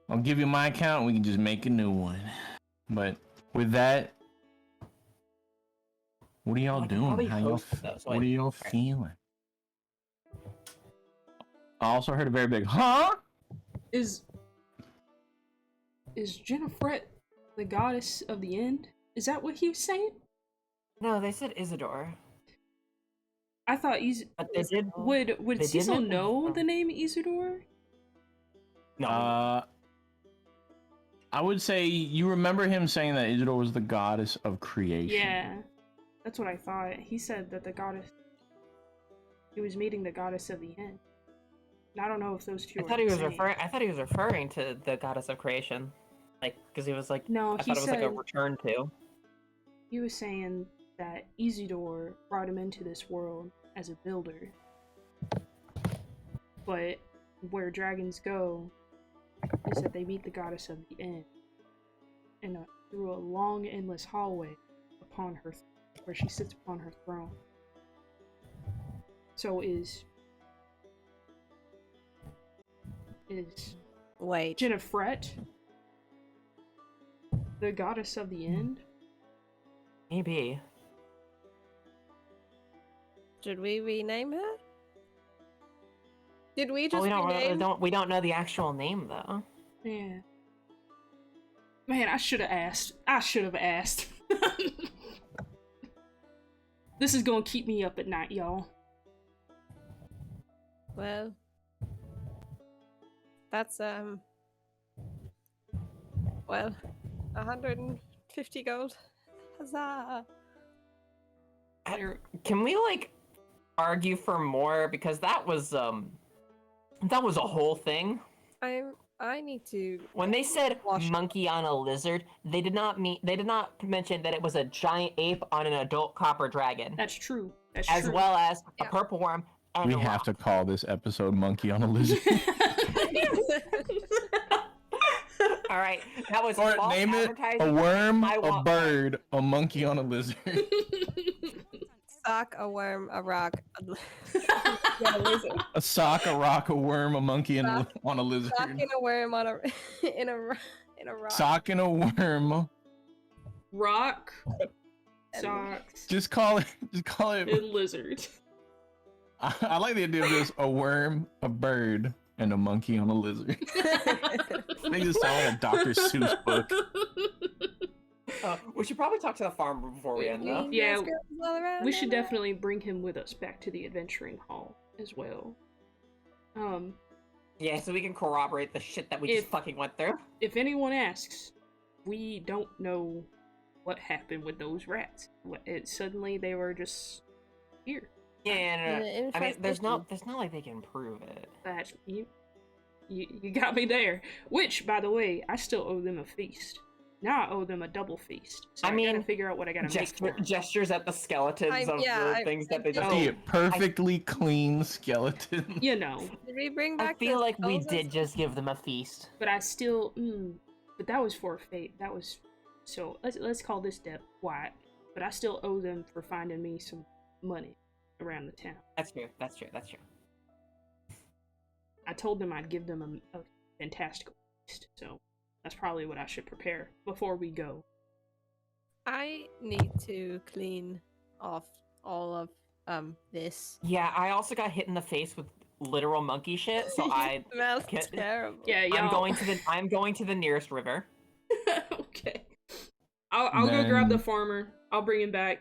I'll give you my account and we can just make a new one. But with that, what are y'all I can doing? probably How y'all, host it, though, so what I- are y'all Alright. feeling? I also heard a very big, huh? Is Jennifer the goddess of the end? Is that what he was saying? No, they said Isidore. I thought But they did. would They did Cecil mention know Isidore. the name Isidore? No. I would say you remember him saying that Isidore was the goddess of creation. Yeah, that's what I thought. He said that he was meeting the goddess of the end. And I don't know if those two. I are thought he the was same. referring to the goddess of creation, like because he was like. No, I he thought it was like a said return to. he was saying that Isidore brought him into this world as a builder. but where dragons go is that they meet the goddess of the end through a long, endless hallway upon her, where she sits upon her throne. So is Wait. Jennifer the goddess of the end? Maybe. Should we rename her? Did we just Well, rename? we don't know the actual name though. Yeah. Man, I should have asked. This is gonna keep me up at night, y'all. Well, that's 150 gold. Huzzah! Can we like argue for more, because that was a whole thing. I need to. When they said Wash- monkey on a lizard, they did not mention that it was a giant ape on an adult copper dragon, That's true. That's as true. well as a Yeah. purple worm and We a have rock. to call this episode "Monkey on a Lizard." All right, that was Or false name it advertising. a worm, I a want- bird, a monkey on a lizard. Sock, a worm, a rock, a lizard. A sock, a rock, a worm, a monkey on a lizard. Sock and a worm on a in a rock. Sock and a worm. Rock, socks, Just call it. and lizard. I like the idea of this: a worm, a bird, and a monkey on a lizard. Make this sound like a Dr. Seuss book. We should probably talk to the farmer before we end, though. Yeah, Girls all around we should there. definitely bring him with us back to the adventuring hall as well. Yeah, so we can corroborate the shit that we If- just fucking went through. If anyone asks, we don't know what happened with those rats. Suddenly they were just here. Yeah, no. I mean, there's Infestation. not like they can prove it. That you got me there. Which, by the way, I still owe them a feast. Now I owe them a double feast. So I I mean, gotta figure out what I gotta make for 'em. Gestures at the skeletons of the things that they just See, did. a perfectly clean skeleton. You know, Did we bring I back? feel the like we skulls? did just give them a feast. but I still. But that was for a fate. That was so. Let's call this debt white. But I still owe them for finding me some money around the town. That's true. That's true. That's true. I told them I'd give them a fantastical feast. So that's probably what I should prepare before we go. I need to clean off all of this. Yeah, I also got hit in the face with literal monkey shit, so I Smells can't- terrible. Yeah, y'all. I'm going to the nearest river. Okay. I'll go grab the Then- farmer. I'll bring him back.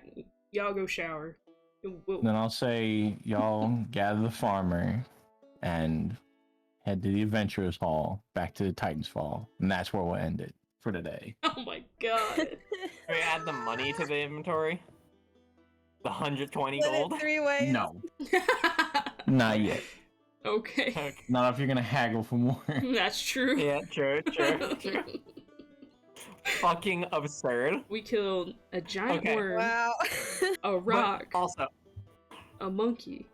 Y'all go shower. Then I'll say, y'all gather the farmer and head to the Adventurers Hall, back to the Titans Fall, and that's where we'll end it for today. Oh my god. Can we add the money to the inventory? The 120 Split it gold? 3 ways. No, not yet. Okay. Okay. Not if you're gonna haggle for more. That's true. Yeah, true. Fucking absurd. We killed a giant Okay. worm, Wow. a But rock, also, a monkey,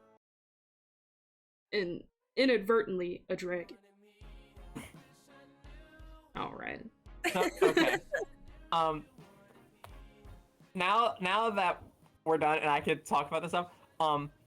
and inadvertently a dragon. Alright. okay. Now that we're done and I could talk about this stuff,